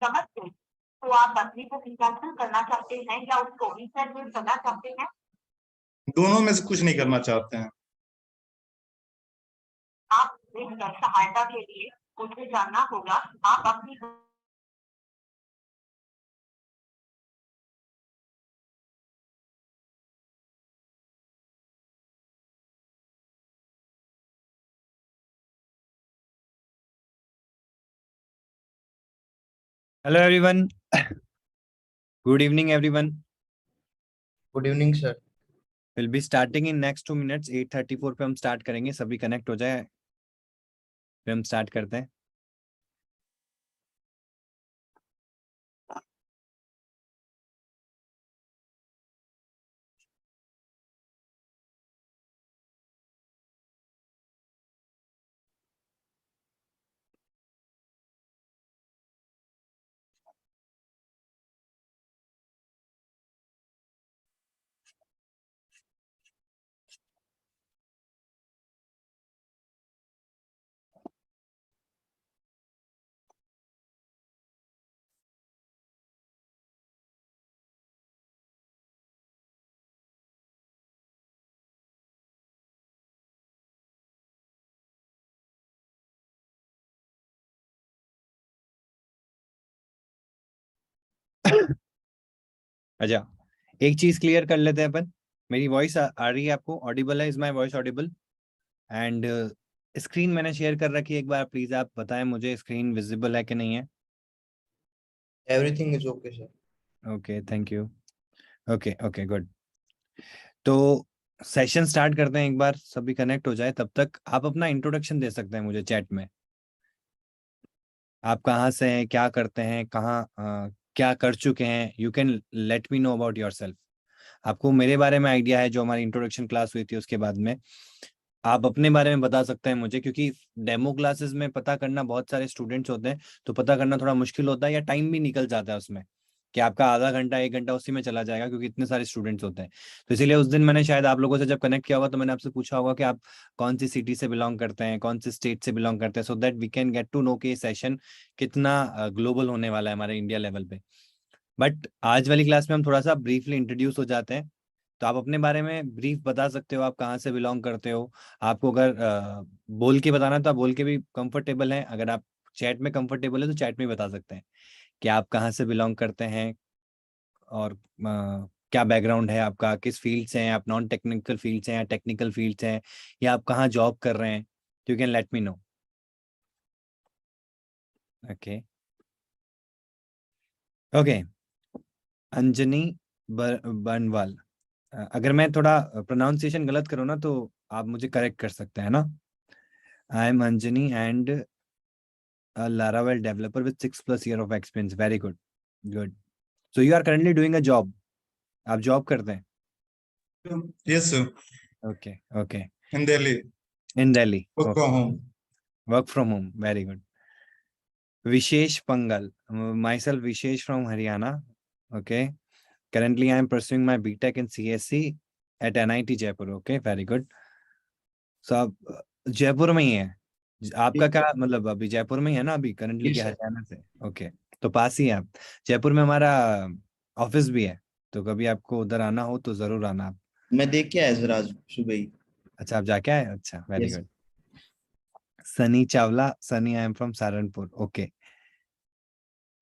समझ गए। तो आप अपनी को कैंसिल करना चाहते हैं या उसको रीशेड्यूल करना चाहते हैं? दोनों में से कुछ नहीं करना चाहते हैं। आप सहायता के लिए मुझे जानना होगा, आप अपनी Hello everyone. Good evening everyone. Good evening sir. We'll be starting in next 2 minutes. 8:34 पे हम स्टार्ट करेंगे, सभी कनेक्ट हो जाए फिर हम स्टार्ट करते हैं। अच्छा, एक चीज क्लियर कर लेते हैं अपन। मेरी वॉइस आ रही है आपको? ऑडिबल है? Is my voice Audible? And screen मैंने शेयर कर रखी है, एक बार प्लीज आप बताएं मुझे स्क्रीन विजिबल है कि नहीं है। Everything is okay sir. Okay, thank you. Okay okay, good. तो सेशन स्टार्ट करते हैं, एक बार सभी कनेक्ट हो जाए। तब तक आप अपना इंट्रोडक्शन दे सकते हैं मुझे चैट में। आप कहाँ से हैं, क्या करते हैं, कहाँ क्या कर चुके हैं। You can let me know about yourself. आपको मेरे बारे में आइडिया है जो हमारी इंट्रोडक्शन क्लास हुई थी उसके बाद में। आप अपने बारे में बता सकते हैं मुझे, क्योंकि डेमो क्लासेस में पता करना, बहुत सारे स्टूडेंट्स होते हैं तो पता करना थोड़ा मुश्किल होता है, या टाइम भी निकल जाता है उसमें कि आपका आधा घंटा 1 घंटा उसी में चला जाएगा, क्योंकि इतने सारे स्टूडेंट्स होते हैं। तो इसीलिए उस दिन मैंने शायद आप लोगों से जब कनेक्ट किया होगा तो मैंने आपसे पूछा होगा कि आप कौन सी सिटी से बिलोंग करते हैं, कौन सी स्टेट से बिलोंग करते हैं, so that we can get to know कि ये सेशन कितना ग्लोबल होने वाला है हमारे इंडिया लेवल पे। बट आज वाली क्लास में हम थोड़ा सा ब्रीफली इंट्रोड्यूस हो जाते हैं। तो आप अपने बारे में ब्रीफ बता सकते हो, आप कहाँ से बिलोंग करते हो। आपको अगर बोल के बताना है तो आप बोल के भी कंफर्टेबल हैं, अगर आप चैट में कंफर्टेबल है तो चैट में भी बता सकते हैं कि आप कहाँ से बिलोंग करते हैं और क्या बैकग्राउंड है आपका, किस फील्ड से हैं आप, नॉन टेक्निकल फील्ड से हैं या टेक्निकल फील्ड से हैं, या आप कहाँ जॉब कर रहे हैं। You can let me know. Okay okay, Anjani बनवाल। अगर मैं थोड़ा प्रोनाउंसिएशन गलत करूँ ना तो आप मुझे करेक्ट कर सकते हैं ना। I am Anjani and Laravel developer with 6+ year of experience. Very good, good. So you are currently doing a job. आप जॉब करते हैं? Yes sir. Okay, okay. In Delhi. In Delhi. Work from home. Work from home. Very good. Vishesh Pangal. Myself Vishesh from Haryana. Okay. Currently I am pursuing my BTech in CSC at NIT Jaipur. Okay, very good. So आप जयपुर में ही हैं? आपका क्या मतलब अभी जयपुर में ही है ना अभी करंटली, क्या हरियाणा से? ओके, तो पास ही है आप। जयपुर में हमारा ऑफिस भी है, तो कभी आपको उधर आना हो तो जरूर आना आप। मैं देख के आया सर आज सुबह ही। अच्छा, आप जाके आए? अच्छा, very Yes. Good. Sunny Chawla. Sunny, I am from Saharanpur. Okay.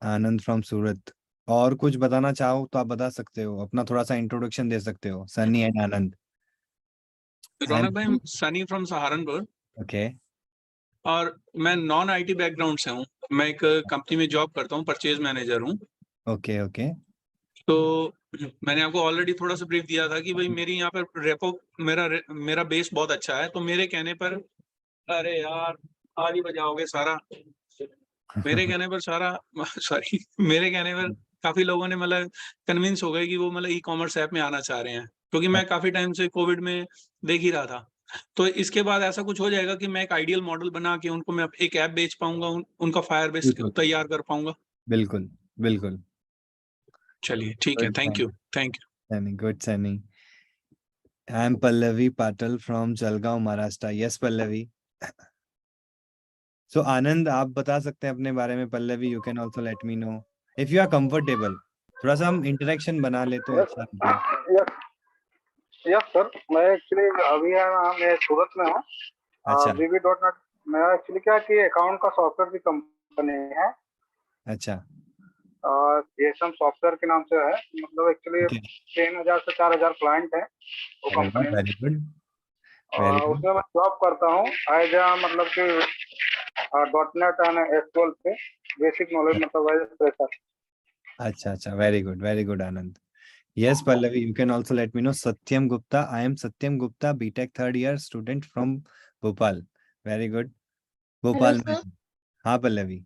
Anand from Surat. और कुछ बताना चाहो तो आप बता सकते हो, अपना थोड़ा सा इंट्रोडक्शन दे सकते हो, सनी एंड आनंद। रौनक भाई, सनी फ्रॉम सहारनपुर। ओके और मैं नॉन आईटी बैकग्राउंड से हूँ। मैं एक कंपनी में जॉब करता हूँ, परचेज मैनेजर हूँ। Okay okay. तो मैंने आपको ऑलरेडी थोड़ा सा ब्रीफ दिया था कि भाई मेरी यहाँ पर रेपो मेरा बेस बहुत अच्छा है। तो मेरे कहने पर, अरे यार आज ही बजाओगे सारा। मेरे कहने पर सारा सॉरी, मेरे कहने पर काफी लोगों ने मतलब कन्विंस हो गए कि वो मतलब ई कॉमर्स ऐप में आना चाह रहे हैं, क्योंकि मैं काफी टाइम से कोविड में देख ही रहा था। तो इसके बाद ऐसा कुछ हो जाएगा कि मैं एक आइडियल मॉडल बना के उनको मैं एक ऐप बेच पाऊंगा, उनका फायर बेस तैयार कर पाऊंगा। बिल्कुल बिल्कुल। चलिए ठीक है, thank you thank you. Sunny, good Sunny. I am Pallavi Patel from Jalgaon, Maharashtra. Yes, Pallavi. So Anand, आप बता सकते हैं अपने बारे में। Pallavi, you can also let me know. If you are comfortable थोड़ा सा हम इंटरेक्शन बना ले तो अच्छा लगेगा। यस सर, मैं एक्चुअली अभी है ना, मैं सूरत में हूँ। अच्छा VB.net मेरा एक्चुअली क्या कि अकाउंट का सॉफ्टवेयर की कंपनी है। अच्छा GSM सॉफ्टवेयर के नाम से है। मतलब एक्चुअली ओके 3000 से 4000 क्लाइंट है वो अरे वाह कंपनी में। वेरी गुड वेरी गुड उसमें मैं जॉब करता हूँ एज मतलब कि .NET एंड SQL पे बेसिक नॉलेज, मतलब एज फ्रेशर। अच्छा very good Anand yes Pallavi you can also let me know Satyam Gupta I am Satyam Gupta BTech third year student from Bhopal very good Hello, Bhopal में sir. हाँ Pallavi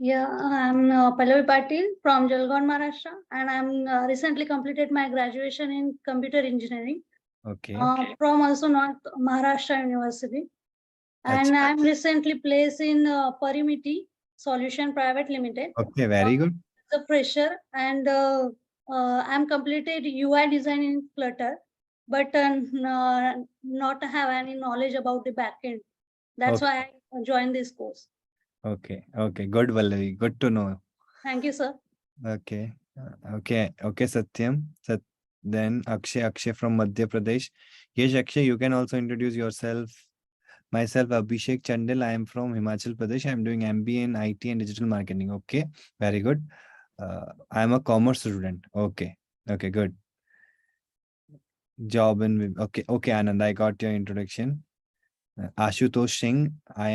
Yeah, I'm Pallavi Patil from Jalgaon, Maharashtra, and I'm recently completed my graduation in computer engineering okay from also North Maharashtra University. And अच्छा I'm recently placed in Parimiti Solution Private Limited. okay very good The fresher, and I'm completed UI design in Flutter, but not have any knowledge about the backend. That's okay why I joined this course. okay good Pallavi good to know Thank you, sir. okay okay Satyam then Akshay from Madhya Pradesh yes Akshay you can also introduce yourself myself Abhishek Chandel I am from Himachal Pradesh I am doing MBA in IT and digital marketing okay very good I am a commerce student okay good job in okay Anand I got your introduction Ashutosh Singh I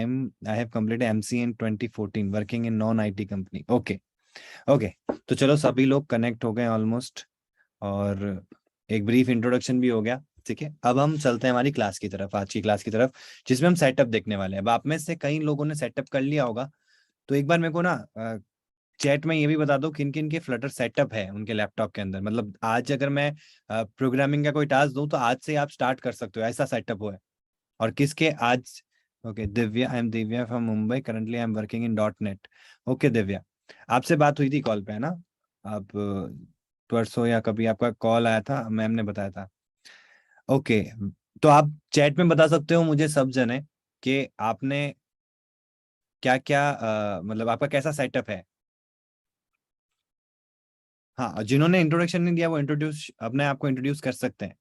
have completed MCA in 2014 working in non IT company okay तो चलो सभी लोग connect हो गए almost और एक brief introduction भी हो गया ठीक है अब हम चलते हैं हमारी क्लास की तरफ आज की क्लास की तरफ जिसमें हम सेटअप देखने वाले हैं अब आप में से कई लोगों ने सेटअप कर लिया होगा तो एक बार मेरे को ना चैट में ये भी बता दो किन किन के फ्लटर सेटअप है उनके लैपटॉप के अंदर मतलब आज अगर मैं प्रोग्रामिंग का कोई टास्क दूं तो आज से आप स्टार्ट कर सकते हो ऐसा सेटअप हुआ है और किसके आज okay Divya I am Divya from Mumbai currently I am working in .NET okay Divya आपसे बात हुई थी कॉल पे है ना आप परसों या कभी आपका कॉल आया था मैम ने बताया था ओके तो आप चैट में बता सकते हो मुझे सब जने कि आपने क्या क्या मतलब आपका कैसा सेटअप है हाँ जिन्होंने इंट्रोडक्शन नहीं दिया वो इंट्रोड्यूस अपने आप को इंट्रोड्यूस कर सकते हैं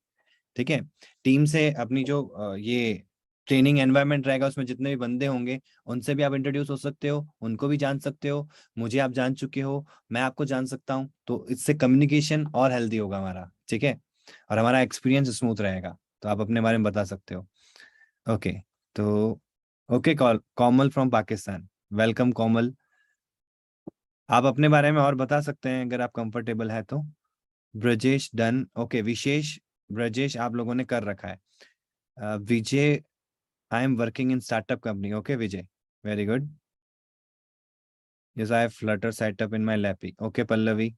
ठीक है टीम से अपनी जो ये ट्रेनिंग एनवायरनमेंट रहेगा उसमें जितने भी बंदे होंगे उनसे भी आप इंट्रोड्यूस हो सकते हो उनको भी जान सकते हो मुझे आप जान चुके हो मैं आपको जान सकता हूँ तो इससे कम्युनिकेशन और हेल्दी होगा हमारा ठीक है और हमारा एक्सपीरियंस स्मूथ रहेगा तो आप अपने बारे में बता सकते हो ओके तो okay Komal from Pakistan welcome Komal आप अपने बारे में और बता सकते हैं अगर आप कंफर्टेबल है तो ब्रजेश डन ओके विशेष ब्रजेश आप लोगों ने कर रखा है Vijay I am working in startup company okay Vijay very good yes I have Flutter setup in my lappy okay Pallavi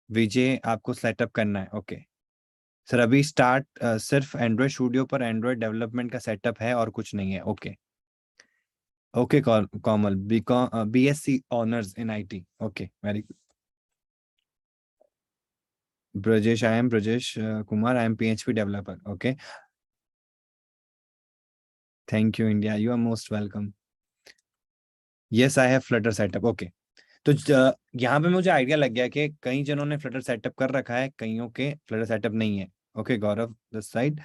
Vijay आपको सेटअप करना है ओके सर अभी स्टार्ट सिर्फ एंड्रॉइड स्टूडियो पर एंड्रॉइड डेवलपमेंट का सेटअप है और कुछ नहीं है okay okay Komal BSc honours in IT okay very good Brajesh, I am Brajesh Kumar. I am PHP developer. Okay. Thank you, India. You are most welcome. Yes, I have Flutter setup. Okay. तो यहाँ पे मुझे idea लग गया कि कई जनों ने फ्लटर सेटअप कर रखा है कईयों के फ्लटर सेटअप नहीं है okay Gaurav this side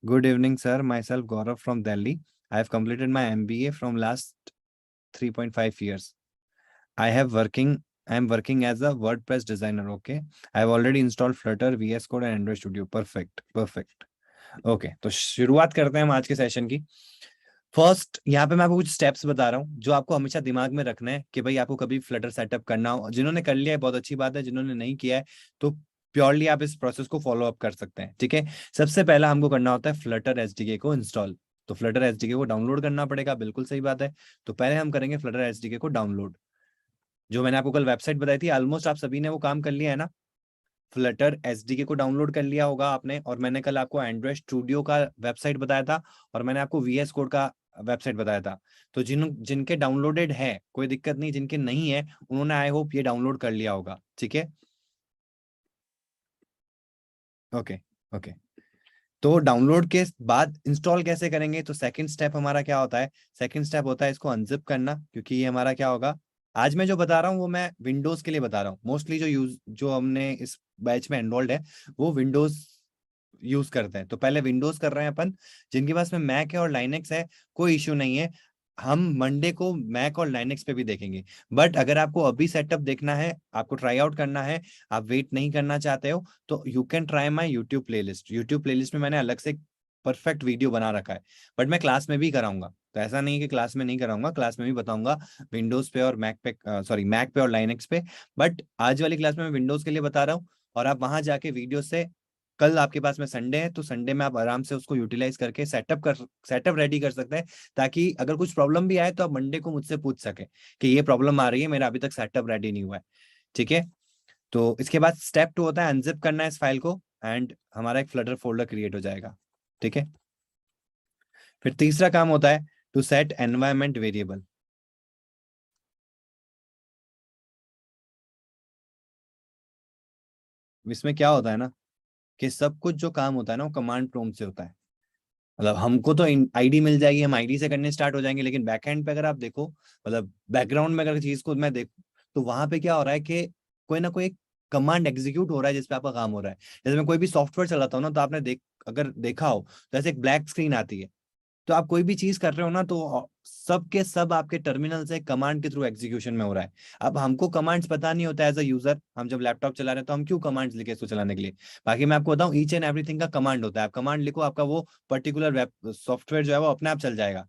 good evening sir my self Gaurav from Delhi I have completed my MBA from last 3.5 years I am working as a WordPress designer okay I have already installed Flutter VS Code and Android Studio perfect okay तो शुरुआत करते हैं हम आज के session की first यहाँ पे मैं आपको कुछ स्टेप्स बता रहा हूँ जो आपको हमेशा दिमाग में रखना है कि भाई आपको कभी फ्लटर सेटअप करना हो जिन्होंने कर लिया है बहुत अच्छी बात है जिन्होंने नहीं किया है तो प्योरली आप इस प्रोसेस को फॉलो अप कर सकते हैं ठीक है सबसे पहला हमको करना होता है फ्लटर SDK को इंस्टॉल तो फ्लटर SDK को डाउनलोड करना पड़ेगा बिल्कुल सही बात है तो पहले हम करेंगे फ्लटर SDK को डाउनलोड जो मैंने आपको कल वेबसाइट बताई थी ऑलमोस्ट आप सभी ने वो काम कर लिया है ना फ्लटर SDK को डाउनलोड कर लिया होगा आपने और मैंने कल आपको एंड्रॉइड स्टूडियो का वेबसाइट बताया था और मैंने आपको VS कोड का वेबसाइट बताया था तो जिनके डाउनलोडेड है कोई दिक्कत नहीं जिनके नहीं है उन्होंने आई होप ये डाउनलोड कर लिया होगा ठीक है ओके तो डाउनलोड के बाद इंस्टॉल कैसे करेंगे तो सेकंड स्टेप हमारा क्या होता है सेकंड स्टेप होता है इसको अनजिप करना क्योंकि ये हमारा क्या होगा आज मैं जो बता रहा हूँ वो मैं विंडोज के लिए बता रहा हूँ। मोस्टली जो हमने इस बैच में एनरोल्ड है वो विंडोज यूज करते हैं। तो पहले विंडोज कर रहे हैं अपन। जिनके पास में मैक है और लाइनेक्स है कोई इश्यू नहीं है, हम मंडे को मैक और लाइनेक्स पे भी देखेंगे। बट अगर आपको अभी सेटअप देखना है, आपको ट्राई आउट करना है, आप वेट नहीं करना चाहते हो, तो you can try my YouTube playlist. YouTube playlist में मैंने अलग से परफेक्ट वीडियो बना रखा है। बट मैं क्लास में भी कराऊंगा, तो ऐसा नहीं है कि क्लास में नहीं कराऊंगा, क्लास में भी बताऊंगा विंडोज पे और मैक पे, सॉरी मैक पे और लाइनेक्स पे। बट आज वाली क्लास में मैं विंडोज के लिए बता रहा हूँ। और आप वहां जाके वीडियो से, कल आपके पास में संडे है तो संडे में आप आराम से उसको यूटिलाइज करके सेटअप रेडी कर सकते हैं, ताकि अगर कुछ प्रॉब्लम भी आए तो आप मंडे को मुझसे पूछ सके कि ये प्रॉब्लम आ रही है, मेरा अभी तक सेटअप रेडी नहीं हुआ है। ठीक है, तो इसके बाद स्टेप 2 होता है अनजिप करना है इस फाइल को, एंड हमारा एक फ्लटर फोल्डर क्रिएट हो जाएगा। ठीक है, फिर तीसरा काम होता है टू सेट एनवायरमेंट वेरिएबल। इसमें क्या होता है ना कि सब कुछ जो काम होता है ना वो कमांड प्रॉम्प्ट से होता है। मतलब हमको तो आईडी मिल जाएगी, हम आईडी से करने स्टार्ट हो जाएंगे, लेकिन बैकएंड पे अगर आप देखो, मतलब बैकग्राउंड में अगर चीज को मैं देखूं, तो वहां पे क्या हो रहा है कि कोई ना कोई कमांड एग्जीक्यूट हो रहा है जिसपे आपका काम हो रहा है। जैसे मैं कोई भी सॉफ्टवेयर चलाता हूँ ना, तो आपने अगर देखा हो तो ऐसे एक ब्लैक स्क्रीन आती है। तो आप कोई भी चीज कर रहे हो ना, तो सब के सब आपके टर्मिनल से कमांड के थ्रू एग्जीक्यूशन में हो रहा है। अब हमको कमांड्स पता नहीं होता एज अ यूजर, हम जब लैपटॉप चला रहे हैं तो हम क्यों कमांड्स लिखे इसको चलाने के लिए। बाकी मैं आपको बताऊं, ईच एंड एवरीथिंग का कमांड होता है। आप कमांड लिखो, आपका वो पर्टिकुलर वेब सॉफ्टवेयर जो है वो अपने आप चल जाएगा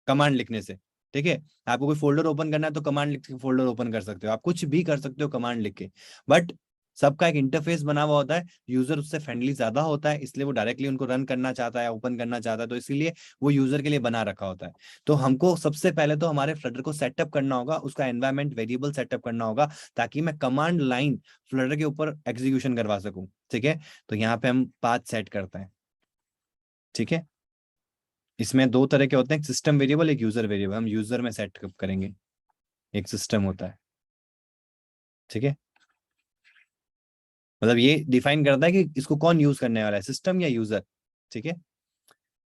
कमांड लिखने से। ठीक है, आपको कोई फोल्डर ओपन करना है तो कमांड लिख के फोल्डर ओपन कर सकते हो, आप कुछ भी कर सकते हो कमांड लिख के। बट सबका एक इंटरफेस बना हुआ होता है, यूजर उससे फ्रेंडली ज्यादा होता है, इसलिए वो डायरेक्टली उनको रन करना चाहता है, ओपन करना चाहता है, तो इसीलिए वो यूजर के लिए बना रखा होता है। तो हमको सबसे पहले तो हमारे फ्लटर को सेटअप करना होगा, उसका एनवायरमेंट वेरिएबल सेटअप करना होगा, ताकि मैं कमांड लाइन फ्लटर के ऊपर एग्जीक्यूशन करवा सकूं। ठीक है, तो यहाँ पे हम पाथ सेट करते हैं। ठीक है, इसमें दो तरह के होते हैं, एक सिस्टम वेरिएबल, एक यूजर वेरिएबल। हम यूजर में सेट करेंगे, एक सिस्टम होता है। ठीक है, मतलब ये डिफाइन करता है कि इसको कौन यूज करने वाला है, सिस्टम या यूजर। ठीक है,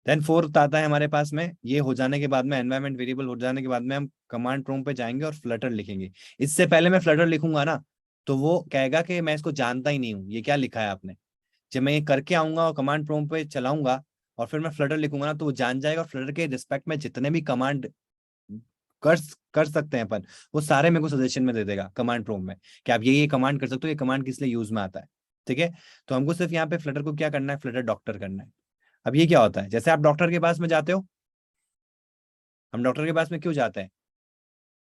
देन फोर्थ आता है हमारे पास में, ये हो जाने के बाद में एनवायरमेंट वेरिएबल हो जाने के बाद में हम कमांड प्रॉम्प्ट पे जाएंगे और फ्लटर लिखेंगे। इससे पहले मैं फ्लटर लिखूंगा ना, तो वो कहेगा कि मैं इसको जानता ही नहीं हूँ, ये क्या लिखा है आपने। जब मैं ये करके आऊंगा और कमांड प्रॉम्प्ट पे चलाऊंगा और फिर मैं फ्लटर लिखूंगा ना, तो वो जान जाएगा, और फ्लटर के रिस्पेक्ट में जितने भी कमांड कर कर सकते हैं अपन, वो सारे मेरे को सजेशन में दे देगा कमांड प्रॉम्प्ट में, कि आप ये कमांड कर सकते हो, ये कमांड किस लिए यूज में आता है। ठीक है, तो हमको सिर्फ यहाँ पे फ्लटर को क्या करना है, फ्लटर डॉक्टर करना है। अब ये क्या होता है, जैसे आप डॉक्टर के पास में जाते हो, हम डॉक्टर के पास में क्यों जाते हैं,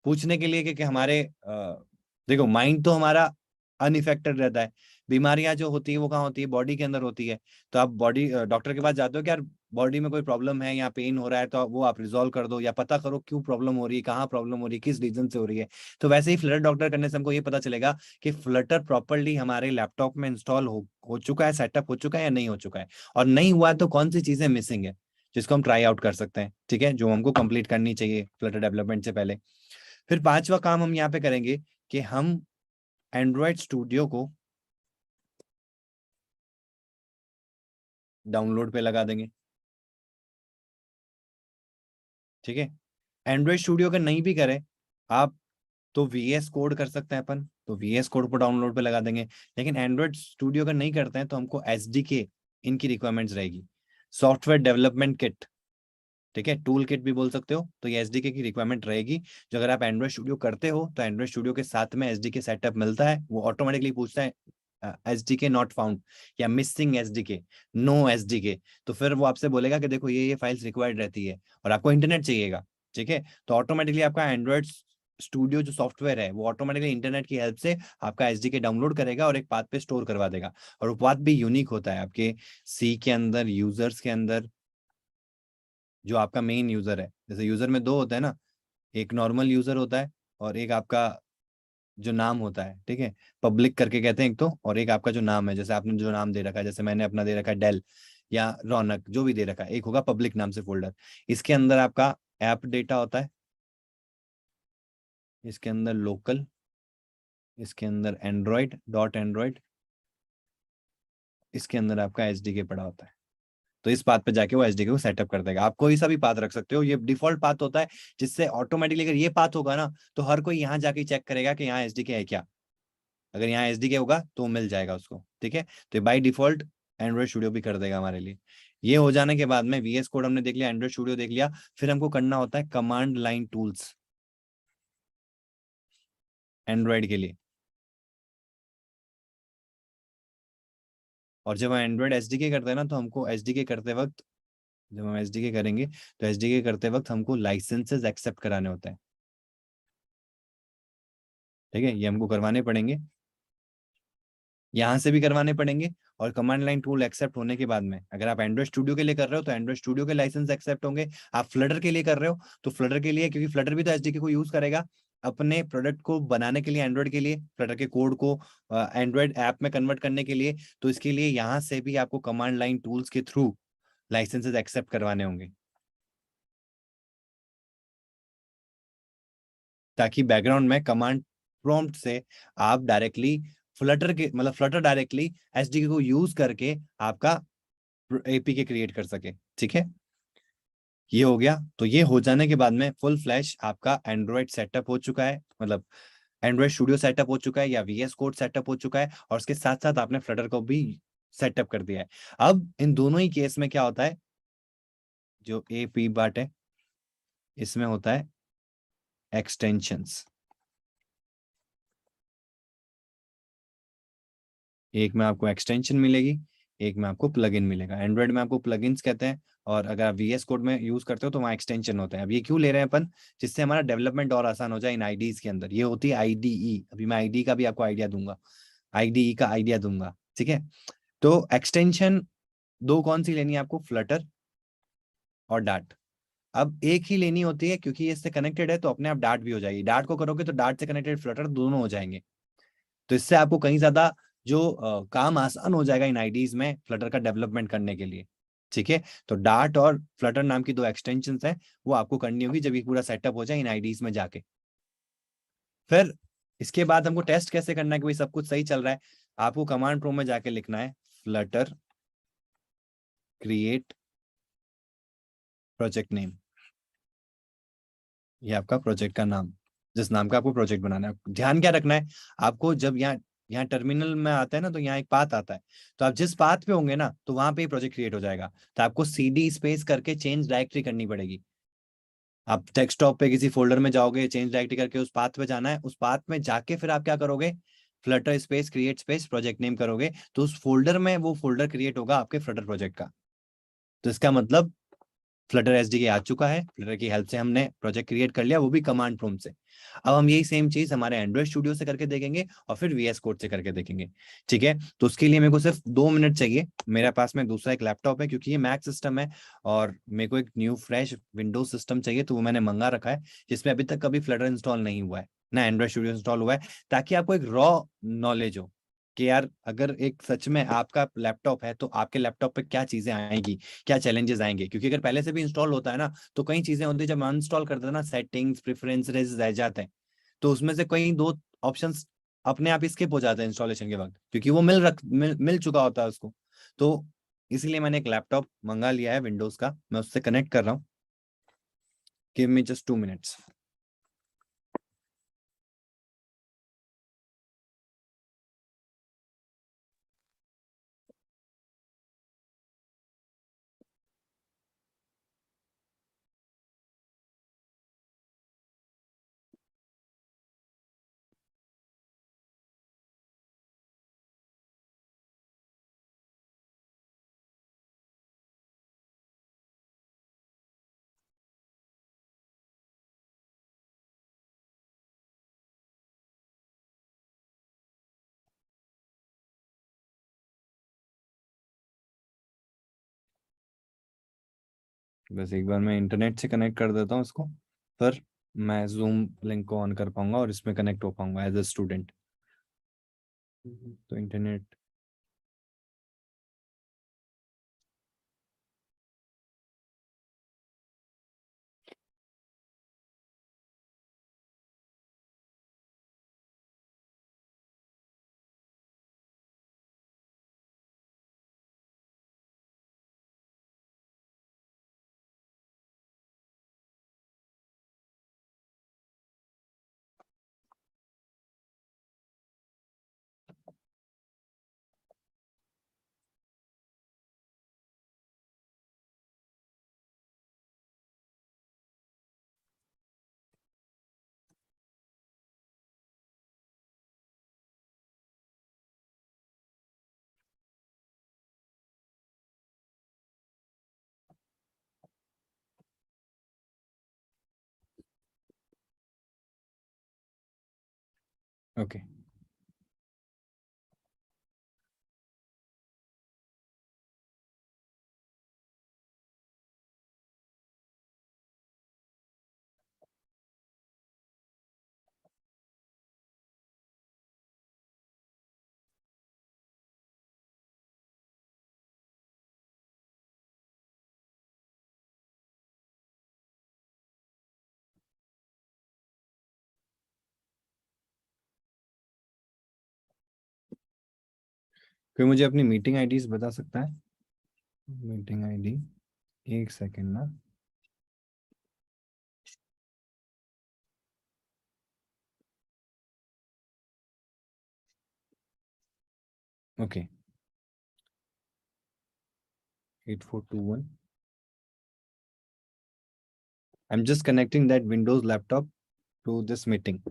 पूछने के लिए कि हमारे देखो माइंड तो हमारा अनइफेक्टेड रहता है, बीमारियां जो होती है वो कहाँ होती है, बॉडी के अंदर होती है। तो आप बॉडी डॉक्टर के पास जाते हो कि यार बॉडी में कोई प्रॉब्लम है या पेन हो रहा है, तो वो आप रिजॉल्व कर दो, या पता करो क्यों प्रॉब्लम हो रही है, कहाँ प्रॉब्लम हो रही है, किस रीजन से हो रही है। तो वैसे ही फ्लटर डॉक्टर करने से हमको ये पता चलेगा कि फ्लटर प्रॉपरली हमारे लैपटॉप में इंस्टॉल हो चुका है, सेटअप हो चुका है या नहीं हो चुका है, और नहीं हुआ है तो कौन सी चीजें मिसिंग है जिसको हम ट्राई आउट कर सकते हैं। ठीक है, जो हमको कंप्लीट करनी चाहिए फ्लटर डेवलपमेंट से पहले। फिर पांचवा काम हम यहाँ पे करेंगे कि हम एंड्रॉयड स्टूडियो को डाउनलोड पे लगा देंगे। ठीक है, एंड्रॉयड स्टूडियो अगर नहीं भी करें आप, तो VS कोड कर सकते हैं अपन, तो VS कोड को डाउनलोड पे लगा देंगे। लेकिन एंड्रॉयड स्टूडियो अगर नहीं करते हैं तो हमको SDK इनकी रिक्वायरमेंट्स रहेगी, सॉफ्टवेयर डेवलपमेंट किट। ठीक है, टूल किट भी बोल सकते हो, तो ये SDK की रिक्वायरमेंट रहेगी। जो अगर आप एंड्रॉयड स्टूडियो करते हो तो एंड्रॉयड स्टूडियो के साथ में SDK सेटअप मिलता है, वो ऑटोमेटिकली पूछता है SDK नॉट फाउंड या मिसिंग SDK, नो SDK। तो फिर वो आपसे बोलेगा कि देखो ये फाइल्स रिक्वायर्ड रहती है और आपको इंटरनेट चाहिएगा। ठीक है, तो ऑटोमेटिकली आपका एंड्रॉयड स्टूडियो जो सॉफ्टवेयर है वो ऑटोमेटिकली इंटरनेट की हेल्प से आपका SDK डाउनलोड करेगा और एक पाथ पे स्टोर करवा देगा। और वो पाथ भी यूनिक होता है आपके सी के अंदर, यूजर्स के अंदर, जो आपका मेन यूजर है। जैसे यूजर में दो होता है ना, एक नॉर्मल यूजर होता है और एक आपका जो नाम होता है। ठीक है, पब्लिक करके कहते हैं एक तो, और एक आपका जो नाम है, जैसे आपने जो नाम दे रखा है, जैसे मैंने अपना दे रखा है डेल या रौनक, जो भी दे रखा है, एक होगा पब्लिक नाम से फोल्डर। इसके अंदर आपका ऐप डेटा होता है, इसके अंदर लोकल, इसके अंदर एंड्रॉयड डॉट एंड्रॉयड, इसके अंदर आपका SDK पड़ा होता है। तो इस पाथ पे जाके वो एसडीके को सेटअप कर देगा। आप कोई सा भी पाथ रख सकते हो, ये डिफॉल्ट पाथ होता है, जिससे ऑटोमेटिकली अगर ये पाथ होगा ना तो हर कोई यहाँ जाके चेक करेगा कि यहाँ एसडीके है क्या। अगर यहाँ एसडीके होगा तो मिल जाएगा उसको, ठीक है। तो बाई डिफॉल्ट एंड्रॉइड स्टूडियो भी कर देगा हमारे लिए। ये हो जाने के बाद में वीएस कोड हमने देख लिया, एंड्रॉइड स्टूडियो देख लिया, फिर हमको करना होता है कमांड लाइन टूल्स एंड्रॉइड के लिए। और जब हम एंड्रॉइड एसडीके करते हैं ना, तो हमको एसडीके करते वक्त, जब हम एसडीके करेंगे तो एसडीके करते वक्त हमको लाइसेंसेस एक्सेप्ट कराने होते हैं, ठीक है। ये हमको करवाने पड़ेंगे, यहाँ से भी करवाने पड़ेंगे। और कमांड लाइन टूल एक्सेप्ट होने के बाद में, अगर आप एंड्रॉइड स्टूडियो के लिए कर रहे हो तो एंड्रॉइड स्टूडियो के लाइसेंस एक्सेप्ट होंगे। आप फ्लटर के लिए कर रहे हो तो फ्लटर के लिए, क्योंकि फ्लटर भी तो एसडीके को यूज करेगा अपने प्रोडक्ट को बनाने के लिए, एंड्रॉइड के लिए, फ्लटर के कोड को एंड्रॉइड ऐप में कन्वर्ट करने के लिए। तो इसके लिए यहाँ से भी आपको कमांड लाइन टूल्स के थ्रू लाइसेंसेस एक्सेप्ट करवाने होंगे, ताकि बैकग्राउंड में कमांड प्रॉम्प्ट से आप डायरेक्टली फ्लटर के, मतलब फ्लटर डायरेक्टली एसडीके को यूज करके आपका एपीके क्रिएट कर सके, ठीक है। ये हो गया। तो ये हो जाने के बाद में फुल फ्लैश आपका एंड्रॉइड सेटअप हो चुका है, मतलब एंड्रॉइड स्टूडियो सेटअप हो चुका है या वीएस कोड सेटअप हो चुका है, और उसके साथ साथ आपने फ्लटर को भी सेटअप कर दिया है। अब इन दोनों ही केस में क्या होता है, जो एपी पार्ट है इसमें होता है एक्सटेंशंस। एक में आपको एक्सटेंशन मिलेगी, एक में आपको प्लगइन मिलेगा। एंड्रॉइड में आपको प्लगइन्स कहते हैं, और अगर आप वीएस कोड में यूज करते हो तो वहाँ एक्सटेंशन होता है। अब ये क्यों ले रहे हैं अपन, जिससे हमारा डेवलपमेंट और आसान हो जाए इन आईडीज के अंदर। ये होती है आईडीई, अभी मैं आईडी का भी आपको आइडिया दूंगा, आईडीई का आइडिया दूंगा, ठीक है। तो एक्सटेंशन दो कौन सी लेनी है आपको, फ्लटर और डार्ट। अब एक ही लेनी होती है, क्योंकि ये इससे कनेक्टेड है तो अपने आप डार्ट भी हो जाएगी। डार्ट को करोगे तो डार्ट से कनेक्टेड फ्लटर दोनों हो जाएंगे। तो इससे आपको कहीं ज्यादा जो काम आसान हो जाएगा इन आईडीज में फ्लटर का डेवलपमेंट करने के लिए, ठीक है। तो डार्ट और फ्लटर नाम की दो एक्सटेंशंस हैं, वो आपको करनी होगी जब ये पूरा सेटअप हो जाए इन आईडीज में जाके। फिर इसके बाद हमको टेस्ट कैसे करना है कि भाई सब कुछ सही चल रहा है। आपको कमांड प्रो में जाके लिखना है फ्लटर क्रिएट प्रोजेक्ट नेम, ये आपका प्रोजेक्ट का नाम, जिस नाम का आपको प्रोजेक्ट बनाना है। ध्यान क्या रखना है आपको, जब यहाँ टर्मिनल में आता है ना, तो यहाँ एक पाथ आता है, तो आप जिस पाथ पे होंगे ना तो वहां पे ही प्रोजेक्ट क्रिएट हो जाएगा। तो आपको सीडी स्पेस करके चेंज डायरेक्टरी करनी पड़ेगी। आप डेस्कटॉप पे किसी फोल्डर में जाओगे, चेंज डायरेक्टरी करके उस पाथ पे जाना है, उस पाथ में जाके फिर आप क्या करोगे, Flutter space create space project name करोगे, तो उस फोल्डर में वो फोल्डर क्रिएट होगा आपके फ्लटर प्रोजेक्ट का। तो इसका मतलब फ्लटर एसडीके आ चुका है, फ्लटर की हेल्प से हमने प्रोजेक्ट क्रिएट कर लिया, वो भी कमांड प्रॉम्प्ट से। अब हम यही सेम चीज हमारे एंड्रॉइड स्टूडियो से करके देखेंगे और फिर वीएस कोड से करके देखेंगे, ठीक है। तो उसके लिए मेरे को सिर्फ 2 मिनट चाहिए। मेरे पास में दूसरा एक लैपटॉप है, क्योंकि ये मैक सिस्टम है और मेरे को एक न्यू फ्रेश विंडोज सिस्टम चाहिए, तो वो मैंने मंगा रखा है, जिसमें अभी तक कभी फ्लटर इंस्टॉल नहीं हुआ है ना एंड्रॉइड स्टूडियो इंस्टॉल हुआ है, ताकि आपको एक रॉ नॉलेज हो कि यार अगर एक सच में आपका लैपटॉप है तो आपके लैपटॉप पे क्या चीजें आएंगी, क्या चैलेंजेस आएंगे। क्योंकि अगर पहले से भी इंस्टॉल होता है ना तो कई चीजें होती है, जब अनइंस्टॉल करते हैं ना सेटिंग्स प्रेफरेंसेस रह जाते हैं, तो उसमें से कई दो ऑप्शंस अपने आप स्किप हो जाते हैं इंस्टॉलेशन के वक्त, क्योंकि वो मिल चुका होता है उसको। तो इसीलिए मैंने एक लैपटॉप मंगा लिया है विंडोज का, मैं उससे कनेक्ट कर रहा हूँ। Give me just 2 minutes. बस एक बार मैं इंटरनेट से कनेक्ट कर देता हूँ इसको, फिर मैं जूम लिंक को ऑन कर पाऊंगा और इसमें कनेक्ट हो पाऊंगा एज अ स्टूडेंट। तो इंटरनेट ओके कोई मुझे अपनी मीटिंग आईडीज बता सकता है? मीटिंग आईडी, एक सेकेंड ना। Okay 8421. I'm just connecting that Windows laptop to this meeting.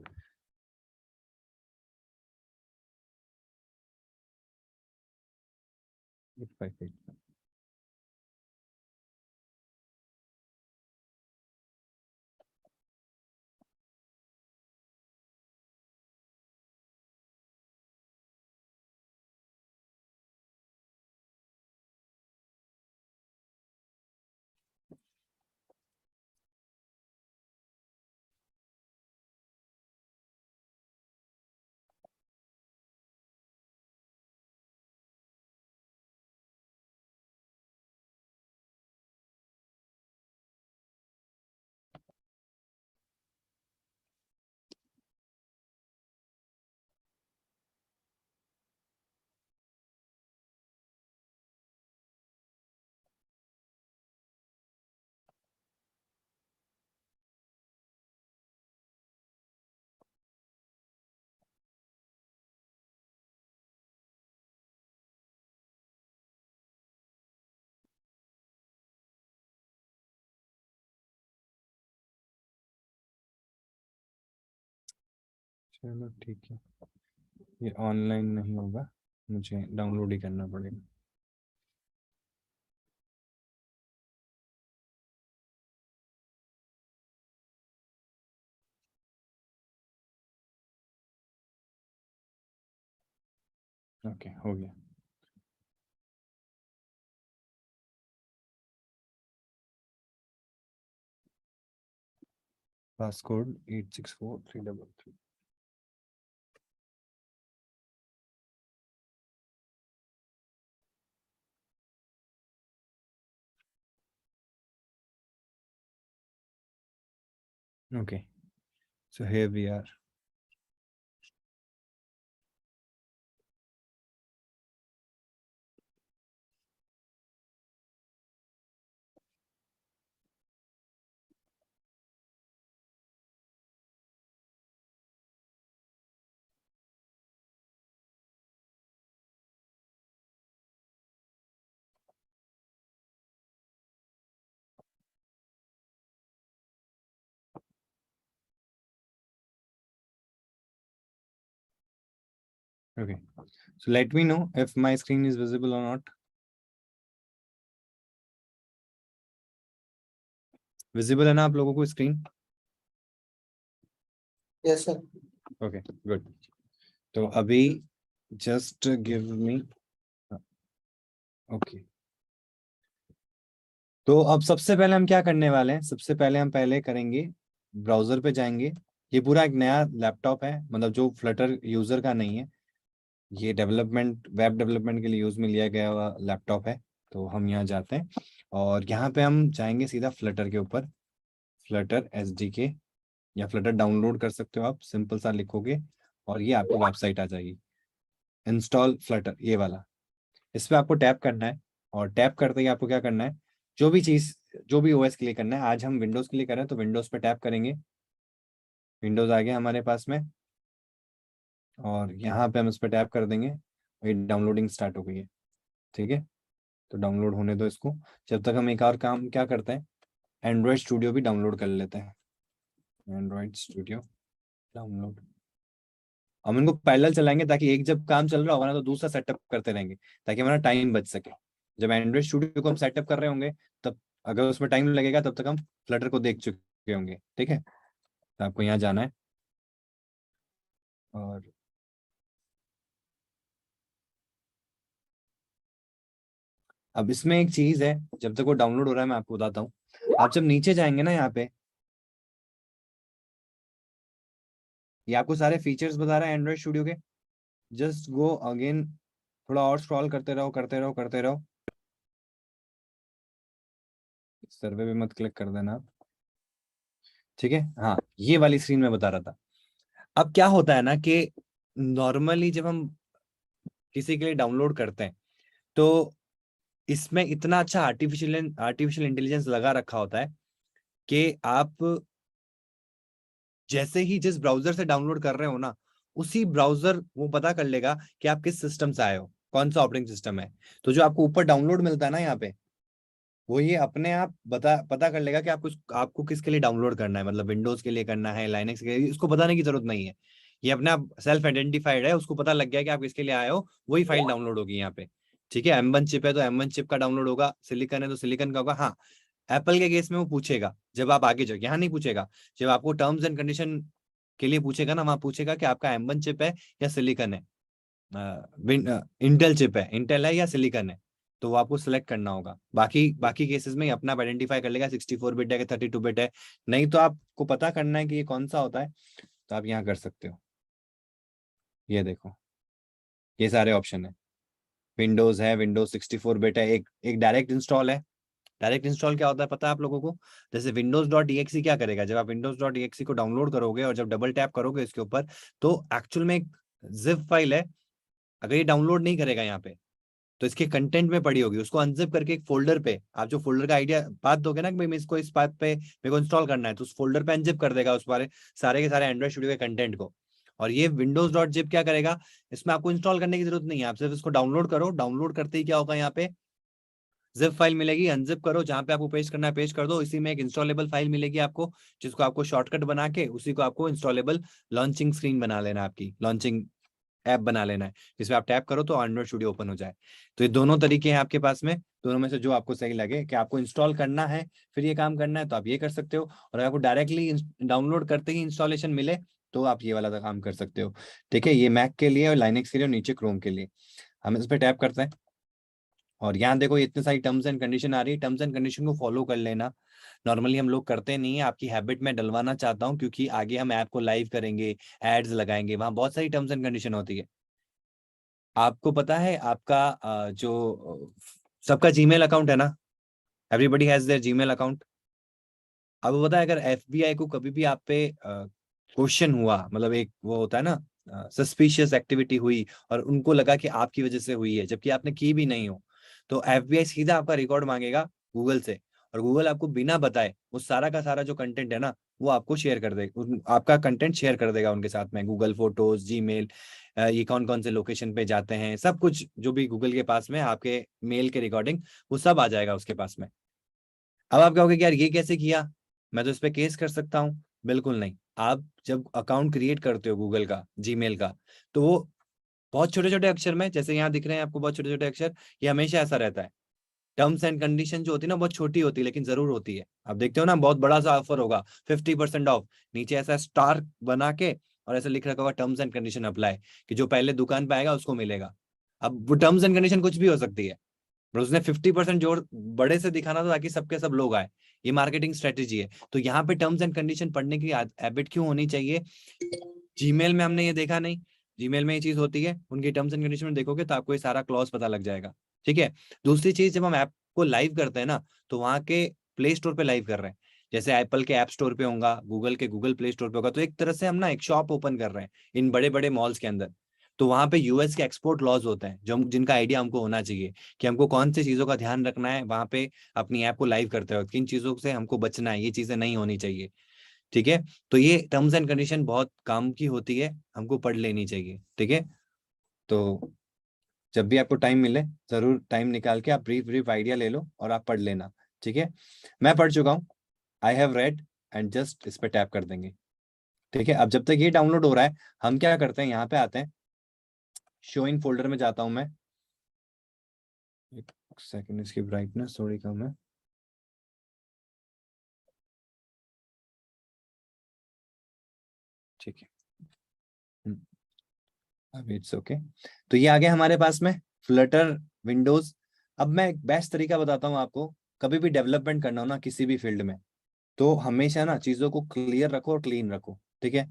चलो ठीक है, ये ऑनलाइन नहीं होगा, मुझे डाउनलोड ही करना पड़ेगा। ओके हो गया। Passcode 864333। Okay, so here we are. Okay, so let me know if my screen is visible or not. Visible है ना आप लोगों को screen? Yes, sir. Okay, good. तो अभी just give me. Okay. तो अब सबसे पहले हम क्या करने वाले हैं? सबसे पहले हम पहले करेंगे, ब्राउजर पे जाएंगे। ये पूरा एक नया लैपटॉप है, मतलब जो फ्लटर यूजर का नहीं है, ये डेवलपमेंट, वेब डेवलपमेंट के लिए यूज में लिया गया हुआ लैपटॉप है। तो हम यहाँ जाते हैं और यहाँ पे हम जाएंगे सीधा फ्लटर के ऊपर, फ्लटर SDK या फ्लटर डाउनलोड कर सकते हो आप, सिंपल सा लिखोगे और ये आपको वेबसाइट आ जाएगी, इंस्टॉल फ्लटर ये वाला। इस पर आपको टैप करना है और टैप करते ही आपको क्या करना है, जो भी चीज, जो भी OS के लिए करना है, आज हम विंडोज के लिए कर रहे हैं तो विंडोज पे टैप करेंगे। विंडोज आ गया हमारे पास में और यहाँ पे हम इस पर टैप कर देंगे, ये डाउनलोडिंग स्टार्ट हो गई है। ठीक है, तो डाउनलोड होने दो इसको। जब तक हम एक और काम क्या करते हैं, एंड्रॉयड स्टूडियो भी डाउनलोड कर लेते हैं। एंड्रॉयड स्टूडियो डाउनलोड, हम इनको पैरेलल चलाएंगे ताकि एक जब काम चल रहा होगा ना तो दूसरा सेटअप करते रहेंगे, ताकि हमारा टाइम बच सके। जब एंड्रॉयड स्टूडियो को हम सेटअप कर रहे होंगे तब अगर उसमें टाइम लगेगा तब तक हम फ्लटर को देख चुके होंगे। ठीक है, तो आपको यहाँ जाना है और अब इसमें एक चीज है, जब तक वो डाउनलोड हो रहा है मैं आपको बताता हूँ। आप जब नीचे जाएंगे ना यहाँ पे, ये आपको सारे फीचर्स बता रहा है एंड्रॉइड स्टूडियो के। जस्ट गो अगेन, थोड़ा और स्क्रॉल करते रहो करते रहो करते रहो। सर्वे पे मत क्लिक कर देना आप, ठीक है। हाँ, ये वाली स्क्रीन में बता रहा था। अब क्या होता है ना कि नॉर्मली जब हम किसी के लिए डाउनलोड करते हैं तो इसमें इतना अच्छा आर्टिफिशियल इंटेलिजेंस लगा रखा होता है कि आप जैसे ही जिस ब्राउजर से डाउनलोड कर रहे हो ना, उसी ब्राउजर वो पता कर लेगा कि आप किस सिस्टम से आए हो, कौन सा ऑपरेटिंग सिस्टम है। तो जो आपको ऊपर डाउनलोड मिलता है ना यहाँ पे, वो ये अपने आप पता कर लेगा कि आपको किसके लिए डाउनलोड करना है, मतलब विंडोज के लिए करना है, लाइनक्स के लिए, इसको बताने की जरूरत नहीं है। ये अपने आप सेल्फ आइडेंटिफाइड है, उसको पता लग गया कि आप किसके लिए आए हो, वही फाइल डाउनलोड होगी यहाँ पे। ठीक है, M1 चिप है तो M1 चिप का डाउनलोड होगा, सिलिकॉन है तो सिलिकॉन का होगा। हाँ, एप्पल के केस में वो पूछेगा जब आप आगे जाओ, यहाँ नहीं पूछेगा। जब आपको टर्म्स एंड कंडीशन के लिए पूछेगा ना, वहां पूछेगा कि आपका M1 चिप है या सिलिकॉन है, इंटेल चिप है, इंटेल है या सिलिकॉन है, तो वो आपको सिलेक्ट करना होगा। बाकी बाकी केसेस में अपना आइडेंटिफाई कर लेगा 64 बिट है कि 32 बिट है। नहीं तो आपको पता करना है कि ये कौन सा होता है, तो आप यहाँ कर सकते हो। ये देखो, ये सारे ऑप्शन है। विंडोज है, विंडोज 64 बिट है, एक डायरेक्ट इंस्टॉल है। डायरेक्ट इंस्टॉल क्या होता है पता है आप लोगों को? जैसे विंडोज डॉट EXE क्या करेगा, जब आप विंडोज डॉट EXE को डाउनलोड करोगे और जब डबल टैप करोगे इसके ऊपर, तो एक्चुअल में एक जिप फाइल है। अगर ये डाउनलोड नहीं करेगा यहाँ पे, तो इसके कंटेंट में पड़ी होगी, उसको अनजिप करके एक फोल्डर पे, आप जो फोल्डर का आइडिया बात दोगे ना कि भाई मैं इसको इस बात पे मेरे को इंस्टॉल करना है, तो उस फोल्डर पे अनजिप कर देगा उस सारे के सारे एंड्रॉइड स्टूडियो के कंटेंट को। और ये विंडोज डॉट जिप क्या करेगा, इसमें आपको इंस्टॉल करने की जरूरत नहीं है, आप सिर्फ इसको डाउनलोड करो। डाउनलोड करते ही क्या होगा, यहाँ पे जिप फाइल मिलेगी, अनजिप करो, जहां पे आपको पेस्ट करना है पेस्ट कर दो। इसी में एक इंस्टॉलेबल फाइल मिलेगी आपको, जिसको आपको शॉर्टकट बना के उसी को आपको इंस्टॉलेबल लॉन्चिंग स्क्रीन बना लेना है, आपकी लॉन्चिंग ऐप बना लेना है, जिसमें आप टैप करो तो एंड्रॉइड स्टूडियो ओपन हो जाए। तो ये दोनों तरीके हैं आपके पास में, दोनों में से जो आपको सही लगे कि आपको इंस्टॉल करना है फिर ये काम करना है, तो आप ये कर सकते हो। और अगर आपको डायरेक्टली डाउनलोड करते ही इंस्टॉलेशन मिले, तो आप ये वाला काम कर सकते हो। ठीक है, ये मैक के लिए और लाइनक्स के लिए और नीचे क्रोम के लिए। हम इस पर टैप करते हैं और यहाँ देखो, ये इतनी सारी टर्म्स एंड कंडीशन आ रही है। टर्म्स एंड कंडीशन को फॉलो कर लेना। नॉर्मली हम लोग करते नहीं है, आपकी हैबिट में डलवाना चाहता हूँ, क्योंकि आगे हम ऐप को लाइव करेंगे, एड्स लगाएंगे, वहां बहुत सारी टर्म्स एंड कंडीशन होती है। आपको पता है आपका जो सबका जीमेल अकाउंट है ना, everybody has their Gmail account. अब पता है, अगर FBI को कभी भी आप पे क्वेश्चन हुआ, मतलब एक वो होता है ना, सस्पिशियस एक्टिविटी हुई और उनको लगा कि आपकी वजह से हुई है जबकि आपने की भी नहीं हो, तो FBI सीधा आपका रिकॉर्ड मांगेगा गूगल से, और गूगल आपको बिना बताए वो सारा का सारा जो कंटेंट है ना, वो आपको शेयर कर देगा, आपका कंटेंट शेयर कर देगा उनके साथ में। गूगल फोटोज, जीमेल, ये कौन कौन से लोकेशन पे जाते हैं, सब कुछ जो भी गूगल के पास में आपके मेल के रिकॉर्डिंग, वो सब आ जाएगा उसके पास में। अब आप कहोगे कि यार ये कैसे किया, मैं तो इस पे केस कर सकता हूँ। बिल्कुल नहीं। आप जब अकाउंट क्रिएट करते हो गूगल का, जीमेल का, तो वो बहुत छोटे छोटे अक्षर में, जैसे यहाँ दिख रहे हैं आपको बहुत छोटे छोटे अक्षर, ये हमेशा ऐसा रहता है। टर्म्स एंड कंडीशन जो होती है ना, बहुत छोटी होती है लेकिन जरूर होती है। आप देखते हो ना, बहुत बड़ा सा ऑफर होगा 50% ऑफ, नीचे ऐसा स्टार बना के और ऐसा लिख रखा होगा टर्म्स एंड कंडीशन अप्लाई, कि जो पहले दुकान पे आएगा उसको मिलेगा। अब वो टर्म्स एंड कंडीशन कुछ भी हो सकती है, पर उसने 50% जोर बड़े से दिखाना था ताकि सबके सब लोग आए। ये मार्केटिंग स्ट्रेटेजी है। तो यहाँ पे टर्म्स एंड कंडीशन पढ़ने की हैबिट क्यों होनी चाहिए? जीमेल में हमने ये देखा नहीं, जीमेल में ये चीज होती है, उनकी टर्म्स एंड कंडीशन में देखोगे तो आपको ये सारा क्लॉज पता लग जाएगा। ठीक है। दूसरी चीज, जब हम ऐप को लाइव करते हैं ना, तो वहां के प्ले स्टोर पे लाइव कर रहे हैं, जैसे एप्पल के ऐप स्टोर पे होगा, गूगल के गूगल प्ले स्टोर पे होगा, तो एक तरह से हम ना एक शॉप ओपन कर रहे हैं इन बड़े बड़े मॉल्स के अंदर। तो वहां पे US के एक्सपोर्ट लॉज होते हैं, जो जिनका आइडिया हमको होना चाहिए कि हमको कौन सी चीजों का ध्यान रखना है वहां पे अपनी ऐप को लाइव करते वक्त, किन चीजों से हमको बचना है, ये चीजें नहीं होनी चाहिए। ठीक है। तो ये टर्म्स एंड कंडीशन बहुत काम की होती है, हमको पढ़ लेनी चाहिए। ठीक है। तो जब भी आपको टाइम मिले, जरूर टाइम निकाल के आप ब्रीफ ब्रीफ आइडिया ले लो और आप पढ़ लेना। ठीक है। मैं पढ़ चुका हूँ, I have read, and just इस पे टैप कर देंगे। ठीक है। अब जब तक ये डाउनलोड हो रहा है, हम क्या करते हैं, यहाँ पे आते हैं, शो इन फोल्डर में जाता हूं मैं। एक सेकंड, इसकी ब्राइटनेस थोड़ी कम है। ठीक है, अब इट्स ओके। तो ये आ गया हमारे पास में फ्लटर विंडोज अब मैं एक बेस्ट तरीका बताता हूँ आपको, कभी भी डेवलपमेंट करना हो ना किसी भी फील्ड में, तो हमेशा ना चीजों को क्लियर रखो और क्लीन रखो, ठीक है।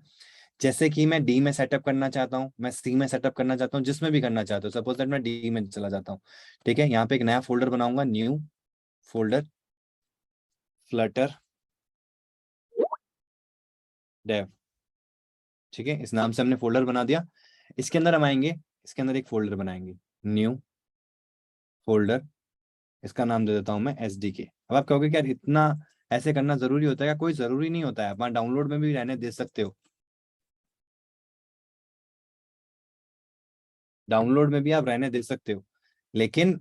जैसे कि मैं डी में सेटअप करना चाहता हूँ, मैं सी में सेटअप करना चाहता हूँ, जिसमें भी करना चाहता हूँ, सपोज दैट मैं डी में चला जाता हूँ, ठीक है। यहाँ पे एक नया फोल्डर बनाऊंगा, न्यू फोल्डर फ्लटर डेव, ठीक है। इस नाम से हमने फोल्डर बना दिया। इसके अंदर हम आएंगे, इसके अंदर एक फोल्डर बनाएंगे, न्यू फोल्डर, इसका नाम दे देता हूं मैं SDK। अब आप कहोगे कि यार इतना ऐसे करना जरूरी होता है क्या? कोई जरूरी नहीं होता है, आप डाउनलोड में भी रहने दे सकते हो, डाउनलोड में भी आप रहने दे सकते हो, लेकिन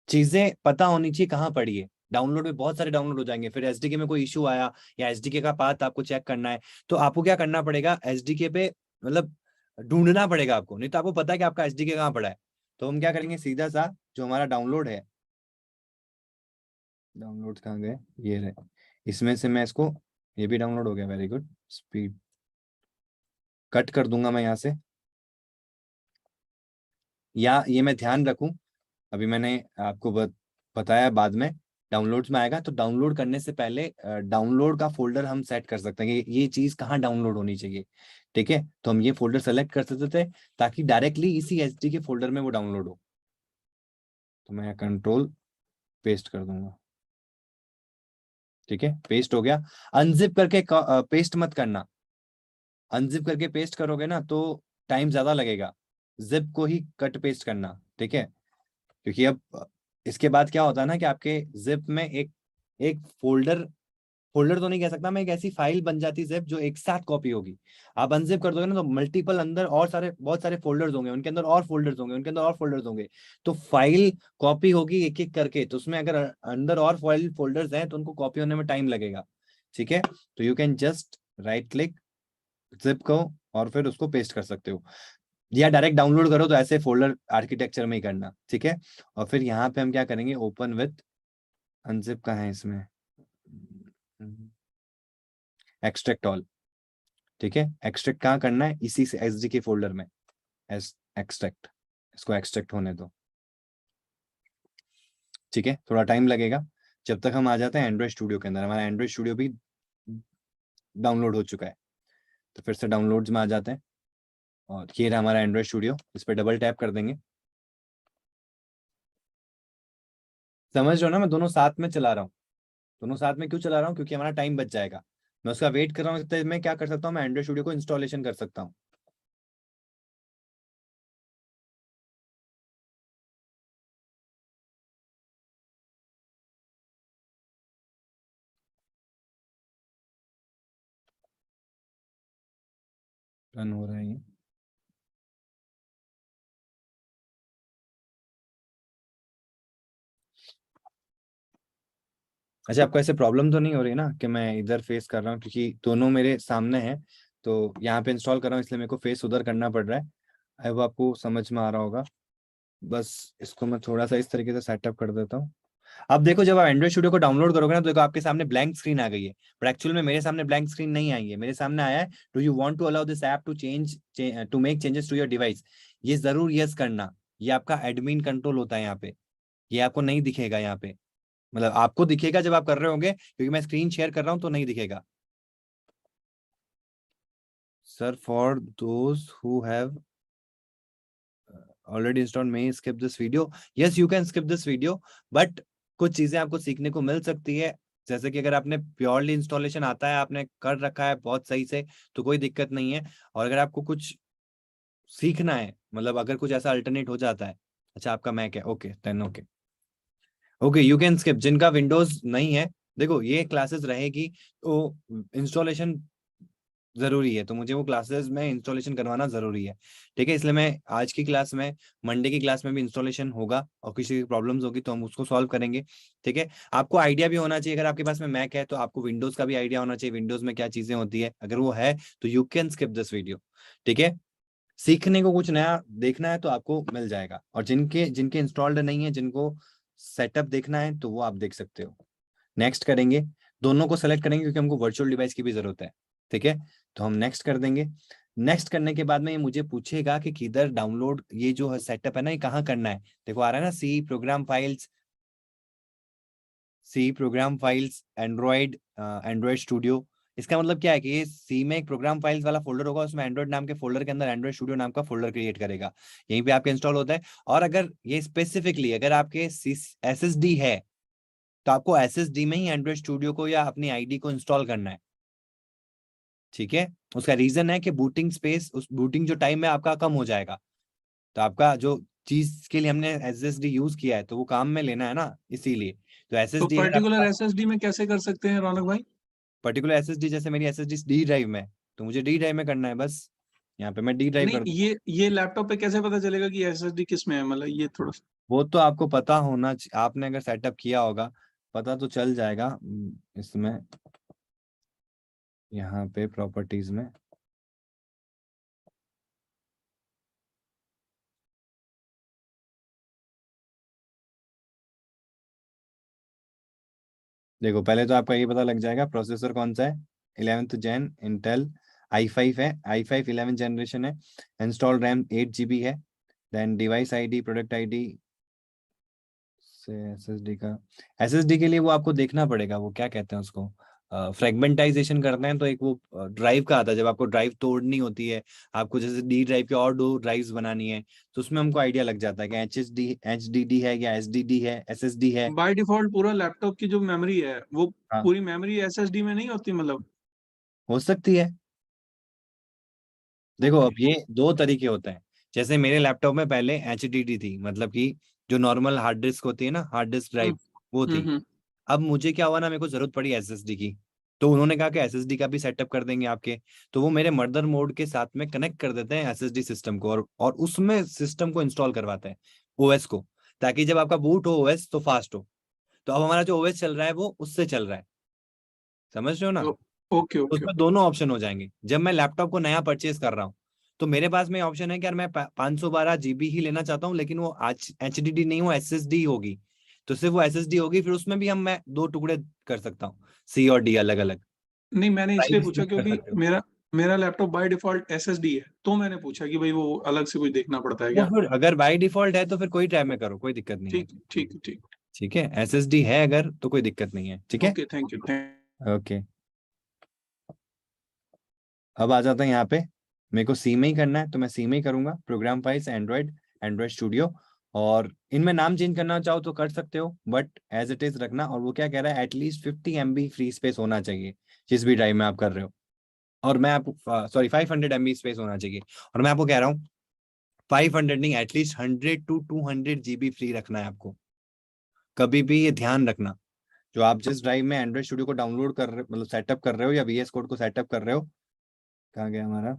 चीजें पता होनी चाहिए कहाँ पड़ी है। डाउनलोड में बहुत सारे डाउनलोड हो जाएंगे, फिर SDK में कोई इशू आया या SDK का पाथ आपको चेक करना है, तो आपको क्या करना पड़ेगा, SDK पे मतलब ढूंढना पड़ेगा आपको, नहीं तो आपको पता है कि आपका SDK कहाँ पड़ा है। तो हम क्या करेंगे, सीधा सा जो हमारा डाउनलोड है, डाउनलोड कहाँ गए, ये रहे, इसमें से मैं इसको, ये भी डाउनलोड हो गया, वेरी गुड, स्पीड कट कर दूंगा मैं यहाँ से, या ये मैं ध्यान रखूं, अभी मैंने आपको बताया, बाद में डाउनलोड्स में आएगा, तो डाउनलोड करने से पहले डाउनलोड का फोल्डर हम सेट कर सकते हैं कि ये चीज कहाँ डाउनलोड होनी चाहिए, ठीक है। तो हम ये फोल्डर सेलेक्ट कर सकते थे ताकि डायरेक्टली इसी SDK फोल्डर में वो डाउनलोड हो। तो मैं कंट्रोल पेस्ट कर दूंगा, ठीक है, पेस्ट हो गया। अनजिप करके पेस्ट मत करना, अनजिप करके पेस्ट करोगे ना तो टाइम ज्यादा लगेगा, जिप को ही कट पेस्ट करना, ठीक है। क्योंकि अब इसके बाद क्या होता है ना कि आपके जिप में एक एक फोल्डर, फोल्डर तो नहीं कह सकता मैं, एक ऐसी फाइल बन जाती है जिप जो एक साथ कॉपी होगी। आप अनजिप कर दोगे ना तो मल्टीपल अंदर और सारे बहुत सारे फोल्डर्स होंगे, उनके अंदर और फोल्डर्स होंगे, उनके अंदर और फोल्डर्स होंगे, तो फाइल कॉपी होगी एक एक करके, तो उसमें अगर अंदर और फाइल फोल्डर्स हैं तो उनको कॉपी होने में टाइम लगेगा, ठीक है। तो you can just right click zip को और फिर उसको पेस्ट कर सकते हो, या डायरेक्ट डाउनलोड करो तो ऐसे फोल्डर आर्किटेक्चर में ही करना, ठीक है। और फिर यहाँ पे हम क्या करेंगे, ओपन विथ अनजिप का है इसमें, एक्सट्रैक्ट ऑल, ठीक है। एक्सट्रैक्ट कहाँ करना है, इसी से SDK फोल्डर में, एक्सट्रैक्ट, इसको एक्सट्रैक्ट होने दो, ठीक है। थोड़ा टाइम लगेगा, जब तक हम आ जाते हैं एंड्रॉइड स्टूडियो के अंदर। हमारा एंड्रॉइड स्टूडियो भी डाउनलोड हो चुका है, तो फिर से डाउनलोड्स में आ जाते हैं, और ये रहा हमारा एंड्रॉइड स्टूडियो, इस पर डबल टैप कर देंगे। समझ रहे हो ना, मैं दोनों साथ में चला रहा हूँ, दोनों साथ में क्यों चला रहा हूँ, क्योंकि हमारा टाइम बच जाएगा। मैं उसका वेट कर रहा हूँ, तो मैं क्या कर सकता हूँ, मैं एंड्रॉइड स्टूडियो को इंस्टॉलेशन कर सकता हूँ। रन हो रहा है ये, अच्छा आपको ऐसे प्रॉब्लम तो नहीं हो रही ना कि मैं इधर फेस कर रहा हूँ, क्योंकि दोनों मेरे सामने हैं, तो यहाँ पे इंस्टॉल कर रहा हूँ इसलिए मेरे को फेस उधर करना पड़ रहा है। आई होप आपको समझ में आ रहा होगा। बस इसको मैं थोड़ा सा इस तरीके से सेटअप कर देता हूँ। अब देखो, जब आप एंड्रॉइड स्टूडियो को डाउनलोड करोगे ना तो देखो आपके सामने ब्लैंक स्क्रीन आ गई है, बट एक्चुअल में मेरे सामने ब्लैंक स्क्रीन नहीं आई है, मेरे सामने आया है do you want to allow this app to to make changes to your device. ये जरूर यस करना, ये आपका एडमिन कंट्रोल होता है यहाँ पे, ये आपको नहीं दिखेगा यहाँ पे, मतलब आपको दिखेगा जब आप कर रहे होंगे, क्योंकि मैं स्क्रीन शेयर कर रहा हूं तो नहीं दिखेगा। Sir for those who have already installed may skip this video, yes you can skip this video, but कुछ चीजें आपको सीखने को मिल सकती है। जैसे कि अगर आपने प्योरली इंस्टॉलेशन आता है, आपने कर रखा है बहुत सही से, तो कोई दिक्कत नहीं है। और अगर आपको कुछ सीखना है, मतलब अगर कुछ ऐसा अल्टरनेट हो जाता है, अच्छा आपका मैक है, okay then okay, okay you can skip. जिनका विंडोज नहीं है, देखो ये क्लासेस रहेगी तो इंस्टॉलेशन जरूरी है, तो मुझे वो क्लासेस में इंस्टॉलेशन करवाना जरूरी है, ठीक है। इसलिए मैं आज की क्लास में, मंडे की क्लास में भी इंस्टॉलेशन होगा, और किसी की प्रॉब्लम्स होगी तो हम उसको सॉल्व करेंगे, ठीक है। आपको आइडिया भी होना चाहिए, अगर आपके पास में मैक है तो आपको विंडोज का भी आइडिया होना चाहिए, विंडोज में क्या चीजें होती है, अगर वो है तो you can skip this video, ठीक है। सीखने को कुछ नया देखना है तो आपको मिल जाएगा, और जिनके जिनके इंस्टॉल्ड नहीं है, जिनको सेटअप देखना है तो वो आप देख सकते हो। नेक्स्ट करेंगे, दोनों को सेलेक्ट करेंगे क्योंकि हमको वर्चुअल डिवाइस की भी जरूरत है, ठीक है। तो हम नेक्स्ट कर देंगे। नेक्स्ट करने के बाद में ये मुझे पूछेगा कि किधर डाउनलोड, ये जो सेटअप है ना ये कहाँ करना है। देखो आ रहा है ना, C program files C program files, Android Studio. इसका मतलब क्या है कि ये सी में एक प्रोग्राम फाइल्स वाला फोल्डर होगा, उसमें एंड्रॉयड नाम के फोल्डर के अंदर एंड्रॉयड स्टूडियो नाम का फोल्डर क्रिएट करेगा, यहीं पे आपके इंस्टॉल होता है। और अगर ये स्पेसिफिकली अगर आपके SSD है तो आपको SSD में ही एंड्रॉयड स्टूडियो को या अपनी आईडी को इंस्टॉल करना है, ठीक है। उसका रीजन है कि बूटिंग स्पेस, उस बूटिंग जो टाइम है आपका कम हो जाएगा, तो आपका जो चीज के लिए हमने SSD यूज किया है तो वो काम में लेना है ना, इसीलिए। तो तो SSD पर्टिकुलर एसएसडी में कैसे कर सकते हैं रौनक भाई? पर्टिकुलर SSD, जैसे मेरी SSD डी ड्राइव में है, तो मुझे डी ड्राइव में करना है बस। यहाँ पे मैं डी ड्राइव नहीं, कर दूँ। ये लैपटॉप पे कैसे पता चलेगा कि एसएसडी किस में है? मतलब ये थोड़ा सा वो तो आपको पता होना आपने अगर सेटअप किया होगा पता तो चल जाएगा। इसमें यहाँ पे प्रॉपर्टीज में देखो, पहले तो आपका ये पता लग जाएगा प्रोसेसर कौन सा है, 11th जेन इंटेल i5 है, i5 11 जनरेशन है। इंस्टॉल रैम 8 GB है। Then device ID, product ID से एसएसडी के लिए वो आपको देखना पड़ेगा, वो क्या कहते हैं उसको, फ्रेगमेंटाइजेशन करते हैं तो एक वो ड्राइव का आता है, जब आपको ड्राइव तोड़नी होती है, आपको जैसे डी ड्राइव की और 2 ड्राइव्स बनानी है, तो उसमें हमको आइडिया लग जाता है कि एचडीडी है या एसडीडी है, एसएसडी है। बाय डिफॉल्ट पूरा लैपटॉप की जो मेमोरी है वो हाँ, पूरी मेमोरी एसएसडी में नहीं होती मतलब? हो सकती है। देखो अब ओके। ये 2 तरीके होते हैं। जैसे मेरे लैपटॉप में पहले एचडीडी थी, मतलब कि जो नॉर्मल हार्ड डिस्क होती है ना, हार्ड डिस्क हम्म ड्राइव, वो थी। हम्म। अब मुझे क्या हुआ ना, मेरे को जरूरत पड़ी एसएसडी की, तो उन्होंने कहा कि एसएसडी का भी सेटअप कर देंगे आपके। तो वो मेरे मदर मोड के साथ में कनेक्ट कर देते हैं एसएसडी सिस्टम को, और उसमें सिस्टम को इंस्टॉल करवाते हैं, ओएस को, ताकि जब आपका बूट हो ओएस तो फास्ट हो। तो अब हमारा जो ओएस चल रहा है वो उससे चल रहा है, समझ रहे हो ना। ओके ओके उसमें ओके। दोनों ऑप्शन हो जाएंगे। जब मैं लैपटॉप को नया परचेज कर रहा हूँ तो मेरे पास में ऑप्शन है कि यार मैं 512 GB ही लेना चाहता हूँ, लेकिन वो एचडीडी नहीं, वो एसएसडी होगी। तो सिर्फ वो एसएसडी होगी, फिर उसमें भी मैं 2 टुकड़े कर सकता हूँ, सी और डी अलग अलग। नहीं, मैंने इसलिए प्राइस पूछा कर क्योंकि सकते हो। मेरा लैपटॉप बाय डिफॉल्ट एसएसडी है, तो मैंने पूछा कि भाई वो अलग से कुछ देखना पड़ता है वो क्या? फिर अगर बाय डिफॉल्ट है तो फिर कोई टाइप में करो, कोई दिक्कत नहीं है। ठीक ठीक ठीक। ठीक है, एसएसडी है अगर तो कोई दिक्कत नहीं है, ठीक है। Okay, thank you thank. Okay, अब आ जाता है यहाँ पे। मेरे को सी में ही करना है तो मैं सी में ही करूंगा, प्रोग्राम फाइल्स, एंड्रॉयड स्टूडियो। और इनमें नाम चेंज करना चाहो तो कर सकते हो, बट एज इट इज रखना। और वो क्या कह रहा है, एटलीस्ट 50 MB फ्री स्पेस होना चाहिए जिस भी ड्राइव में आप कर रहे हो। और मैं आपको सॉरी 500 MB स्पेस होना चाहिए। और मैं आपको कह रहा हूँ 500 नहीं, एटलीस्ट 100 to 200 GB फ्री रखना है आपको। कभी भी ये ध्यान रखना, जो आप जिस ड्राइव में एंड्रॉयड स्टूडियो को डाउनलोड कर रहे, मतलब सेटअप कर रहे हो या VS कोड को सेटअप कर रहे हो, कहाँ गया हमारा,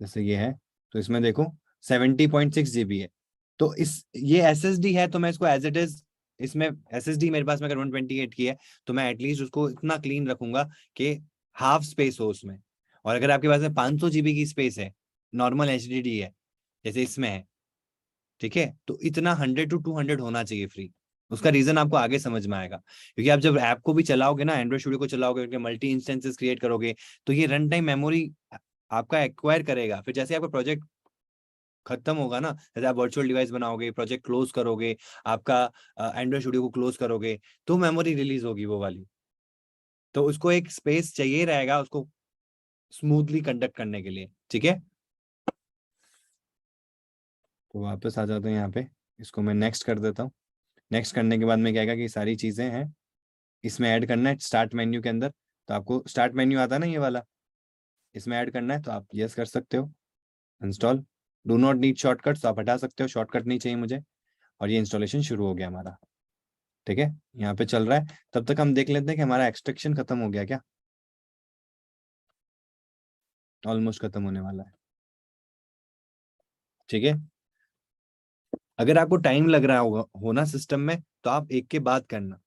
जैसे ये है, तो इसमें देखो 70.6 GB है। तो इस ये SSD है तो मैं इसको एज इट इज, इसमें SSD मेरे पास में अगर 128 की है तो मैं एटलीस्ट उसको इतना क्लीन रखूंगा कि हाफ स्पेस हो उसमें। और अगर आपके पास में 500 GB की स्पेस है, नॉर्मल HDD है जैसे इसमें है, ठीक है, तो इतना 100 to 200 होना चाहिए फ्री। उसका रीजन आपको आगे समझ में आएगा, क्योंकि आप जब ऐप को भी चलाओगे ना, एंड्रॉइड स्टूडियो को चलाओगे, मल्टी इंस्टेंसेस क्रिएट करोगे, तो ये रन टाइम मेमोरी आपका एक्वायर करेगा। फिर जैसे आपका प्रोजेक्ट खत्म होगा ना, जैसे आप वर्चुअल डिवाइस बनाओगे, प्रोजेक्ट क्लोज करोगे, आपका एंड्रॉइड स्टूडियो को क्लोज करोगे, तो मेमोरी रिलीज होगी वो वाली। तो उसको एक स्पेस चाहिए रहेगा उसको स्मूथली कंडक्ट करने के लिए, ठीक है। तो वापस आ जाते हैं यहाँ पे, इसको मैं नेक्स्ट कर देता हूँ। नेक्स्ट करने के बाद में क्या आएगा कि सारी चीजें हैं इसमें ऐड करना है स्टार्ट मेन्यू के अंदर। तो आपको स्टार्ट मेन्यू आता है ना ये वाला, इसमें ऐड करना है तो आप यस कर सकते हो। Install, do not need shortcut, तो आप हटा सकते हो, शॉर्टकट नहीं चाहिए मुझे। और ये इंस्टॉलेशन शुरू हो गया हमारा, ठीक है, यहाँ पे चल रहा है। तब तक हम देख लेते हैं कि हमारा एक्सट्रैक्शन खत्म हो गया क्या, ऑलमोस्ट खत्म होने वाला है, ठीक है। अगर आपको टाइम लग रहा होना सिस्टम में, तो आप एक के बाद करना।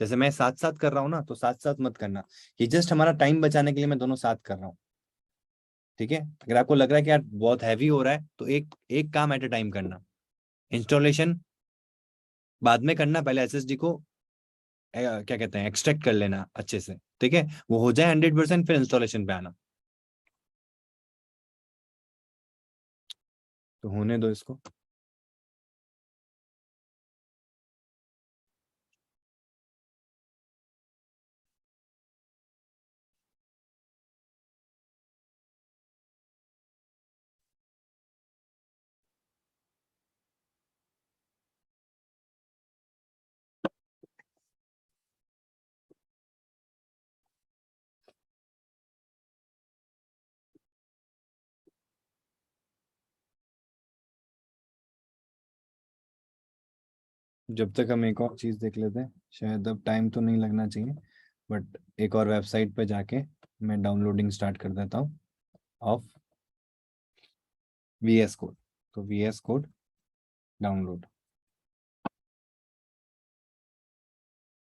जैसे मैं साथ साथ कर रहा हूँ ना, तो साथ साथ मत करना, ये जस्ट हमारा टाइम बचाने के लिए मैं दोनों साथ कर रहा हूँ, ठीक है। अगर आपको लग रहा है कि यार बहुत हैवी हो रहा है तो एक एक काम एट अ टाइम करना। इंस्टॉलेशन बाद में करना, पहले SSD को क्या कहते हैं, एक्सट्रैक्ट कर लेना अच्छे से, ठीक है। वो हो जाए 100%, फिर इंस्टॉलेशन पे आना। तो होने दो इसको। जब तक हम एक और चीज देख लेते हैं, शायद अब टाइम तो नहीं लगना चाहिए, बट एक और वेबसाइट पे जाके मैं डाउनलोडिंग स्टार्ट कर देता हूँ ऑफ VS कोड। तो VS कोड डाउनलोड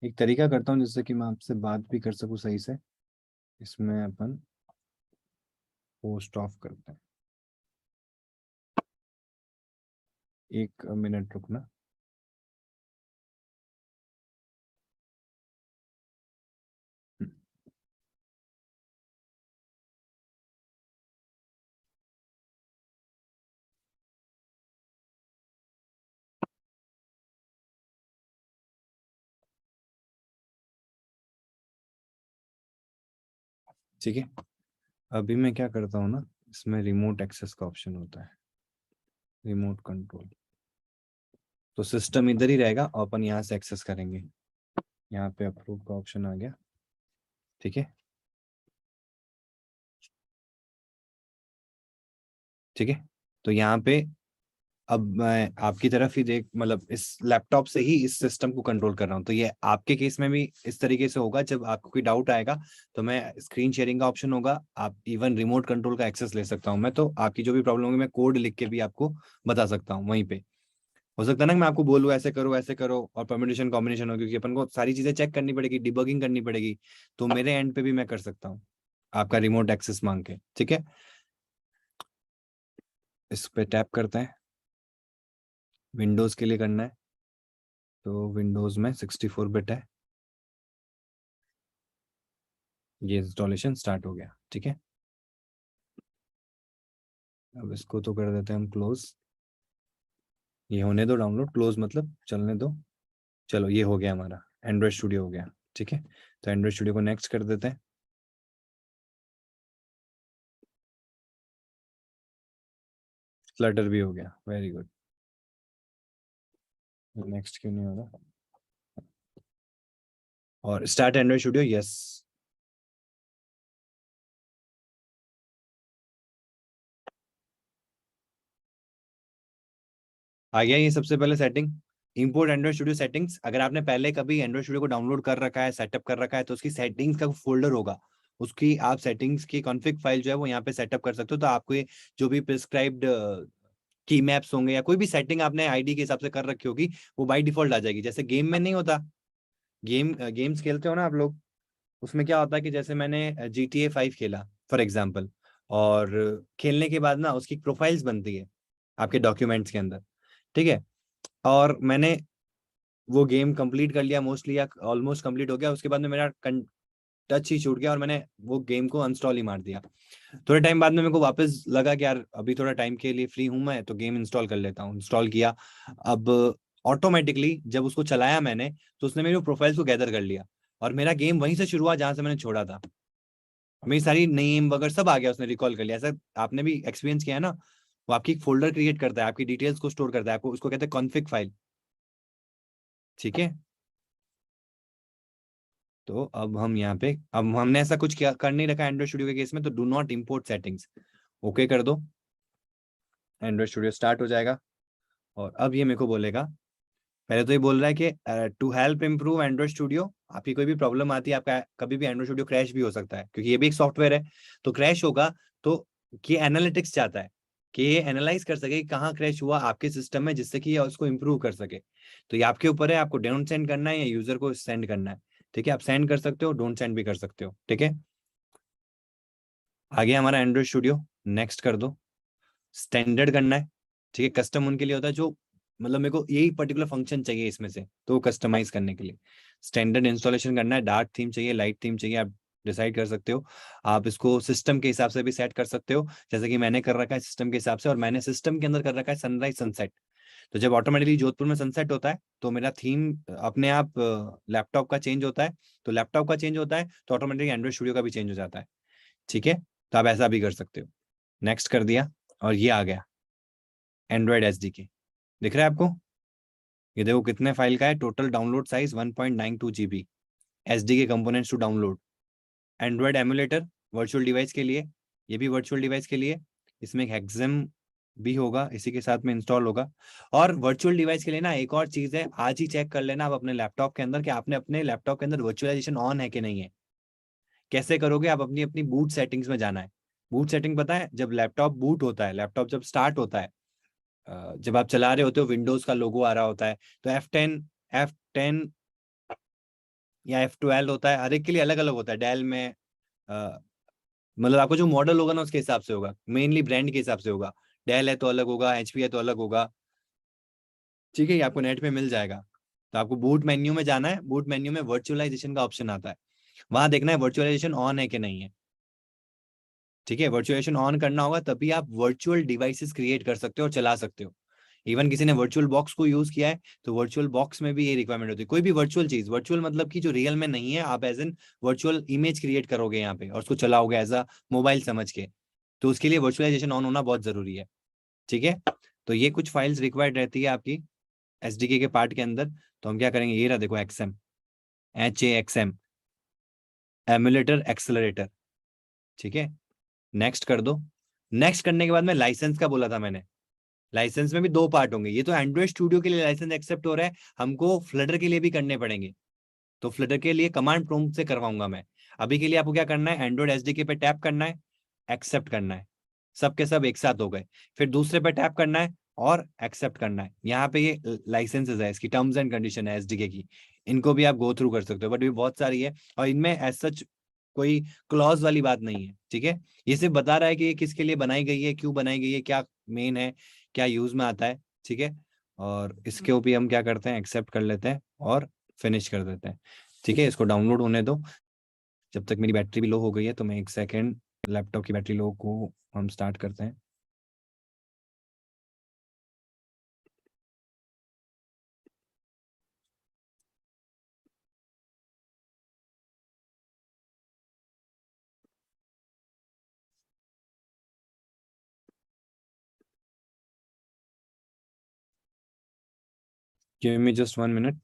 एक तरीका करता हूँ जिससे कि मैं आपसे बात भी कर सकूँ सही से। इसमें अपन पोस्ट ऑफ करते हैं, 1 मिनट रुकना। ठीक है, अभी मैं क्या करता हूँ ना, इसमें रिमोट एक्सेस का ऑप्शन होता है, रिमोट कंट्रोल। तो सिस्टम इधर ही रहेगा और अपन यहाँ से एक्सेस करेंगे। यहाँ पे अप्रूव का ऑप्शन आ गया। ठीक है, ठीक है। तो यहाँ पे अब मैं आपकी तरफ ही देख, मतलब इस लैपटॉप से ही इस सिस्टम को कंट्रोल कर रहा हूँ। तो ये आपके केस में भी इस तरीके से होगा। जब आपको कोई डाउट आएगा तो मैं स्क्रीन शेयरिंग का ऑप्शन होगा, आप इवन रिमोट कंट्रोल का एक्सेस ले सकता हूँ मैं। तो आपकी जो भी प्रॉब्लम होगी मैं कोड लिख के भी आपको बता सकता हूँ वहीं पे। हो सकता है ना कि मैं आपको बोलूँ ऐसे करो और परम्यूटेशन कॉम्बिनेशन हो, क्योंकि अपन को सारी चीजें चेक करनी पड़ेगी, डिबगिंग करनी पड़ेगी। तो मेरे एंड पे भी मैं कर सकता हूँ आपका रिमोट एक्सेस मांग के। ठीक है, इस पे टैप करते हैं। विंडोज के लिए करना है, तो विंडोज में 64 बिट है। ये इंस्टॉलेशन स्टार्ट हो गया। ठीक है, अब इसको तो कर देते हैं हम क्लोज। ये होने दो डाउनलोड, क्लोज मतलब चलने दो। चलो ये हो गया, हमारा एंड्रॉइड स्टूडियो हो गया। ठीक है, तो एंड्रॉइड स्टूडियो को नेक्स्ट कर देते हैं। फ्लटर भी हो गया, वेरी गुड। नेक्स्ट क्यों नहीं हो रहा? और स्टार्ट एंड्रॉइड स्टूडियो, यस। आ गया ये सबसे पहले setting, import Android studio settings. अगर आपने पहले कभी एंड्रॉइड स्टूडियो को डाउनलोड कर रखा है, सेटअप कर रखा है, तो उसकी सेटिंग्स का फोल्डर होगा, उसकी आप सेटिंग्स की कॉन्फ़िग फाइल जो है वो यहाँ पे सेटअप कर सकते हो। तो आपको ये जो भी प्रिस्क्राइब्ड की मैप्स होंगे या कोई भी सेटिंग आपने आईडी के हिसाब से कर रखी होगी, वो बाय डिफॉल्ट आ जाएगी। जैसे गेम में नहीं होता, गेम्स खेलते हो ना आप लोग, उसमें क्या होता है कि जैसे मैंने GTA 5 खेला फॉर एग्जाम्पल, और खेलने के बाद ना उसकी प्रोफाइल्स बनती है आपके डॉक्यूमेंट्स के अंदर। ठीक है, और मैंने वो गेम कंप्लीट कर लिया मोस्टली, या ऑलमोस्ट कंप्लीट हो गया। उसके बाद में मेरा टच ही छूट गया और मैंने वो गेम को अनस्टॉल ही मार दिया। थोड़े टाइम बाद में मेरे को वापस लगा कि यार अभी थोड़ा टाइम के लिए फ्री हूं मैं, तो गेम इंस्टॉल कर लेता हूँ। इंस्टॉल किया, अब ऑटोमेटिकली जब उसको चलाया मैंने, तो उसने मेरी प्रोफाइल्स को गैदर कर लिया और मेरा गेम वहीं से शुरू हुआ जहां से मैंने छोड़ा था। मेरी सारी नेम वगैरह सब आ गया, उसने रिकॉल कर लिया। ऐसा आपने भी एक्सपीरियंस किया है ना? वो आपकी एक फोल्डर क्रिएट करता है, आपकी डिटेल्स को स्टोर करता है, आपको उसको कहते हैं कॉन्फिग फाइल। ठीक है, तो अब हम यहाँ पे, अब हमने ऐसा कुछ किया कर नहीं रखा एंड्रॉइड स्टूडियो के केस में, तो do not import settings, okay कर दो। एंड्रॉइड स्टूडियो स्टार्ट हो जाएगा और अब ये मेरे को बोलेगा, पहले तो ये बोल रहा है कि to help improve Android Studio, आपकी कोई भी प्रॉब्लम आती है, आपका कभी भी एंड्रॉइड स्टूडियो क्रैश भी हो सकता है, क्योंकि ये भी एक सॉफ्टवेयर है, तो क्रैश होगा। तो ये एनालिटिक्स चाहता है कि ये एनालाइज कर सके कि कहाँ क्रैश हुआ आपके सिस्टम में, जिससे कि ये उसको इम्प्रूव कर सके। तो ये आपके ऊपर है, आपको डोंट सेंड करना है या यूजर को सेंड करना है। ठीक है, आप सेंड कर सकते हो, डोंट सेंड भी कर सकते हो। ठीक है, आगे हमारा एंड्रॉइड स्टूडियो, नेक्स्ट कर दो। स्टैंडर्ड करना है। ठीक है, कस्टम उनके लिए होता है जो, मतलब मेरे को यही पर्टिकुलर फंक्शन चाहिए इसमें से, तो कस्टमाइज करने के लिए स्टैंडर्ड इंस्टॉलेशन करना है। डार्क थीम चाहिए, लाइट थीम चाहिए, आप डिसाइड कर सकते हो। आप इसको सिस्टम के हिसाब से भी सेट कर सकते हो, जैसे कि मैंने कर रखा है सिस्टम के हिसाब से, और मैंने सिस्टम के अंदर कर रखा है सनराइज सनसेट। तो जब ऑटोमेटिकली जोधपुर में सनसेट होता है तो मेरा थीम अपने आप लैपटॉप का चेंज होता है, तो लैपटॉप का चेंज होता है तो ऑटोमेटिकली एंड्रॉइड स्टूडियो का भी चेंज हो जाता है। ठीक है, तो आप ऐसा भी कर सकते हो। नेक्स्ट कर दिया और ये आ गया एंड्रॉइड SDK, दिख रहा है आपको? ये देखो कितने फाइल का है, total download size 1.92 GB, SDK components to download. Android emulator virtual device के लिए, ये भी वर्चुअल डिवाइस के लिए। इसमें एक हेक्सेम भी होगा, इसी के साथ में इंस्टॉल होगा। और वर्चुअल डिवाइस के लिए ना एक और चीज है, आज ही चेक कर लेना आप अपने लैपटॉप के अंदर कि आपने अपने लैपटॉप के अंदर वर्चुअलाइजेशन ऑन है कि नहीं है। कैसे करोगे आप? अपनी अपनी बूट सेटिंग्स में जाना है। बूट सेटिंग पता है, जब लैपटॉप बूट होता है, लैपटॉप जब स्टार्ट होता है, जब आप चला रहे होते हो, विंडोज का लोगो आ रहा होता है, तो F10 या F12 होता है, हर एक के लिए अलग अलग होता है। डेल में मतलब आपको जो मॉडल होगा ना उसके हिसाब से होगा, मेनली ब्रांड के हिसाब से होगा। डेल है तो अलग होगा, HP है तो अलग होगा, ठीक है, ये आपको नेट पे मिल जाएगा। तो आपको बूट मेन्यू में जाना है, बूट मेन्यू में वर्चुअलाइजेशन का ऑप्शन आता है, वहां देखना है वर्चुअलाइजेशन ऑन है कि नहीं है, ठीक है। वर्चुअलाइजेशन ऑन करना होगा तभी आप वर्चुअल डिवाइसेस क्रिएट कर सकते हो और चला सकते हो। इवन किसी ने वर्चुअल बॉक्स को यूज किया है तो वर्चुअल बॉक्स में भी ये रिक्वायरमेंट होती है। कोई भी वर्चुअल चीज, वर्चुअल मतलब कि जो रियल में नहीं है, आप as an virtual image create करोगे यहाँ पे और उसको चलाओगे एज अ मोबाइल समझ के, तो उसके लिए वर्चुअलाइजेशन ऑन होना बहुत जरूरी है, ठीक है। तो ये कुछ फाइल्स रिक्वायर्ड रहती है आपकी SDK के पार्ट के अंदर। तो हम क्या करेंगे, ये रहा देखो XM, HAXM, एमुलेटर एक्सेलरेटर, ठीक है। नेक्स्ट कर दो। नेक्स्ट करने के बाद में लाइसेंस का बोला था मैंने, लाइसेंस में भी 2 पार्ट होंगे। ये तो एंड्रॉइड स्टूडियो के लिए लाइसेंस एक्सेप्ट हो रहा है, हमको फ्लटर के लिए भी करने पड़ेंगे। तो फ्लटर के लिए कमांड प्रॉम्प्ट से करवाऊंगा मैं। अभी के लिए आपको क्या करना है, एंड्रॉइड SDK पे टैप करना है, एक्सेप्ट करना है, सब के सब एक साथ हो गए। फिर दूसरे पे टैप करना है और एक्सेप्ट करना है। यहाँ पे ये लाइसेंसेस है, इसकी टर्म्स एंड कंडीशन है SDK की, इनको भी आप गो थ्रू कर सकते हो, बट ये बहुत सारी है और इनमें एज सच कोई क्लॉज वाली बात नहीं है, ठीक है। ये सिर्फ बता रहा है कि ये किसके लिए बनाई गई है, क्यों बनाई गई है, क्या मेन है, क्या यूज में आता है, ठीक है। और इसके ऊपर हम क्या करते हैं, एक्सेप्ट कर लेते हैं और फिनिश कर देते हैं, ठीक है। इसको डाउनलोड होने दो। जब तक मेरी बैटरी भी लो हो गई है तो मैं 1 सेकेंड, लैपटॉप की बैटरी लो को हम स्टार्ट करते हैं। Give me just 1 minute.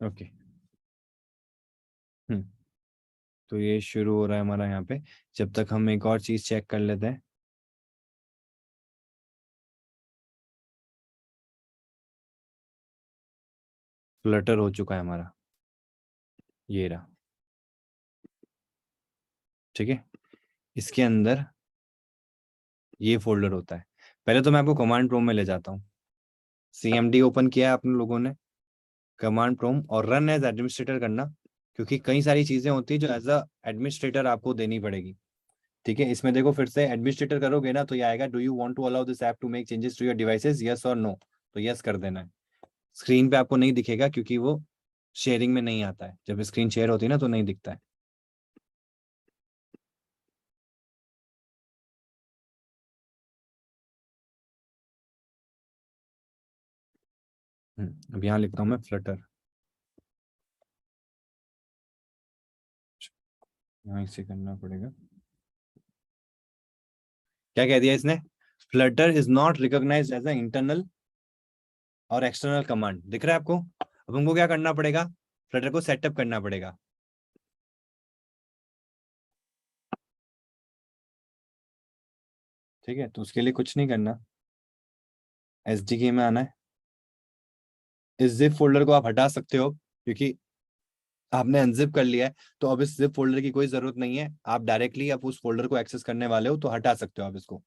Okay, तो ये शुरू हो रहा है हमारा यहाँ पे। जब तक हम एक और चीज चेक कर लेते हैं, फ्लटर हो चुका है हमारा, ये रहा, ठीक है। इसके अंदर ये फोल्डर होता है। पहले तो मैं आपको कमांड प्रॉम्प्ट में ले जाता हूँ। CMD ओपन किया है आपने लोगों ने, कमांड प्रॉम्प्ट और रन एज एडमिनिस्ट्रेटर करना, क्योंकि कई सारी चीजें होती है जो एज अ एडमिनिस्ट्रेटर आपको देनी पड़ेगी, ठीक है। इसमें देखो फिर से एडमिनिस्ट्रेटर करोगे ना तो ये आएगा, do you want to allow this app to make changes to your devices, yes और नो, तो यस कर देना है। स्क्रीन पे आपको नहीं दिखेगा क्योंकि वो शेयरिंग में नहीं आता है, जब स्क्रीन शेयर होती है ना तो नहीं दिखता है। अब यहाँ लिखता हूँ मैं फ्लटर, यहाँ इसे करना पड़ेगा। क्या कह दिया इसने, Flutter is not recognized as a internal और एक्सटर्नल कमांड, दिख रहा है आपको। अब हमको क्या करना पड़ेगा, फ्लटर को सेटअप करना पड़ेगा, ठीक है। तो उसके लिए कुछ नहीं करना, SDK में आना है। इस जिप फोल्डर को आप हटा सकते हो क्योंकि आपने अनजिप कर लिया है, तो अब इस जिप फोल्डर की कोई जरूरत नहीं है। आप डायरेक्टली आप उस फोल्डर को एक्सेस करने वाले हो तो हटा सकते हो आप इसको।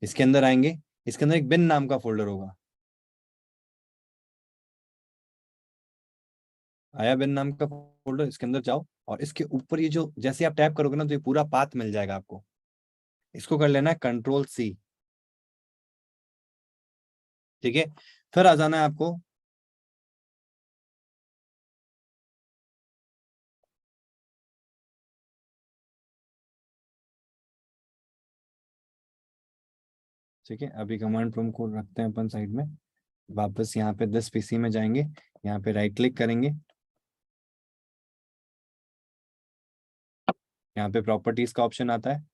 इसके अंदर आएंगे, इसके अंदर एक बिन नाम का फोल्डर होगा, आया बिन नाम का फोल्डर, इसके अंदर जाओ और इसके ऊपर ये जो जैसे आप टैप करोगे ना तो ये पूरा पाथ मिल जाएगा आपको। इसको कर लेना है Ctrl+C, ठीक है। फिर आ जाना है आपको ठीक है, अभी कमांड प्रॉम्प्ट को रखते हैं अपन साइड में। वापस यहाँ पे 10 पीसी में जाएंगे, यहाँ पे राइट क्लिक करेंगे, यहाँ पे प्रॉपर्टीज का ऑप्शन आता है,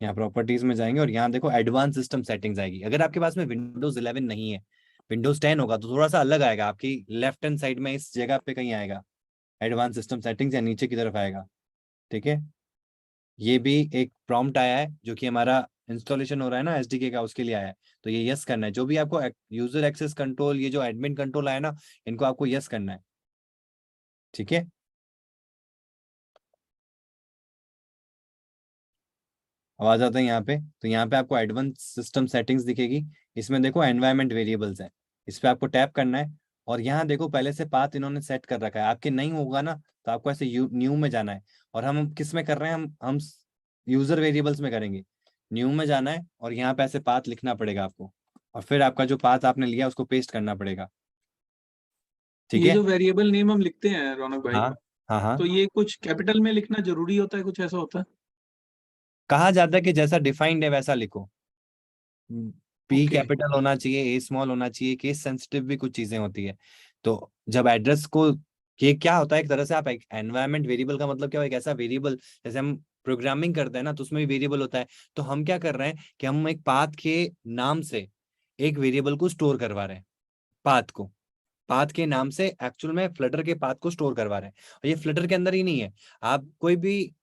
यहाँ प्रॉपर्टीज में जाएंगे और यहाँ देखो एडवांस सिस्टम सेटिंग्स आएगी। अगर आपके पास में विंडोज 11 नहीं है, विंडोज 10 होगा तो थोड़ा सा अलग आएगा, आपकी लेफ्ट हैंड साइड में इस जगह पे कहीं आएगा एडवांस सिस्टम सेटिंग्स, या नीचे की तरफ आएगा। ठीक है, ये भी एक प्रॉम्प्ट आया है जो कि हमारा इंस्टॉलेशन हो रहा है ना एसडीके का, उसके लिए आया है। तो ये यस करना है, जो भी आपको यूजर एक्सेस कंट्रोल, ये जो एडमिन कंट्रोल आया ना, इनको आपको यस करना है। ठीक है, आवाज आता है यहाँ पे, तो यहाँ पे आपको एडवांस सिस्टम सेटिंग्स दिखेगी। इसमें देखो एनवायरमेंट वेरिएबल्स है, इस पे आपको टैप करना है और यहाँ देखो पहले से पाथ इन्होंने सेट कर रखा है, आपके नहीं होगा ना तो आपको ऐसे न्यू में जाना है। और हम किस में कर रहे हैं, हम यूजर वेरिएबल्स में करेंगे। न्यू में जाना है और यहाँ पे ऐसे पाथ लिखना पड़ेगा आपको, और फिर आपका जो पाथ आपने लिया उसको पेस्ट करना पड़ेगा। ठीक ये है, जो वेरिएबल नेम हम लिखते हैं रौनक भाई, हाँ हाँ, तो ये कुछ कैपिटल में लिखना जरूरी होता है, कुछ ऐसा होता है? कहा जाता है कि जैसा डिफाइंड है वैसा लिखो। P okay. कैपिटल होना चाहिए, ए स्मॉल होना चाहिए, केस सेंसिटिव भी कुछ चीजें होती है। तो जब एड्रेस को, ये क्या होता है एक तरह से, आप एक एनवायरमेंट वेरिएबल का मतलब क्या हो, एक ऐसा वेरिएबल, जैसे हम प्रोग्रामिंग करते हैं ना तो उसमें भी वेरिएबल होता है। तो हम क्या कर रहे हैं कि हम एक पाथ के नाम से एक वेरिएबल को स्टोर करवा रहे हैं, पाथ के नाम से एक्चुअल में फ्लटर के पाथ को स्टोर करवा रहे हैं। और ये फ्लटर के अंदर ही नहीं है, आप कोई भी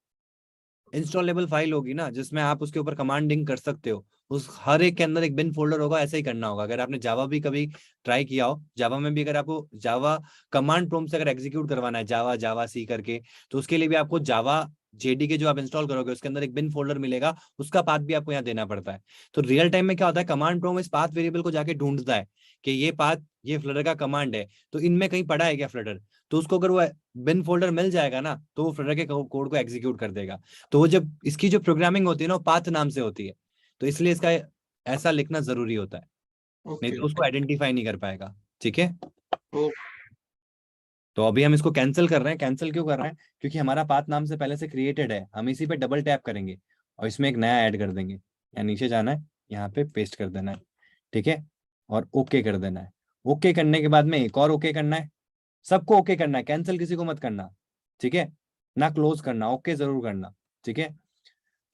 इंस्टॉलेबल फाइल होगी ना जिसमें आप उसके ऊपर कमांडिंग कर सकते हो, उस हर एक के अंदर एक बिन फोल्डर होगा, ऐसा ही करना होगा। अगर आपने जावा भी कभी ट्राई किया हो, जावा में भी अगर आपको जावा कमांड प्रॉम्प्ट से अगर एग्जीक्यूट करवाना है, जावा सी करके, तो उसके लिए भी आपको जावा जेडीके जो आप इंस्टॉल करोगे उसके अंदर एक बिन फोल्डर मिलेगा, उसका पाथ भी आपको यहाँ देना पड़ता है। तो रियल टाइम में क्या होता है, कमांड प्रॉम्प्ट इस पाथ वेरिएबल को जाके ढूंढता है कि ये पाथ, ये फ्लटर का कमांड है, तो इनमें कहीं पड़ा है क्या फ्लटर, तो उसको अगर वो बिन फोल्डर मिल जाएगा ना तो वो फ्लटर के कोड को एग्जीक्यूट कर देगा। तो वो जब इसकी जो प्रोग्रामिंग होती है ना वो पाथ नाम से होती है, तो इसलिए इसका ऐसा लिखना जरूरी होता है, नहीं तो उसको आइडेंटिफाई नहीं कर पाएगा। ठीक है, तो अभी हम इसको कैंसिल कर रहे हैं। कैंसिल क्यों कर रहे हैं, क्योंकि हमारा पाथ नाम से पहले से क्रिएटेड है, हम इसी पे डबल टैप करेंगे और इसमें एक नया ऐड कर देंगे। यहाँ नीचे जाना है, यहाँ पे पेस्ट कर देना है। ठीक है, और ओके कर देना है। ओके करने के बाद में एक और ओके करना है, सबको ओके करना है, कैंसिल किसी को मत करना। ठीक है, ना क्लोज करना, ओके जरूर करना। ठीक है,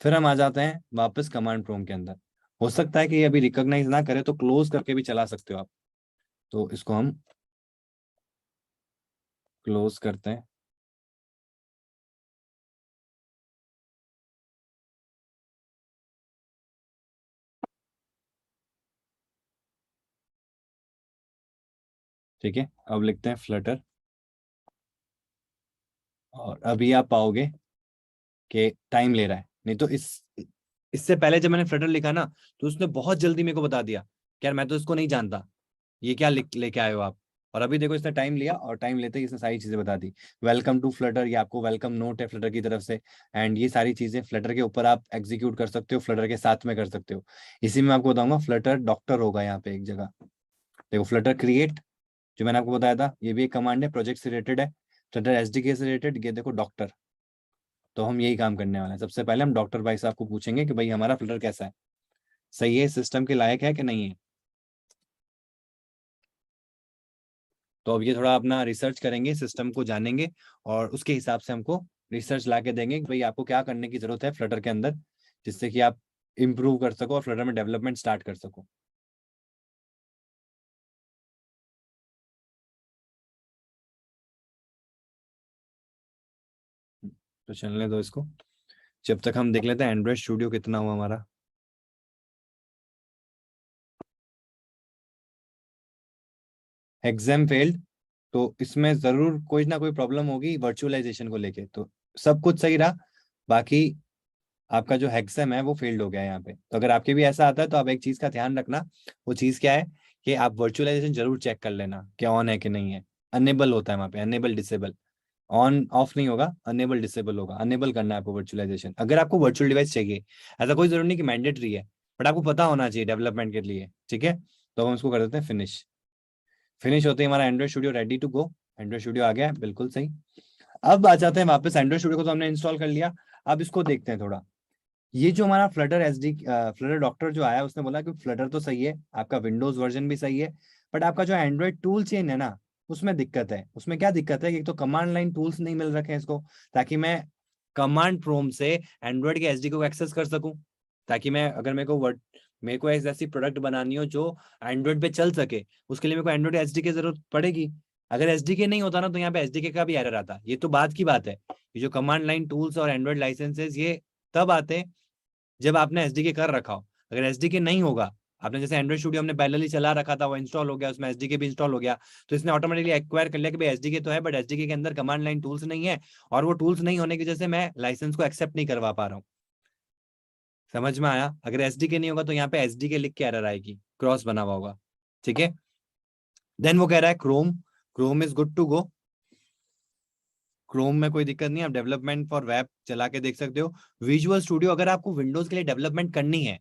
फिर हम आ जाते हैं वापस कमांड प्रॉम्प्ट के अंदर। हो सकता है कि ये अभी रिकॉग्नाइज ना करे तो क्लोज करके भी चला सकते हो आप, तो इसको हम क्लोज करते हैं। ठीक है, अब लिखते हैं फ्लटर, और अभी आप पाओगे कि टाइम ले रहा है। नहीं तो इससे पहले जब मैंने फ्लटर लिखा ना तो उसने बहुत जल्दी मेरे को बता दिया कि यार मैं तो इसको नहीं जानता, ये क्या लेके आए हो आप। और अभी देखो इसने टाइम लिया, और टाइम लेते ही इसने सारी चीजें बता दी। वेलकम टू फ्लटर, ये आपको वेलकम नोट है फ्लटर की तरफ से, एंड ये सारी चीजें फ्लटर के ऊपर आप एग्जीक्यूट कर सकते हो, फ्लटर के साथ में कर सकते हो। इसी में आपको बताऊंगा फ्लटर डॉक्टर होगा यहाँ पे एक जगह। देखो फ्लटर क्रिएट जो मैंने आपको बताया था, ये भी एक कमांड है, प्रोजेक्ट से रिलेटेड है, फ्लटर एसडीके से रिलेटेड। ये देखो डॉक्टर, तो हम यही काम करने वाले हैं। सबसे पहले हम डॉक्टर भाई साहब को पूछेंगे कि भाई हमारा फ्लटर कैसा है, सही है, सिस्टम के लायक है कि नहीं है। तो अब ये थोड़ा अपना रिसर्च करेंगे, सिस्टम को जानेंगे, और उसके हिसाब से हमको रिसर्च ला के देंगे कि भाई आपको क्या करने की जरूरत है फ्लटर के अंदर, जिससे कि आप इम्प्रूव कर सको और फ्लटर में डेवलपमेंट स्टार्ट कर सको। तो चलने दो इसको, जब तक हम देख लेते हैं एंड्रॉइड स्टूडियो कितना हुआ हमारा। एग्जाम फेल्ड, तो इसमें जरूर कोई ना कोई प्रॉब्लम होगी वर्चुअलाइजेशन को लेके। तो सब कुछ सही रहा, बाकी आपका जो हेक्सम है वो फेल्ड हो गया है यहाँ पे। तो अगर आपके भी ऐसा आता है तो आप एक चीज का ध्यान रखना, वो चीज क्या है कि आप वर्चुअलाइजेशन जरूर चेक कर लेना कि ऑन है कि नहीं है। अनेबल होता है वहाँ पे, अनेबल डिसेबल, ऑन ऑफ नहीं होगा, अनेबल डिसेबल होगा। अनेबल करना है आपको वर्चुअलाइजेशन अगर आपको वर्चुअल डिवाइस चाहिए। ऐसा कोई जरूरी नहीं कि मैंडेटरी है, बट आपको पता होना चाहिए डेवलपमेंट के लिए। ठीक है, तो हम इसको कर देते हैं फिनिश। फिनिश होते ही हमारा Android Studio ready to go, Android Studio आ गया है, बिल्कुल सही। अब आ जाते हैं वापस, एंड्रॉइड स्टूडियो को तो हमने इंस्टॉल कर लिया, अब इसको देखते हैं थोड़ा। ये जो हमारा फ्लटर फ्लटर डॉक्टर जो आया उसने बोला कि फ्लटर तो सही है, आपका विंडोज वर्जन भी सही है, बट आपका जो एंड्रॉइड टूल चेन है ना उसमें दिक्कत है। उसमें क्या दिक्कत है कि एक तो कमांड लाइन टूल्स नहीं मिल रखे हैं इसको, ताकि मैं कमांड प्रोम से एंड्रॉइड के एसडी को एक्सेस कर सकूं, ताकि मैं अगर मेरे को ऐसी प्रोडक्ट बनानी हो जो एंड्रॉइड पे चल सके, उसके लिए मेरे को एंड्रॉइड एसडी की जरूरत पड़ेगी। अगर एसडीके नहीं होता ना तो यहाँ पे एसडीके का भी एरर आता। ये तो बात की बात है, ये जो कमांड लाइन टूल्स और एंड्रॉइड लाइसेंसेस ये तब आते हैं जब आपने एसडीके कर रखा हो। अगर एसडीके नहीं होगा, आपने जैसे एंड्रॉइड स्टूडियो हमने पहले चला रखा था, वो इंस्टॉल हो गया, उसमें एसडीके भी इंस्टॉल हो गया, तो इसने ऑटोमेटिकली एक्वायर कर लिया कि भाई एसडीके तो है बट एसडीके के अंदर कमांड लाइन टूल्स नहीं है, और वो टूल्स नहीं होने की वजह से मैं लाइसेंस को एक्सेप्ट नहीं करवा पा रहा हूँ। समझ में आया? अगर एसडीके नहीं होगा तो यहाँ पे एसडीके लिख के एरर आएगी, क्रॉस बना हुआ होगा। ठीक है, देन वो कह रहा है Chrome is good to go. Chrome में कोई दिक्कत नहीं, आप डेवलपमेंट फॉर वेब चला के देख सकते हो। विजुअल स्टूडियो अगर आपको विंडोज के लिए डेवलपमेंट करनी है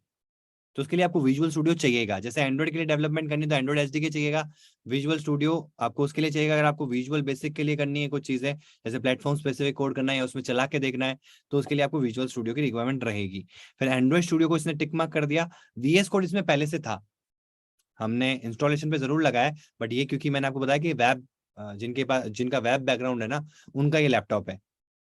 तो उसके लिए आपको विजुअल स्टूडियो चाहिएगा। जैसे एंड्रॉइड के लिए डेवलपमेंट करनी है तो एंड्रॉइड एसडीके चाहिएगा, विजुअल स्टूडियो आपको उसके लिए चाहिएगा। अगर आपको विजुअल बेसिक के लिए करनी है कुछ चीजें, जैसे प्लेटफॉर्म स्पेसिफिक कोड करना है या उसमें चला के देखना है, तो उसके लिए आपको विजुअल स्टूडियो की रिक्वायरमेंट रहेगी। फिर एंड्रॉइड स्टूडियो को इसने टिक मार्क कर दिया। वीएस कोड इसमें पहले से था, हमने इंस्टॉलेशन पे जरूर लगाया, बट ये क्योंकि मैंने आपको बताया कि वेब जिनका वेब बैकग्राउंड है ना उनका ये लैपटॉप है,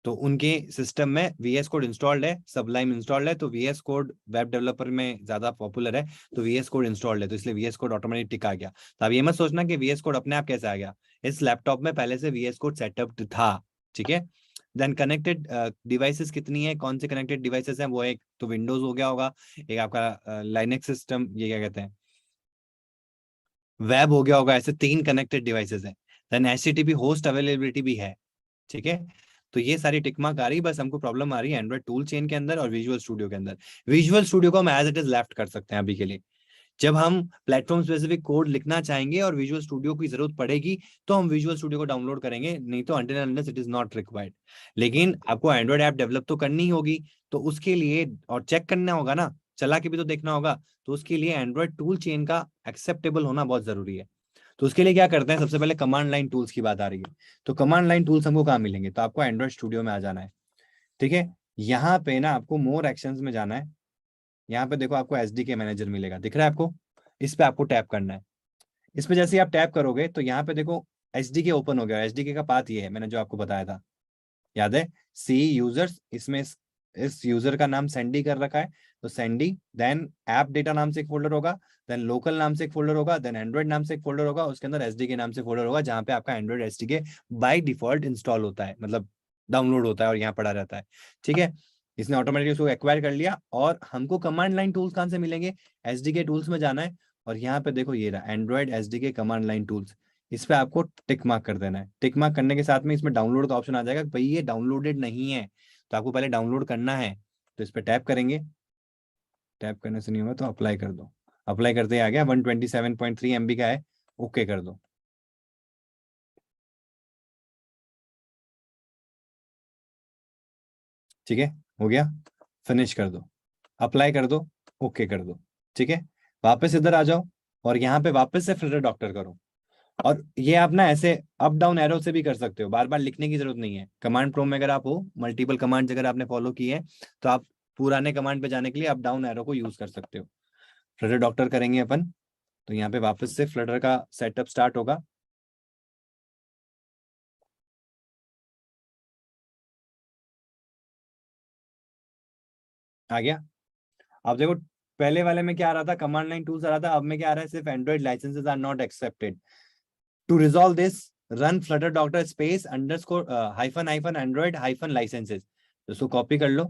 तो उनके सिस्टम में VS कोड इंस्टॉल्ड है, सबलाइम इंस्टॉल्ड है, तो VS कोड वेब डेवलपर में ज्यादा पॉपुलर है, तो VS कोड इंस्टॉल्ड है, तो इसलिए VS कोड ऑटोमेटिक टिक आ गया। तो अब ये मत सोचना कि VS कोड अपने आप कैसे आ गया, इस लैपटॉप में पहले से VS कोड सेटअप था। ठीक है, देन कनेक्टेड डिवाइसेस कितनी है, कौन से कनेक्टेड डिवाइसेस हैं, वो एक तो विंडोज हो गया होगा, एक आपका लाइनेक्स सिस्टम, ये क्या कहते हैं, वेब हो गया होगा, ऐसे 3 कनेक्टेड डिवाइसेस हैं। देन HTTP होस्ट अवेलेबिलिटी भी है। ठीक है, तो ये सारी टिक मार्क आ रही, बस हमको प्रॉब्लम आ रही है एंड्रॉइड टूल चेन के अंदर और विजुअल स्टूडियो के अंदर। विजुअल स्टूडियो को हम एज इट इज लेफ्ट कर सकते हैं अभी के लिए। जब हम प्लेटफॉर्म स्पेसिफिक कोड लिखना चाहेंगे और विजुअल स्टूडियो की जरूरत पड़ेगी तो हम विजुअल स्टूडियो को डाउनलोड करेंगे, नहीं तो until unless it is not required. लेकिन आपको एंड्रॉइड ऐप डेवलप तो करनी होगी, तो उसके लिए और चेक करना होगा ना, चला के भी तो देखना होगा, तो उसके लिए एंड्रॉइड टूल चेन का एक्सेप्टेबल होना बहुत जरूरी है। तो उसके लिए क्या करते हैं, सबसे पहले कमांड लाइन टूल्स की बात आ रही है, तो कमांड लाइन टूल्स हमको कहाँ मिलेंगे, तो आपको एंड्रॉइड स्टूडियो में आ जाना है। ठीक है, यहाँ पे ना आपको मोर एक्शंस में जाना है। यहाँ पे देखो आपको एसडीके मैनेजर मिलेगा, दिख रहा है आपको, इस पे आपको टैप करना है। इस पे जैसे ही आप टैप करोगे तो यहाँ पे देखो एसडीके ओपन हो गया। एसडीके का पाथ ये है, मैंने जो आपको बताया था, याद है, सी यूजर्स, इसमें इस यूजर का नाम सैंडी कर रखा है, तो सैंडी, देन ऐप डेटा नाम से एक फोल्डर होगा, देन लोकल नाम से एक फोल्डर होगा, देन एंड्रॉइड नाम से एक फोल्डर होगा, उसके अंदर एसडीके नाम से फोल्डर होगा, जहां पे आपका Android SDK by default install होता है, मतलब डाउनलोड होता है और यहाँ पड़ा रहता है। ठीक है, इसने ऑटोमेटिकली उसको एक्वायर कर लिया। और हमको कमांड लाइन टूल्स कहाँ से मिलेंगे, एसडीके टूल्स में जाना है, और यहाँ पे देखो ये रहा Android SDK command line tools, इस पे आपको टिक मार्क कर देना है। टिक मार्क करने के साथ में इसमें डाउनलोड का ऑप्शन आ जाएगा, भाई ये डाउनलोडेड नहीं है, तो आपको पहले डाउनलोड करना है, तो इस पे टैप करेंगे। टैप करने से नहीं होगा तो अप्लाई कर दो, अप्लाई करते ही आ गया, 127.3 MB का है, ओके कर दो। ठीक है, हो गया, फिनिश कर दो, अप्लाई कर दो, ओके कर दो। ठीक है, वापस इधर आ जाओ और यहाँ पे वापस से फ्लटर डॉक्टर करो। और ये आप ना ऐसे अप डाउन एरो से भी कर सकते हो, बार बार लिखने की जरूरत नहीं है। कमांड प्रो में अगर आप हो, मल्टीपल कमांड अगर आपने फॉलो की है, तो आप पुराने कमांड पे जाने के लिए अप डाउन एरो को यूज कर सकते हो। फ्लटर डॉक्टर करेंगे अपन, तो यहाँ पे वापस से फ्लटर का सेटअप स्टार्ट होगा। आ गया, अब देखो पहले वाले में क्या आ रहा था, कमांड लाइन टूल्स आ रहा था, अब में क्या आ रहा है, सिर्फ Android licenses are not accepted. To resolve this, run Flutter doctor space underscore hyphen hyphen Android hyphen licenses, तो इसको कॉपी कर लो,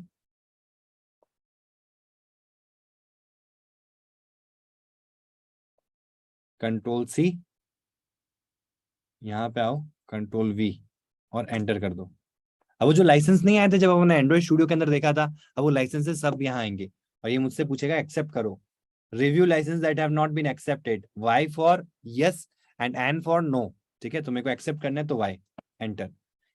कंट्रोल C, यहाँ पे आओ, कंट्रोल V और एंटर कर दो। अब वो जो लाइसेंस नहीं आए थे जब हमने एंड्रॉइड स्टूडियो के अंदर देखा था, अब वो लाइसेंसेस सब यहाँ आएंगे और ये मुझसे पूछेगा एक्सेप्ट करो, review license that have not been accepted, Y for yes and N for no. ठीक है, तो मेरे को एक्सेप्ट करना है तो वाई, एंटर।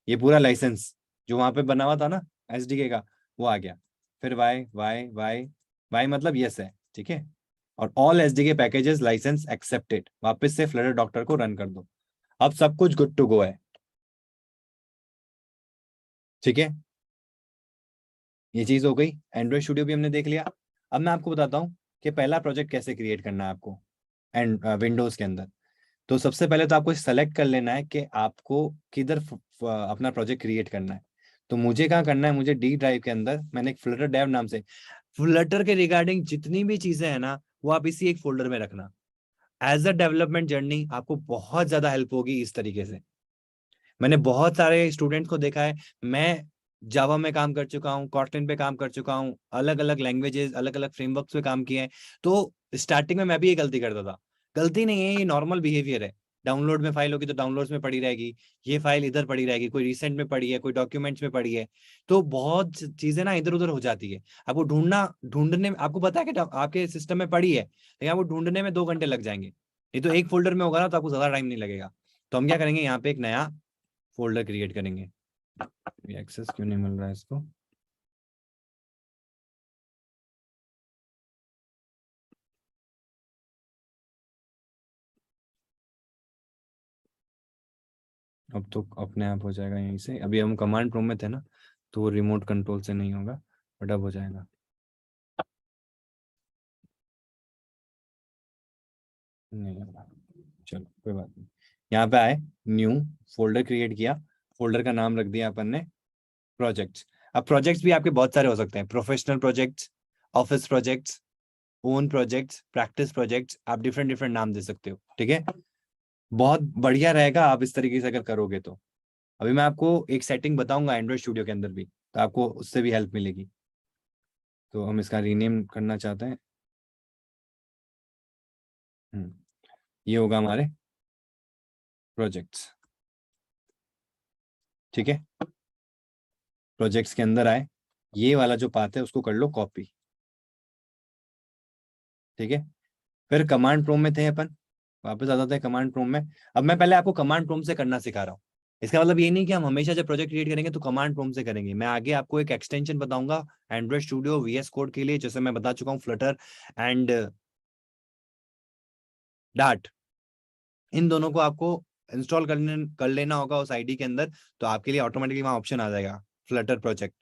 ये पूरा लाइसेंस जो वहां पे बना हुआ था ना एसडीके का, वो आ गया। फिर वाई वाई वाई वाई मतलब यस है। ठीक है, और all SDK packages license accepted, वापस से फ्लटर डॉक्टर को रन कर दो। अब सब कुछ गुड टू गो है। ठीक है, ये चीज हो गई, एंड्रॉइड स्टूडियो भी हमने देख लिया। अब मैं आपको बताता हूँ कि पहला प्रोजेक्ट कैसे क्रिएट करना है आपको एंड विंडोज के अंदर। तो सबसे पहले तो आपको सेलेक्ट कर लेना है कि आपको किधर अपना प्रोजेक्ट क्रिएट करना है। तो मुझे कहाँ करना है, मुझे डी ड्राइव के अंदर मैंने एक फ्लटर डेव नाम से, फ्लटर के रिगार्डिंग जितनी भी चीजें हैं ना वो आप इसी एक फोल्डर में रखना। एज अ डेवलपमेंट जर्नी आपको बहुत ज्यादा हेल्प होगी इस तरीके से। मैंने बहुत सारे स्टूडेंट्स को देखा है, मैं जावा में काम कर चुका हूँ, कॉटलिन पे काम कर चुका हूँ, अलग अलग लैंग्वेजेस अलग अलग फ्रेमवर्क्स पे काम किए हैं। तो स्टार्टिंग में मैं भी ये गलती करता था। गलती नहीं है, ये नॉर्मल बिहेवियर है। डाउनलोड में फाइल होगी तो डाउनलोड्स में पड़ी रहेगी, ये फाइल इधर पड़ी रहेगी, कोई रिसेंट में पड़ी है, कोई डॉक्यूमेंट्स में पड़ी है। तो बहुत चीजें ना इधर उधर हो जाती है। आपको ढूंढने में, आपको पता है कि आपके सिस्टम में पड़ी है, लेकिन आपको ढूंढने में 2 घंटे लग जाएंगे। ये तो एक फोल्डर में होगा ना तो आपको ज्यादा टाइम नहीं लगेगा। तो हम क्या करेंगे, यहाँ पे एक नया फोल्डर क्रिएट करेंगे। एक्सेस क्यों नहीं मिल रहा है इसको, अब तो अपने आप हो जाएगा यहीं से। अभी हम कमांड प्रोम्प्ट में थे ना, तो वो रिमोट कंट्रोल से नहीं होगा, बट अब हो जाएगा। नहीं होगा, चलो कोई बात नहीं। यहाँ पे आए, न्यू फोल्डर क्रिएट किया, फोल्डर का नाम रख दिया अपन ने प्रोजेक्ट्स। अब प्रोजेक्ट्स भी आपके बहुत सारे हो सकते हैं, professional projects, office projects, own projects, practice projects, आप डिफरेंट डिफरेंट नाम दे सकते हो, ठीक है। बहुत बढ़िया रहेगा आप इस तरीके से अगर करोगे तो। अभी मैं आपको एक सेटिंग बताऊंगा एंड्रॉइड स्टूडियो के अंदर भी, तो आपको उससे भी हेल्प मिलेगी। तो हम इसका रीनेम करना चाहते हैं। ये होगा हमारे प्रोजेक्ट्स, ठीक है। प्रोजेक्ट्स के अंदर आए, ये वाला जो पाथ है उसको कर लो कॉपी, ठीक है। फिर कमांड प्रोम्प्ट में थे अपन, वापस आ जाते हैं कमांड प्रोम्प्ट में। अब मैं पहले आपको कमांड प्रोम्प्ट से करना सिखा रहा हूँ। इसका मतलब ये नहीं कि हम हमेशा जब प्रोजेक्ट क्रिएट करेंगे तो कमांड प्रोम्प्ट से करेंगे। मैं आगे आपको एक एक्सटेंशन बताऊंगा एंड्रॉइड स्टूडियो वीएस कोड के लिए, जैसे मैं बता चुका हूँ फ्लटर एंड डार्ट, इन दोनों को आपको इंस्टॉल कर लेना होगा उस आईडी के अंदर। तो आपके लिए ऑटोमेटिकली वहां ऑप्शन आ जाएगा फ्लटर प्रोजेक्ट,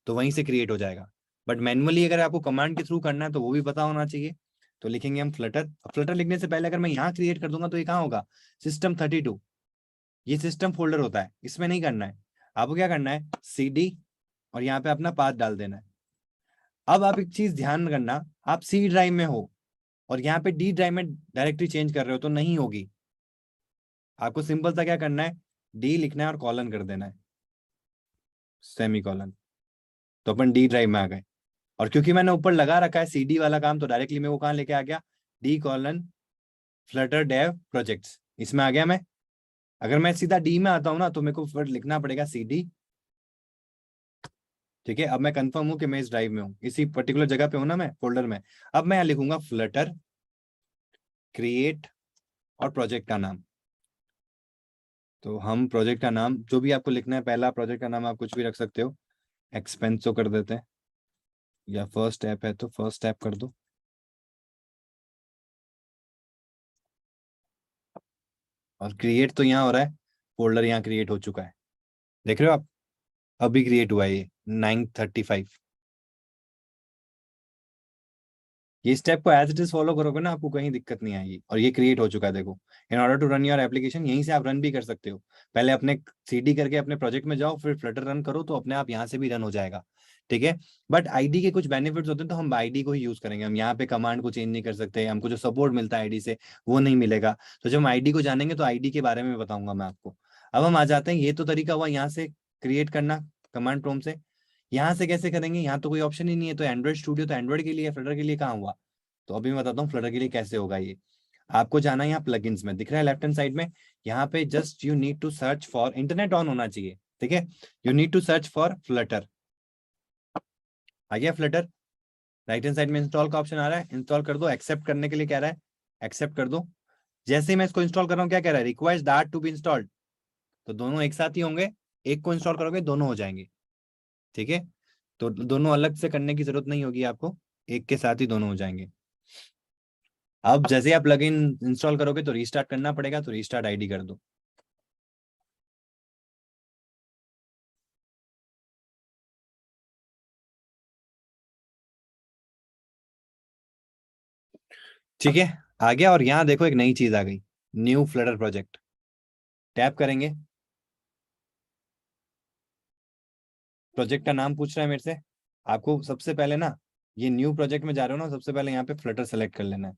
तो वहीं से क्रिएट हो जाएगा। बट मैनुअली अगर आपको कमांड के थ्रू करना है तो वो भी पता होना चाहिए। तो लिखेंगे हम फ्लटर। फ्लटर लिखने से पहले अगर मैं यहाँ क्रिएट कर दूंगा तो ये कहाँ होगा, सिस्टम 32, ये सिस्टम फोल्डर होता है, इसमें नहीं करना है। आपको क्या करना है, CD और यहाँ पे अपना पाथ डाल देना है। अब आप एक चीज ध्यान करना, आप C ड्राइव में हो और यहाँ पे D ड्राइव में डायरेक्टरी चेंज कर रहे हो तो नहीं होगी। आपको सिंपल सा क्या करना है, D लिखना है और कॉलन कर देना है, सेमी कॉलन। तो अपन D ड्राइव में आ गए। और क्योंकि मैंने ऊपर लगा रखा है CD वाला काम, तो डायरेक्टली मैं वो कहाँ लेके आ गया, D: फ्लटर डेव प्रोजेक्ट्स, इसमें आ गया मैं। अगर मैं सीधा D में आता हूँ ना तो मेरे को फिर लिखना पड़ेगा CD, ठीक है। अब मैं कंफर्म हूं कि मैं इस ड्राइव में हूँ, इसी पर्टिकुलर जगह पे हूं ना मैं फोल्डर में। अब मैं यहाँ लिखूंगा फ्लटर क्रिएट और प्रोजेक्ट का नाम। तो हम प्रोजेक्ट का नाम जो भी आपको लिखना है, पहला प्रोजेक्ट का नाम आप कुछ भी रख सकते हो, एक्सपेंसो कर देते हैं, या फर्स्ट ऐप है तो फर्स्ट ऐप कर दो। और क्रिएट तो यहाँ हो रहा है, फोल्डर यहाँ क्रिएट हो चुका है, देख रहे हो आप, अभी क्रिएट हुआ है ये 9:35। ये स्टेप को एज इट इज फॉलो करोगे ना, आपको कहीं दिक्कत नहीं आएगी। और ये क्रिएट हो चुका है देखो। In order to run your application, यहीं से आप रन भी कर सकते हो। पहले अपने CD करके अपने प्रोजेक्ट में जाओ, फिर फ्लटर रन करो, तो अपने आप यहाँ से भी रन हो जाएगा, ठीक है। बट आईडी के कुछ बेनिफिट्स होते हैं, तो हम आईडी को ही यूज करेंगे। हम यहाँ पे कमांड को चेंज नहीं कर सकते, हमको जो सपोर्ट मिलता है आईडी से वो नहीं मिलेगा। तो जब हम आईडी को जानेंगे तो आईडी के बारे में बताऊंगा मैं आपको। अब हम आ जाते हैं, ये तो तरीका हुआ यहाँ से क्रिएट करना कमांड प्रॉम्प्ट से। यहाँ से कैसे करेंगे, यहाँ तो कोई ऑप्शन ही नहीं है। तो एंड्रॉइड स्टूडियो तो एंड्रॉइड के लिए, फ्लटर के लिए कहाँ हुआ। तो अभी मैं बताता हूँ फ्लटर के लिए कैसे होगा ये। आपको जाना है यहाँ प्लगइन्स में, दिख रहा है लेफ्ट हैंड साइड में, यहाँ पे just you need to search for, internet on होना चाहिए, ठीक है। You need to search for Flutter, आ गया फ्लटर। राइट हैंड साइड में इंस्टॉल का ऑप्शन आ रहा है, इंस्टॉल कर दो। एक्सेप्ट करने के लिए कह रहा है, एक्सेप्ट कर दो। जैसे ही मैं इसको इंस्टॉल कर रहा हूँ, क्या कह रहा है, requires Dart to be installed. तो दोनों एक साथ ही होंगे, एक को इंस्टॉल करोगे दोनों हो जाएंगे, ठीक है। तो दोनों अलग से करने की जरूरत नहीं होगी आपको, एक के साथ ही दोनों हो जाएंगे। अब जैसे आप प्लगइन इंस्टॉल करोगे तो रीस्टार्ट करना पड़ेगा, तो रीस्टार्ट आईडी कर दो। ठीक है, आ गया। और यहाँ देखो एक नई चीज आ गई, न्यू फ्लटर प्रोजेक्ट। टैप करेंगे, प्रोजेक्ट का नाम पूछ रहा है मेरे से। आपको सबसे पहले ना, ये न्यू प्रोजेक्ट में जा रहे हो ना, सबसे पहले यहाँ पे फ्लटर सेलेक्ट कर लेना है।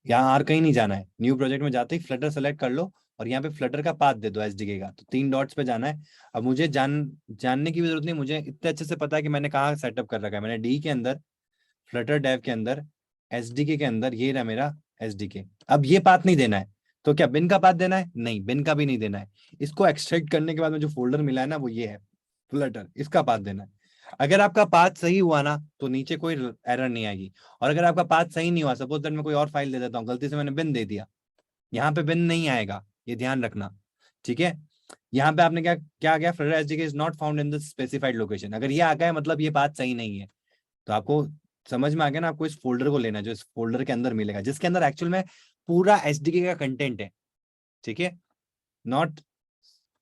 यहाँ और कहीं नहीं जाना है, न्यू प्रोजेक्ट में जाते ही फ्लटर सेलेक्ट कर लो और यहाँ पे फ्लटर का पाथ दे दो एसडीके का। तो 3 डॉट्स पे जाना है। अब मुझे जानने की भी जरूरत नहीं, मुझे इतने अच्छे से पता है कि मैंने कहाँ सेटअप कर रखा है। मैंने डी के अंदर, फ्लटर डेव के अंदर, एसडीके के अंदर, ये रहा मेरा एसडीके। अब ये पाथ नहीं देना है, तो क्या बिन का पाथ देना है? नहीं, बिन का भी नहीं देना है। इसको एक्सट्रैक्ट करने के बाद में जो फोल्डर मिला है ना, वो ये है फ्लटर, इसका पाथ देना है। अगर आपका पाथ सही हुआ ना, तो नीचे कोई एरर नहीं आएगी। और अगर आपका पाथ सही नहीं हुआ, सपोज दैट मैं कोई और फाइल दे देता हूँ, गलती से मैंने बिन दे दिया, यहाँ पे बिन नहीं आएगा, ये ध्यान रखना। ठीक है, यहाँ पे आपने क्या क्या गया, Flutter SDK is not found in the specified location. अगर ये आ गया है, मतलब ये पाथ सही नहीं है। तो आपको समझ में आ गया ना, आपको इस फोल्डर को लेना है जो इस फोल्डर के अंदर मिलेगा, जिसके अंदर एक्चुअल में पूरा एसडीके का कंटेंट है। ठीक है, नॉट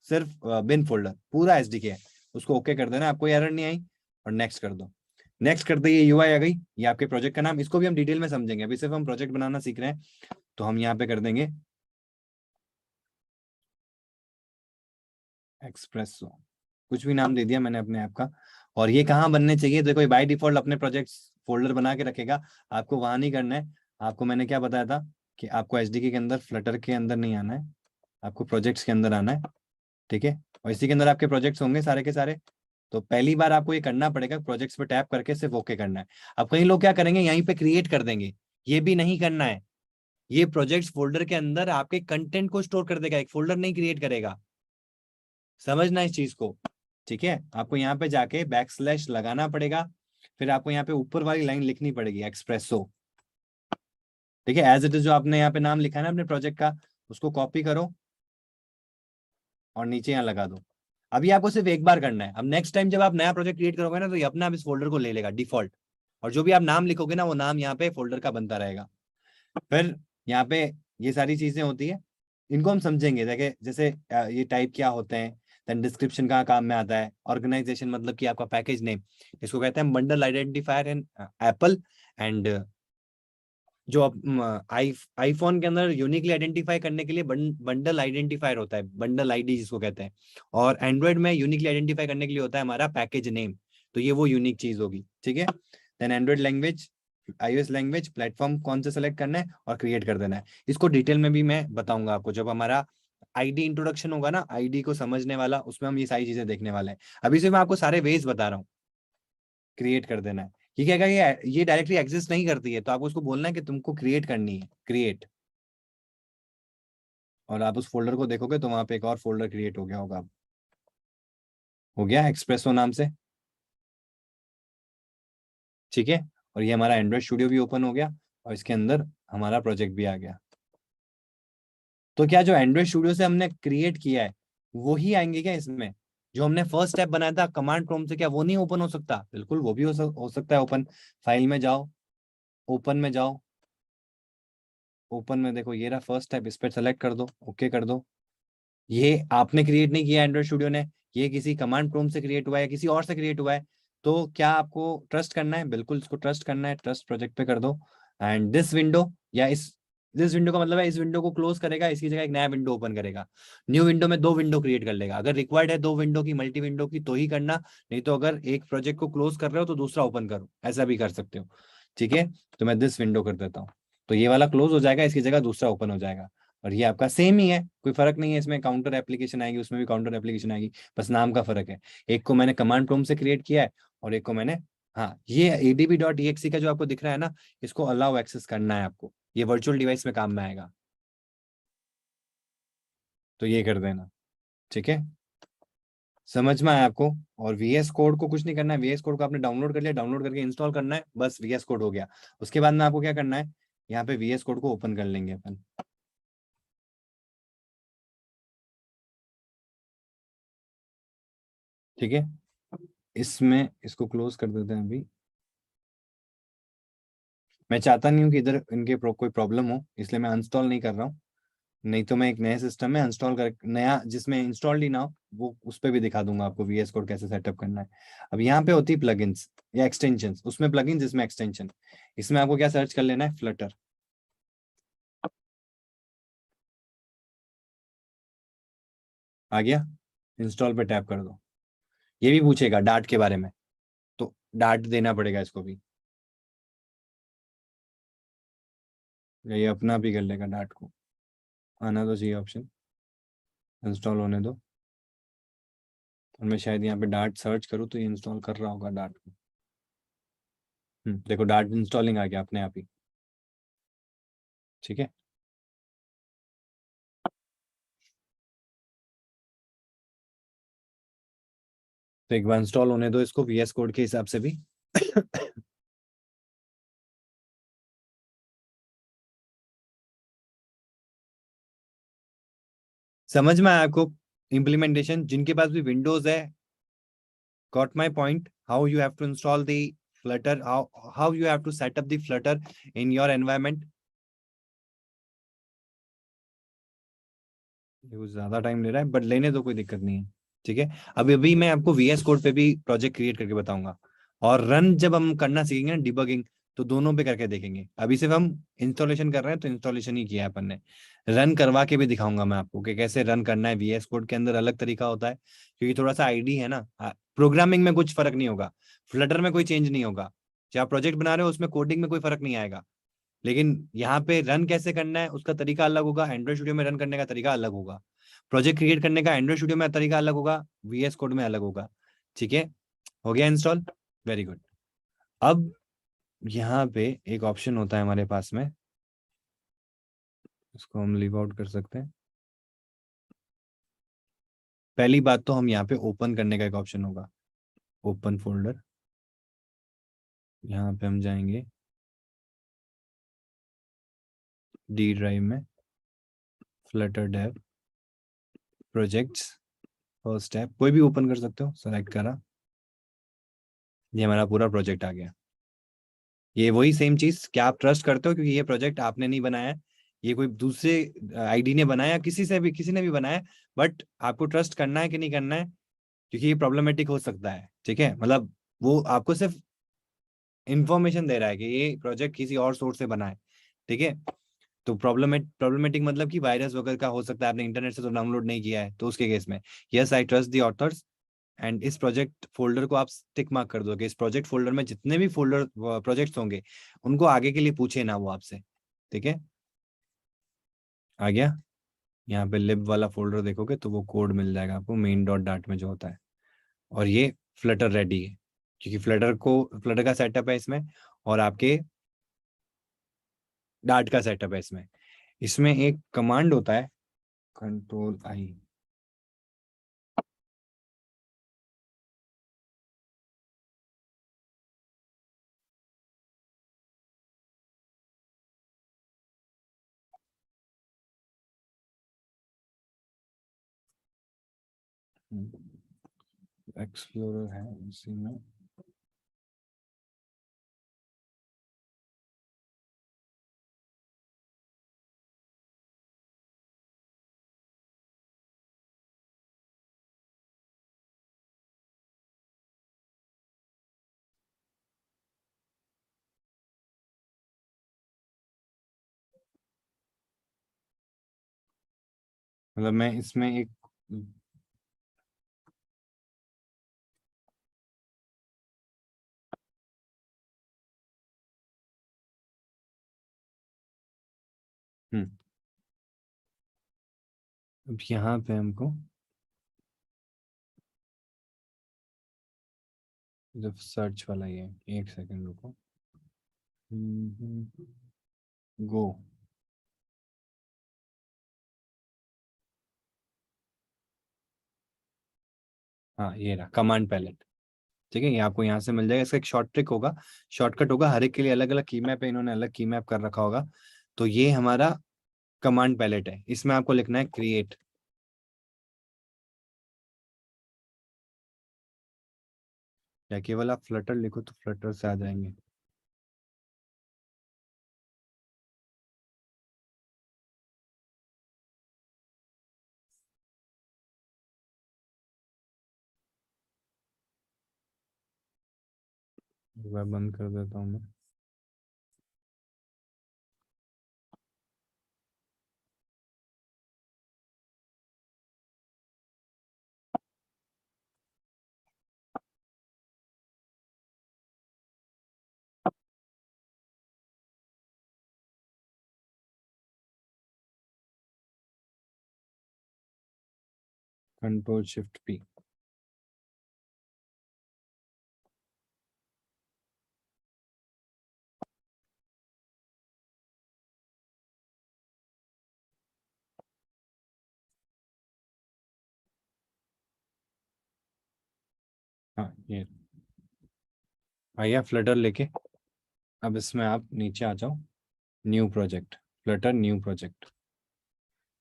सिर्फ बिन फोल्डर, पूरा एसडीके है। उसको ओके कर देना, आपको एरर नहीं आई, और नेक्स्ट कर दो। नेक्स्ट करते ही ये यूआई आ गई, ये आपके प्रोजेक्ट का नाम। इसको भी हम डिटेल में समझेंगे, अभी सिर्फ हम प्रोजेक्ट बनाना सीख रहे हैं। तो हम यहाँ पे कर देंगे एक्सप्रेसो, कुछ भी नाम दे दिया मैंने अपने ऐप का। और ये कहाँ बनने चाहिए? देखो, बाय डिफॉल्ट अपने प्रोजेक्ट्स फोल्डर बना के रखेगा, आपको वहां नहीं करना है। आपको मैंने क्या बताया था कि आपको एसडीके के अंदर, फ्लटर के अंदर नहीं आना है, आपको प्रोजेक्ट्स के अंदर आना है। ठीक है, और इसी के अंदर आपके प्रोजेक्ट्स होंगे सारे के सारे। तो पहली बार आपको ये करना पड़ेगा, प्रोजेक्ट्स पे टैप करके सिर्फ ओके करना है। अब कई लोग क्या करेंगे, यहीं पे क्रिएट कर देंगे, ये भी नहीं करना है। ये प्रोजेक्ट्स फोल्डर के अंदर आपके कंटेंट को स्टोर कर देगा, एक फोल्डर नहीं क्रिएट करेगा। समझना इस चीज को। ठीक है, आपको यहाँ पे जाके बैकस्लैश लगाना पड़ेगा, फिर आपको यहाँ पे ऊपर वाली लाइन लिखनी पड़ेगी एक्सप्रेसो। ठीक है, एज इट इज जो आपने यहाँ पे नाम लिखा है ना अपने प्रोजेक्ट का, उसको कॉपी करो और नीचे यहाँ लगा दो। अभी आपको सिर्फ एक बार करना है। अब नेक्स्ट टाइम जब आप नया प्रोजेक्ट क्रिएट करोगे ना, तो ये अपने आप इस फोल्डर को ले लेगा डिफॉल्ट, और जो भी आप नाम लिखोगे ना, वो नाम यहाँ पे फोल्डर का बनता रहेगा। फिर यहाँ पे ये सारी चीजें होती है, इनको हम समझेंगे। देखिए, जैसे ये टाइप क्या होते हैं, देन डिस्क्रिप्शन कहाँ काम में आता है, ऑर्गेनाइजेशन मतलब कि आपका पैकेज नेम, इसको कहते हैं bundle identifier in Apple. And जो आईफोन के अंदर यूनिकली आइडेंटिफाई करने के लिए बंडल आइडेंटिफायर होता है, बंडल आईडी जिसको कहते हैं। और एंड्रॉइड में यूनिकली आइडेंटिफाई करने के लिए होता है हमारा पैकेज नेम। तो ये वो यूनिक चीज होगी। ठीक है, then Android language, iOS language, platform कौन से सेलेक्ट करना है और क्रिएट कर देना है। इसको डिटेल में भी मैं बताऊंगा आपको जब हमारा आईडी इंट्रोडक्शन होगा ना, आईडी को समझने वाला, उसमें हम ये सारी चीजें देखने वाले हैं। अभी से मैं आपको सारे वेज बता रहा हूँ, क्रिएट कर देना है। ये क्या ये डायरेक्टली एग्जिस्ट नहीं करती है, तो आपको उसको बोलना है कि तुमको क्रिएट करनी है, क्रिएट। और आप उस फोल्डर को देखोगे तो वहां पे एक और फोल्डर क्रिएट हो गया होगा, हो गया एक्सप्रेसो नाम से। ठीक है, और ये हमारा एंड्रॉइड स्टूडियो भी ओपन हो गया, और इसके अंदर हमारा प्रोजेक्ट भी आ गया। तो क्या जो एंड्रॉइड स्टूडियो से हमने क्रिएट किया है वही आएंगे क्या इसमें? जो हमने फर्स्ट स्टेप बनाया था कमांड प्रॉम्प्ट से, क्या वो नहीं ओपन हो सकता? बिल्कुल, वो भी हो सकता है ओपन। फाइल में जाओ, ओपन में जाओ, ओपन में देखो ये रहा फर्स्ट स्टेप, इस पर सेलेक्ट कर दो, ओके कर दो। ये आपने क्रिएट नहीं किया एंड्रॉइड स्टूडियो ने, ये किसी कमांड प्रॉम्प्ट से क्रिएट हुआ है, किसी और से क्रिएट हुआ है। तो क्या आपको ट्रस्ट करना है? बिल्कुल इसको ट्रस्ट करना है, ट्रस्ट प्रोजेक्ट पे कर दो। एंड दिस विंडो, या दिस विंडो का मतलब है इस विंडो को क्लोज करेगा, इसकी जगह एक नया विंडो ओपन करेगा। न्यू विंडो में 2 विंडो क्रिएट कर लेगा। अगर रिक्वायर्ड है 2 विंडो की, मल्टी विंडो की, तो ही करना, नहीं तो अगर एक प्रोजेक्ट को क्लोज कर रहे हो तो दूसरा ओपन करो, ऐसा भी कर सकते हो। ठीक है, तो मैं दिस विंडो कर देता हूँ, तो ये वाला क्लोज हो जाएगा, इसकी जगह दूसरा ओपन हो जाएगा। और ये आपका सेम ही है, कोई फर्क नहीं है इसमें। काउंटर एप्लीकेशन आएगी, उसमें भी काउंटर एप्लीकेशन आएगी, बस नाम का फर्क है। एक को मैंने कमांड प्रॉम्प्ट से क्रिएट किया है, और एक को मैंने, हाँ, ये adb.exe का जो आपको दिख रहा है ना, इसको अलाउ एक्सेस करना है आपको, ये वर्चुअल डिवाइस में काम में आएगा, तो ये कर देना। ठीक है, समझ में आया आपको? और VS कोड को कुछ नहीं करना है, VS कोड को आपने डाउनलोड कर लिया, डाउनलोड करके इंस्टॉल करना है, बस VS कोड हो गया। उसके बाद में आपको क्या करना है, यहाँ पे VS कोड को ओपन कर लेंगे अपन। ठीक है, इसमें इसको क्लोज कर देते हैं अभी। मैं चाहता नहीं हूँ कि इधर इनके कोई प्रॉब्लम हो, इसलिए मैं अनस्टॉल नहीं कर रहा हूँ। नहीं तो मैं एक नए सिस्टम में इंस्टॉल कर, नया जिसमें इंस्टॉल ही ना हो, वो उस पर भी दिखा दूंगा आपको VS कोड कैसे सेटअप करना है। अब यहाँ पे होती है प्लगइन्स या एक्सटेंशंस, उसमें प्लगइन्स, इसमें एक्सटेंशन। इसमें आपको क्या सर्च कर लेना है, फ्लटर। आ गया, इंस्टॉल पे टैप कर दो। ये भी पूछेगा डार्ट के बारे में, तो डार्ट देना पड़ेगा इसको भी, या ये अपना भी कर लेगा डार्ट को। आना तो चाहिए ऑप्शन, इंस्टॉल होने दो। और मैं शायद यहाँ पे डार्ट सर्च करूँ तो ये इंस्टॉल कर रहा होगा डार्ट को। देखो डार्ट इंस्टॉलिंग आ गया अपने आप ही। ठीक है, तो एक बार इंस्टॉल होने दो इसको VS कोड के हिसाब से भी। समझ में आया आपको इम्प्लीमेंटेशन? जिनके पास भी विंडोज है, got my point, how you have to install the Flutter, how you have to set up the Flutter in your environment. ये कुछ ज्यादा टाइम ले रहा है, बट लेने तो कोई दिक्कत नहीं है। ठीक है, अभी अभी मैं आपको VS कोड पे भी प्रोजेक्ट क्रिएट करके बताऊंगा, और रन जब हम करना सीखेंगे ना, डिबगिंग, तो दोनों पे करके देखेंगे। अभी सिर्फ हम इंस्टॉलेशन कर रहे हैं, तो इंस्टॉलेशन ही किया है अपन ने। रन करवा के भी दिखाऊंगा मैं आपको कि कैसे रन करना है। VS कोड के अंदर अलग तरीका होता है, क्योंकि थोड़ा सा आईडी है ना। प्रोग्रामिंग में कुछ फर्क नहीं होगा, फ्लटर में कोई चेंज नहीं होगा। जो आप प्रोजेक्ट बना रहे हो उसमें कोडिंग में कोई फर्क नहीं आएगा, लेकिन यहाँ पे रन कैसे करना है उसका तरीका अलग होगा। एंड्रॉइड स्टूडियो में रन करने का तरीका अलग होगा, प्रोजेक्ट क्रिएट करने का एंड्रॉइड स्टूडियो में तरीका अलग होगा, VS कोड में अलग होगा। ठीक है, हो गया इंस्टॉल, वेरी गुड। अब यहाँ पे एक ऑप्शन होता है हमारे पास में, इसको हम लीव आउट कर सकते हैं। पहली बात तो हम यहाँ पे ओपन करने का एक ऑप्शन होगा, ओपन फोल्डर। यहाँ पे हम जाएंगे डी ड्राइव में, Flutter dev projects, first app, कोई भी ओपन कर सकते हो, सेलेक्ट करा, ये हमारा पूरा प्रोजेक्ट आ गया। ये वही सेम चीज, क्या आप ट्रस्ट करते हो? क्योंकि ये प्रोजेक्ट आपने नहीं बनाया है, ये कोई दूसरे आईडी ने बनाया, किसी ने भी बनाया, बट आपको ट्रस्ट करना है कि नहीं करना है, क्योंकि ये प्रॉब्लमेटिक हो सकता है। ठीक है, मतलब वो आपको सिर्फ इंफॉर्मेशन दे रहा है कि ये प्रोजेक्ट किसी और सोर्स से बना है। ठीक है, तो प्रॉब्लमेटिक मतलब कि वायरस वगैरह का हो सकता है, आपने इंटरनेट से तो डाउनलोड नहीं किया है, तो उसके केस में yes I trust the author's. And इस प्रोजेक्ट फोल्डर को आप टिक मार्क कर दो कि इस प्रोजेक्ट फोल्डर में जितने भी फोल्डर प्रोजेक्ट्स होंगे उनको आगे के लिए पूछे ना वो आपसे। ठीक है, आ गया। यहाँ पे लिब वाला फोल्डर देखोगे तो वो कोड मिल जाएगा आपको मेन डॉट डाट में जो होता है, और ये फ्लटर रेडी है, क्योंकि फ्लटर का सेटअप है इसमें, और आपके डाट का सेटअप है इसमें। इसमें एक कमांड होता है, Ctrl+I। एक्सप्लोरर है इसी में, मतलब मैं इसमें एक अब यहाँ पे हमको जब सर्च वाला ही है, एक सेकंड रुको, गो। हाँ ये रहा कमांड पैलेट। ठीक है, ये आपको यहाँ से मिल जाएगा। इसका एक शॉर्ट ट्रिक होगा, शॉर्टकट होगा, हर एक के लिए अलग अलग की मैप है, इन्होंने अलग की मैप कर रखा होगा। तो ये हमारा कमांड पैलेट है, इसमें आपको लिखना है क्रिएट। या केवल आप फ्लटर लिखो तो फ्लटर से आ जाएंगे। वेब बंद कर देता हूँ मैं। Control shift P. हाँ ये आइए फ्लटर लेके। अब इसमें आप नीचे आ जाओ, new project, Flutter new project.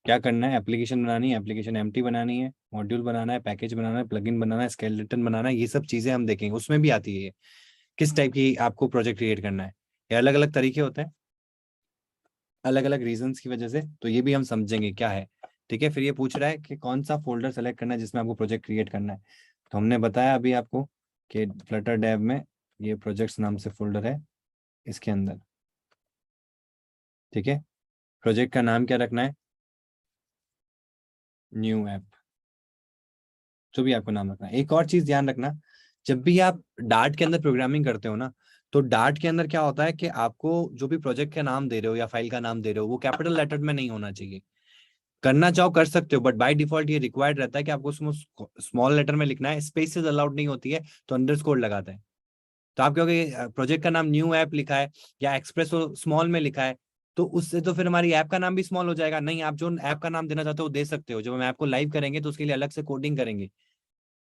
क्या करना है? एप्लीकेशन बनानी है, एप्लीकेशन एम्प्टी बनानी है, मॉड्यूल बनाना है, पैकेज बनाना है, प्लगइन बनाना है, स्केलेटन बनाना है, ये सब चीजें हम देखेंगे। उसमें भी आती है ये किस टाइप की आपको प्रोजेक्ट क्रिएट करना है। ये अलग अलग तरीके होते हैं, अलग अलग रीजंस की वजह से, तो ये भी हम समझेंगे क्या है। ठीक है, फिर ये पूछ रहा है कि कौन सा फोल्डर सेलेक्ट करना है जिसमें आपको प्रोजेक्ट क्रिएट करना है। तो हमने बताया अभी आपको कि फ्लटर डेव में ये प्रोजेक्ट्स नाम से फोल्डर है, इसके अंदर। ठीक है, प्रोजेक्ट का नाम क्या रखना है? न्यू ऐप, जो भी आपको नाम रखना है। एक और चीज ध्यान रखना, जब भी आप डार्ट के अंदर प्रोग्रामिंग करते हो ना, तो डार्ट के अंदर क्या होता है कि आपको जो भी प्रोजेक्ट का नाम दे रहे हो या फाइल का नाम दे रहे हो वो कैपिटल लेटर में नहीं होना चाहिए। करना चाहो कर सकते हो, बट बाय डिफॉल्ट ये रिक्वायर्ड रहता है कि आपको उसमें स्मॉल लेटर में लिखना है, स्पेसेस अलाउड नहीं होती है, तो अंडरस्कोर लगाता है। तो आप क्योंकि प्रोजेक्ट का नाम न्यू ऐप लिखा है या एक्सप्रेसो स्मॉल में लिखा है, तो उससे तो फिर हमारी ऐप का नाम भी स्मॉल हो जाएगा। नहीं, आप जो ऐप का नाम देना चाहते हो वो दे सकते हो। जब हम ऐप को लाइव करेंगे तो उसके लिए अलग से कोडिंग करेंगे,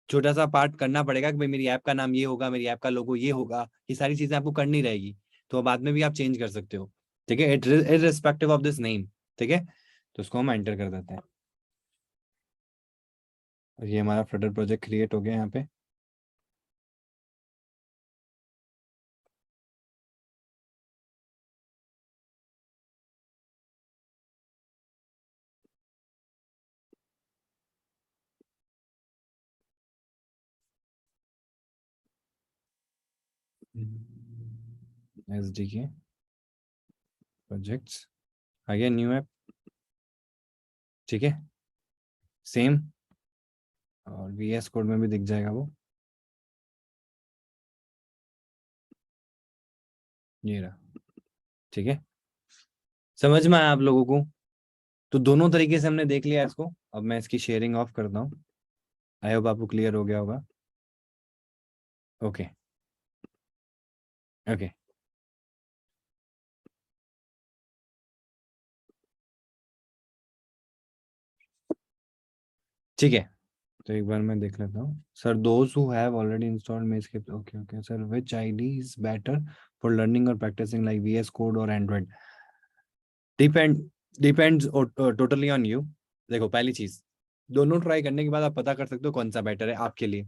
छोटा सा पार्ट करना पड़ेगा कि भाई मेरी ऐप का नाम ये होगा, मेरी ऐप का लोगो ये होगा, ये सारी चीजें आपको करनी रहेगी। तो बाद में भी आप चेंज कर सकते हो। ठीक है, इररिस्पेक्टिव ऑफ दिस नेम। ठीक है, तो उसको हम एंटर कर देते हैं। और ये हमारा फ्लटर प्रोजेक्ट क्रिएट हो गया यहाँ पे। SDK प्रोजेक्ट्स आ गया, न्यू ऐप। ठीक है, सेम, और VS कोड में भी दिख जाएगा वो, ये रहा। ठीक है, समझ में आया आप लोगों को? तो दोनों तरीके से हमने देख लिया इसको। अब मैं इसकी शेयरिंग ऑफ करता हूँ। आई होप आपको क्लियर हो गया होगा। ओके ओके, ठीक है। तो एक बार मैं देख लेता हूँ। Sir, those who have already installed मेस्क्रिप्ट, okay okay sir, which IDE is better for learning और प्रैक्टिसिंग लाइक VS कोड और Android? Depends totally on you. देखो, पहली चीज, दोनों ट्राई करने के बाद आप पता कर सकते हो कौन सा बेटर है आपके लिए।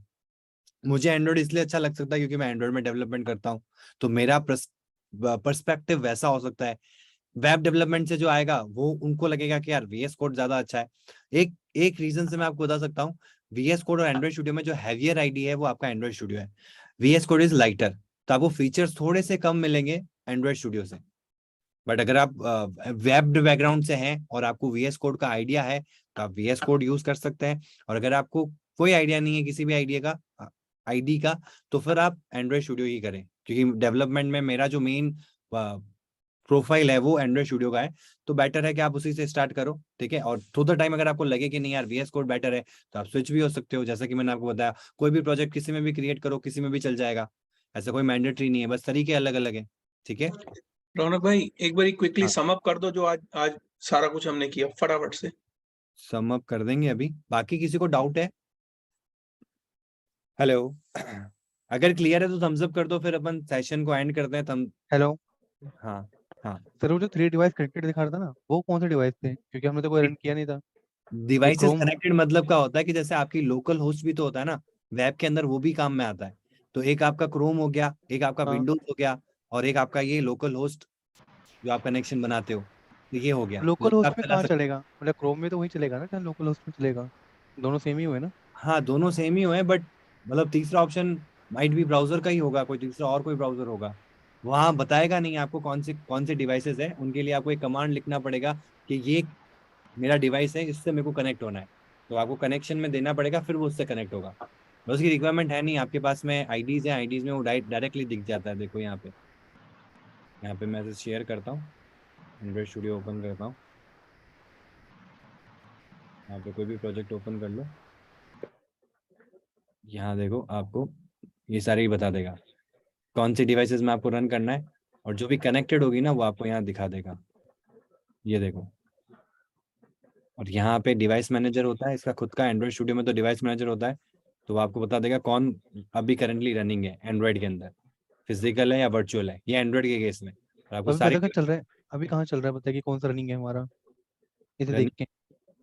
मुझे एंड्रॉइड इसलिए अच्छा लग सकता है क्योंकि मैं एंड्रॉइड में डेवलपमेंट करता हूँ, तो मेरा पर्सपेक्टिव वैसा हो सकता है। वेब डेवलपमेंट से जो आएगा वो उनको लगेगा कि यार VS कोड ज्यादा अच्छा है। एक एक रीजन से मैं आपको बता सकता हूँ, VS कोड और एंड्रॉइड स्टूडियो में जो हैवियर आईडी है वो आपका एंड्रॉइड स्टूडियो है। VS कोड इज लाइटर, तो आपको फीचर्स थोड़े से कम मिलेंगे एंड्रॉइड स्टूडियो से। बट अगर आप वेब बैकग्राउंड से हैं और आपको VS कोड का आइडिया है तो आप VS कोड यूज कर सकते हैं। और अगर आपको कोई आइडिया नहीं है किसी भी आइडिया का आईडी का, तो फिर आप एंड्रॉइड स्टूडियो ही करें, क्योंकि डेवलपमेंट में मेरा जो मेन प्रोफाइल है वो एंड्रॉइड स्टूडियो का है। तो बेटर है कि आप उसी से स्टार्ट करो। ठीक है, और थ्रू द टाइम अगर आपको लगे कि नहीं यार VS कोड बेटर है, तो आप स्विच भी हो सकते हो। जैसा कि मैंने आपको बताया, कोई भी प्रोजेक्ट किसी में भी क्रिएट करो, किसी में भी चल जाएगा, ऐसा कोई मैंडेटरी नहीं है, बस तरीके अलग अलग है। ठीक है, रौनक भाई, एक बार क्विकली हाँ। सम अप कर दो जो आज आज सारा कुछ हमने किया फटाफट से। सम अप कर देंगे अभी। बाकी किसी को डाउट है? हेलो अगर क्लियर है तो थम्स अप कर दो, फिर अपन सेशन को एंड करते हैं। हेलो हाँ हाँ, सर, वो जो 3 डिवाइस कनेक्टेड दिखा रहा था ना, वो कौन से डिवाइस थे? क्योंकि हमने तो कोई रन किया नहीं था। डिवाइसेस Chrome- कनेक्टेड मतलब क्या होता है कि जैसे आपकी लोकल होस्ट भी तो होता है ना वेब के अंदर, वो भी काम में आता है। तो एक आपका क्रोम हो गया, एक आपका हाँ। विंडोज हो गया, और एक आपका ये लोकल होस्ट जो आप कनेक्शन बनाते हो, तो ये हो गया। तो लोकल ये होस्ट आप में चला कहाँ सकते हो। चलेगा? मतलब क्रोम में तो वही चलेगा ना जहाँ लोकल होस्ट में चलेगा? दोनों सेम ही हुए ना? हाँ, दोनों सेम ही हुए, बट मतलब तीसरा ऑप्शन माइट भी ब्राउजर का ही होगा, कोई तीसरा और कोई ब्राउजर होगा। वहाँ बताएगा नहीं आपको कौन से डिवाइसेस है। उनके लिए आपको एक कमांड लिखना पड़ेगा कि ये मेरा डिवाइस है, इससे मेरे को कनेक्ट होना है। तो आपको कनेक्शन में देना पड़ेगा, फिर वो उससे कनेक्ट होगा। बस उसकी रिक्वायरमेंट है नहीं, आपके पास में आईडीज है, आईडीज में वो डायरेक्टली दिख जाता है। देखो यहाँ पे मैं शेयर करता हूँ, एंड्रॉइड स्टूडियो ओपन करता हूँ। यहाँ पे कोई भी प्रोजेक्ट ओपन कर लो। यहाँ देखो, आपको ये सारे ही बता देगा कौन सी डिवाइसेस में आपको रन करना है, और जो भी कनेक्टेड होगी ना वो आपको यहाँ दिखा देगा। ये देखो, और यहाँ पे डिवाइस मैनेजर होता है, इसका खुद का एंड्रॉइड स्टूडियो में तो डिवाइस मैनेजर होता है, तो वो आपको बता देगा कौन अभी करंटली रनिंग है एंड्रॉइड के अंदर, फिजिकल है या वर्चुअल है, ये एंड्रॉइड के केस में। और आपको अभी सारी पता क्या चल रहा है? अभी कहाँ चल रहा है? बताइए कौन सा रनिंग है हमारा, इसे देख के।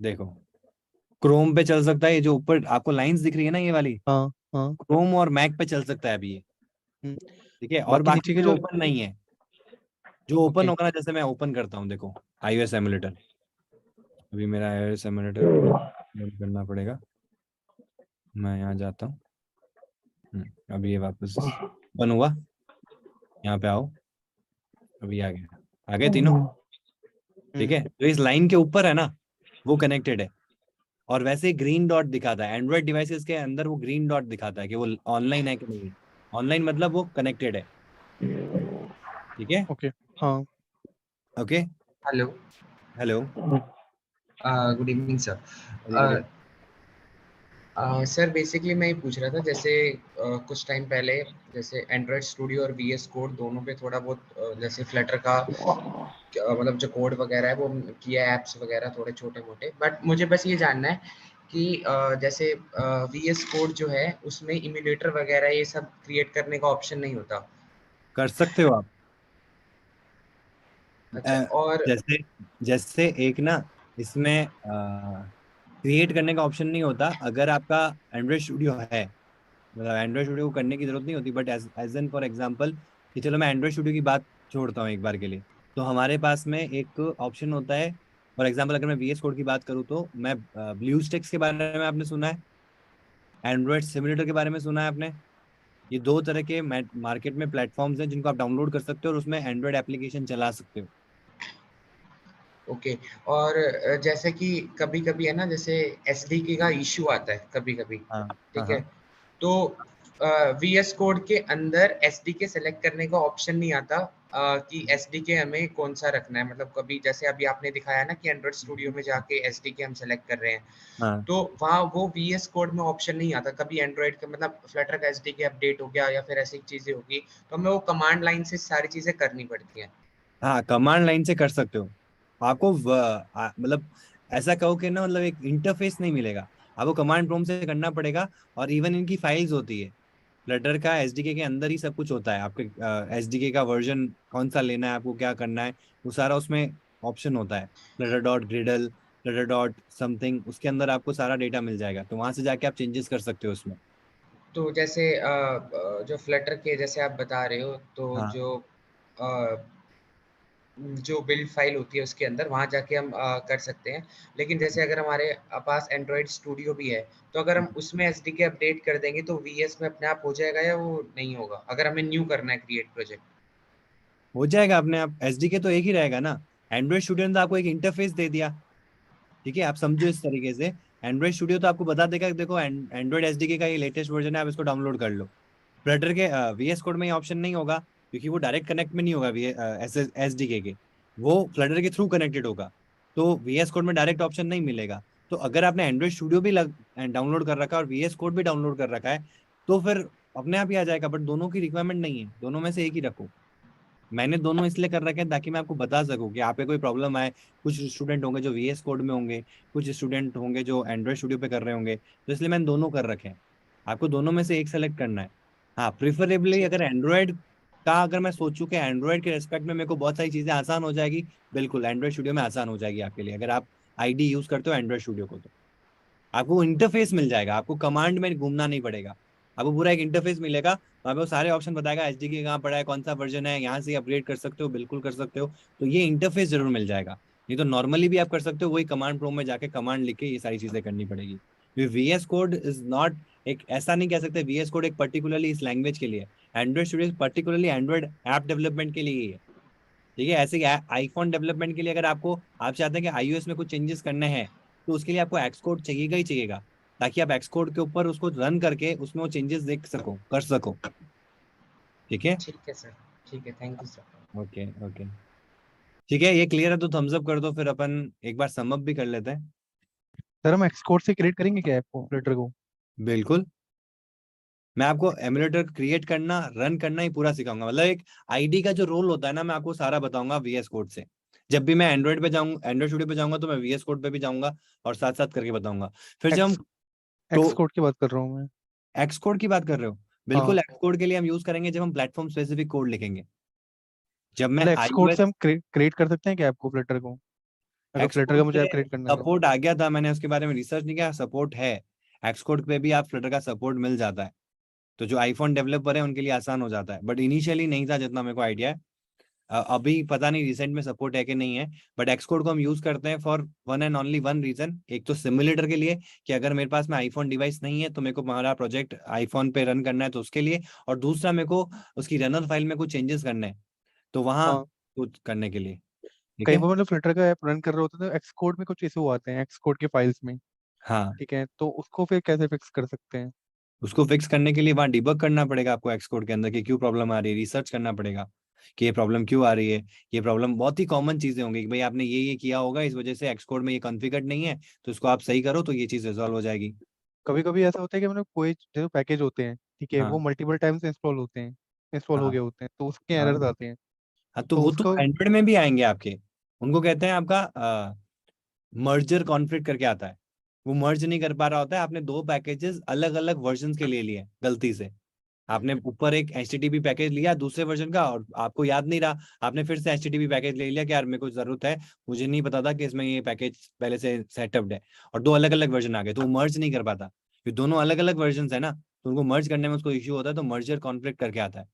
देखो, क्रोम पे चल सकता है, ये जो ऊपर आपको लाइंस दिख रही है ना ये वाली, हाँ हाँ। क्रोम और मैक पे चल सकता है अभी ये, हम्म, ठीक है। और बाकी बाकी नीचे के जो जो ओपन नहीं है, जो ओपन ओके होगा ना, जैसे मैं ओपन करता हूँ, देखो iOS एमुलेटर, अभी मेरा iOS एमुलेटर करना पड़ेगा, मैं यहाँ जाता हूँ। अभी ये वापस ओपन हुआ, यहाँ पे आओ, अभी आ गया, आ गए तीनों, ठीक है। तो इस लाइन के ऊपर है ना, वो कनेक्टेड है, और वैसे ग्रीन डॉट दिखाता है एंड्रॉइड डिवाइसेस के अंदर, वो ग्रीन डॉट दिखाता है कि वो ऑनलाइन है कि नहीं। ऑनलाइन मतलब वो कनेक्टेड है, ठीक है। ओके। हाँ। Okay, hello, hello, good evening sir. बढ़िया। सर बेसिकली मैं ये पूछ रहा था, जैसे कुछ टाइम पहले जैसे एंड्रॉयड स्टूडियो और वीएस कोड दोनों पे थोड़ा बहुत जैसे फ्लटर का मतलब जो कोड वगैरह है वो किया, ऐप्स वगैरह थोड़े छोटे मोटे, बट मुझे बस ये जानना है कि जैसे वीएस कोड जो है उसमें इम्यूलेटर वगैरह ये सब क्रिएट करने का ऑप्शन नहीं होता। कर सकते हो आप। अच्छा, और जैसे जैसे एक ना, इसमें क्रिएट करने का ऑप्शन नहीं होता अगर आपका एंड्रॉइड स्टूडियो है, मतलब एंड्रॉइड स्टूडियो को करने की जरूरत नहीं होती, but as an for example, कि चलो मैं एंड्रॉइड स्टूडियो की बात छोड़ता हूँ एक बार के लिए, तो हमारे पास में एक ऑप्शन होता है। फॉर एग्जांपल अगर मैं वीएस कोड की बात करूँ, तो मैं ब्लू स्टेक्स के बारे में आपने सुना है, एंड्रॉइड सिमुलेटर के बारे में सुना है आपने। ये दो तरह के मार्केट में प्लेटफॉर्म्स हैं जिनको आप डाउनलोड कर सकते हो और उसमें एंड्रॉइड एप्लीकेशन चला सकते हो। ओके, और जैसे कि कभी कभी है ना, जैसे एसडीके का इश्यू आता है कभी कभी, हाँ हाँ ठीक है, हाँ। तो वीएस कोड के अंदर एसडीके सेलेक्ट करने का ऑप्शन नहीं आता कि एसडीके हमें कौन सा रखना है, मतलब कभी जैसे अभी आपने दिखाया ना कि एंड्रॉइड स्टूडियो में जाके एसडीके हम सेलेक्ट कर रहे हैं, हाँ, तो वहाँ वो वीएस कोड में ऑप्शन नहीं आता कभी एंड्रॉइड का, मतलब फ्लटर का एसडीके अपडेट हो गया या फिर ऐसी चीजें होगी, तो हमें वो कमांड लाइन से सारी चीजें करनी पड़ती हैं। हाँ कमांड लाइन से कर सकते हो। आपको मतलब ऐसा कहो कि ना, मतलब एक इंटरफेस नहीं मिलेगा, आपको कमांड प्रॉम्प्ट से करना पड़ेगा। और इवन इनकी फाइल्स होती है, फ्लटर का एसडीके के अंदर ही सब कुछ होता है। आपके एसडीके का वर्जन कौन सा लेना है, आपको क्या करना है, वो सारा उसमें ऑप्शन होता है। Flutter dot ग्रिडल, Flutter dot something, उसके अंदर आपको सारा डेटा मिल जाएगा, तो वहां से जाके आप चेंजेस कर सकते हो उसमें। तो जैसे जो फ्लटर के जैसे आप बता रहे हो, तो हाँ अ, जो बिल्ड फाइल होती है उसके अंदर वहाँ जाके हम कर सकते हैं, लेकिन जैसे अगर हमारे पास एंड्रॉयड स्टूडियो भी है, तो अगर हम उसमें एसडीके अपडेट कर देंगे तो वीएस में अपने आप हो जाएगा या वो नहीं होगा, अगर हमें न्यू करना है क्रिएट प्रोजेक्ट? हो जाएगा अपने आप, एसडीके तो एक ही रहेगा ना। एंड्रॉइड स्टूडियो ने तो आपको एक इंटरफेस दे दिया, ठीक है, आप समझो इस तरीके से। एंड्रॉइड स्टूडियो तो आपको बता देगा कि देखो एंड्रॉइड एसडीके का ये लेटेस्ट वर्जन है, आप इसको डाउनलोड कर लो। फ्लटर के वीएस कोड में ये ऑप्शन नहीं होगा, क्योंकि वो डायरेक्ट कनेक्ट में नहीं होगा एसडीके के, वो फ्लटर के थ्रू कनेक्टेड होगा, तो वीएस कोड में डायरेक्ट ऑप्शन नहीं मिलेगा। तो अगर आपने एंड्रॉइड स्टूडियो भी डाउनलोड कर रखा है और वीएस कोड भी डाउनलोड कर रखा है, तो फिर अपने आप ही आ जाएगा। बट दोनों की रिक्वायरमेंट नहीं है, दोनों में से एक ही रखो। मैंने दोनों इसलिए कर रखे हैं ताकि मैं आपको बता सकूं कि आप पे कोई प्रॉब्लम आए। कुछ स्टूडेंट होंगे जो वीएस कोड में होंगे, कुछ स्टूडेंट होंगे जो एंड्रॉइड स्टूडियो पे कर रहे होंगे, तो इसलिए मैंने दोनों कर रखे हैं। आपको दोनों में से एक सेलेक्ट करना है। हाँ, प्रिफरेबली ठीक अगर है। एंड्रॉयड का, अगर मैं सोचूं कि एंड्रॉयड के रेस्पेक्ट में मेरे को बहुत सारी चीजें आसान हो जाएगी, बिल्कुल एंड्रॉइड स्टूडियो में आसान हो जाएगी आपके लिए, अगर आप आईडी यूज करते हो एंड्रॉइड स्टूडियो को, तो आपको इंटरफेस मिल जाएगा, आपको कमांड में घूमना नहीं पड़ेगा। आपको पूरा एक इंटरफेस मिलेगा, वहाँ पे वो सारे ऑप्शन बताएगा, एचडीके कहाँ पड़ा है, कौन सा वर्जन है, यहाँ से अपग्रेड कर सकते हो, बिल्कुल कर सकते हो। तो ये इंटरफेस जरूर मिल जाएगा। नहीं तो नॉर्मली भी आप कर सकते हो, वही कमांड प्रो में जाके कमांड लिख के ये सारी चीजें करनी पड़ेगी। वीएस कोड इज नॉट, एक ऐसा नहीं कह सकते वीएस कोड एक पर्टिकुलरली इस लैंग्वेज के लिए, Android studio particularly Android app development के लिए ही है, ठीक है। ऐसे आईफोन डेवलपमेंट के लिए अगर आप चाहते हैं कि आईओएस में कुछ चेंजेस करने हैं, तो उसके लिए आपको एक्स कोड चाहिएगा ही चाहिएगा, ताकि आप एक्स कोड के ऊपर उसको रन करके उसमें वो चेंजेस देख सको, कर सको, ठीक है। ठीक है सर, ठीक है, thank you sir. Okay okay, ठीक है, ये क्लियर है तो थम्स अप कर दो, फिर अपन एक बार सम अप भी कर लेते हैं। सर हम एक्सकोड से क्रिएट करेंगे क्या ऐप को, फ्लटर को? बिल्कुल। मैं आपको एमुलेटर क्रिएट करना, रन करना ही पूरा सिखाऊंगा। मतलब एक आईडी का जो रोल होता है ना, मैं आपको सारा बताऊंगा VS कोड से। जब भी मैं एंड्रॉइड पे जाऊंगा, एंड्रॉइड स्टूडियो पे जाऊंगा, तो मैं VS कोड पे भी जाऊंगा और साथ साथ करके बताऊंगा। फिर जब हम एक्स कोड की बात कर रहा हूँ मैं। एक्स कोड की बात कर रहे हो, बिल्कुल एक्स कोड के लिए हम यूज करेंगे जब हम प्लेटफॉर्म स्पेसिफिक कोड लिखेंगे। जब मैं मतलब एक्स कोड iOS से हम क्रिएट कर सकते हैं क्या ऐप को, फ्लटर को, अगर एक्स फ्लटर कोड का मुझे ऐप पे क्रिएट करना है तो? सपोर्ट आ गया था, मैंने उसके बारे में रिसर्च नहीं किया, सपोर्ट है। एक्स कोड पे भी आप फ्लटर का सपोर्ट मिल जाता है, तो जो आईफोन डेवलपर है उनके लिए आसान हो जाता है, बट इनिशियली नहीं था जितना मेरे को आइडिया है। अभी पता नहीं रिसेंट में सपोर्ट है कि नहीं है, बट एक्स कोड को हम यूज करते हैं for one and only one reason. एक तो सिमुलेटर के लिए, कि अगर मेरे पास में आईफोन डिवाइस नहीं है तो मेरे को हमारा प्रोजेक्ट आईफोन पे रन करना है तो उसके लिए, और दूसरा मेरे को उसकी रनर फाइल में कुछ चेंजेस करने हैं तो वहाँ हाँ, कुछ करने के लिए। ठीक कई है। बार मतलब फ्लटर का ऐप रन कर रहे होते हैं तो एक्स कोड में कुछ इशू आते हैं एक्स कोड के फाइल्स में, हाँ, ठीक है, तो उसको फिर कैसे फिक्स कर सकते हैं? उसको फिक्स करने के लिए वहाँ डिबग करना पड़ेगा आपको एक्स कोड के अंदर कि क्यों प्रॉब्लम आ रही है, रिसर्च करना पड़ेगा कि ये प्रॉब्लम क्यों आ रही है। ये प्रॉब्लम बहुत ही कॉमन चीजें होंगी कि भाई आपने ये किया होगा, इस वजह से एक्स कोड में ये कॉन्फ़िगर्ड नहीं है, तो इसको आप सही करो तो ये चीज रिजॉल्व हो जाएगी। कभी कभी ऐसा होता है कि मतलब कोई जो पैकेज होते हैं, ठीक है, वो हाँ मल्टीपल टाइम्स इंस्टॉल होते हैं, इंस्टॉल हो हाँ गए होते हैं, तो उसके हाँ एरर्स आते हैं। हाँ, तो तो वो तो उसको एंड्रॉइड में भी आएंगे आपके। उनको कहते हैं आपका मर्जर कॉन्फ्लिक्ट करके आता है। वो मर्ज नहीं कर पा रहा होता है, आपने दो पैकेजेस अलग अलग वर्जन के ले लिए गलती से। आपने ऊपर एक HTTP पैकेज लिया दूसरे वर्जन का और आपको याद नहीं रहा, आपने फिर से HTTP पैकेज ले लिया कि यार मेरे को जरूरत है, मुझे नहीं पता था कि इसमें ये पैकेज पहले से सेटअप्ड है, और दो अलग अलग वर्जन आ गए, तो वो मर्ज नहीं कर पाता। ये दोनों अलग अलग वर्जन है ना, तो उनको मर्ज करने में उसको इश्यू होता है, तो मर्जर कॉन्फ्लिक्ट करके आता है।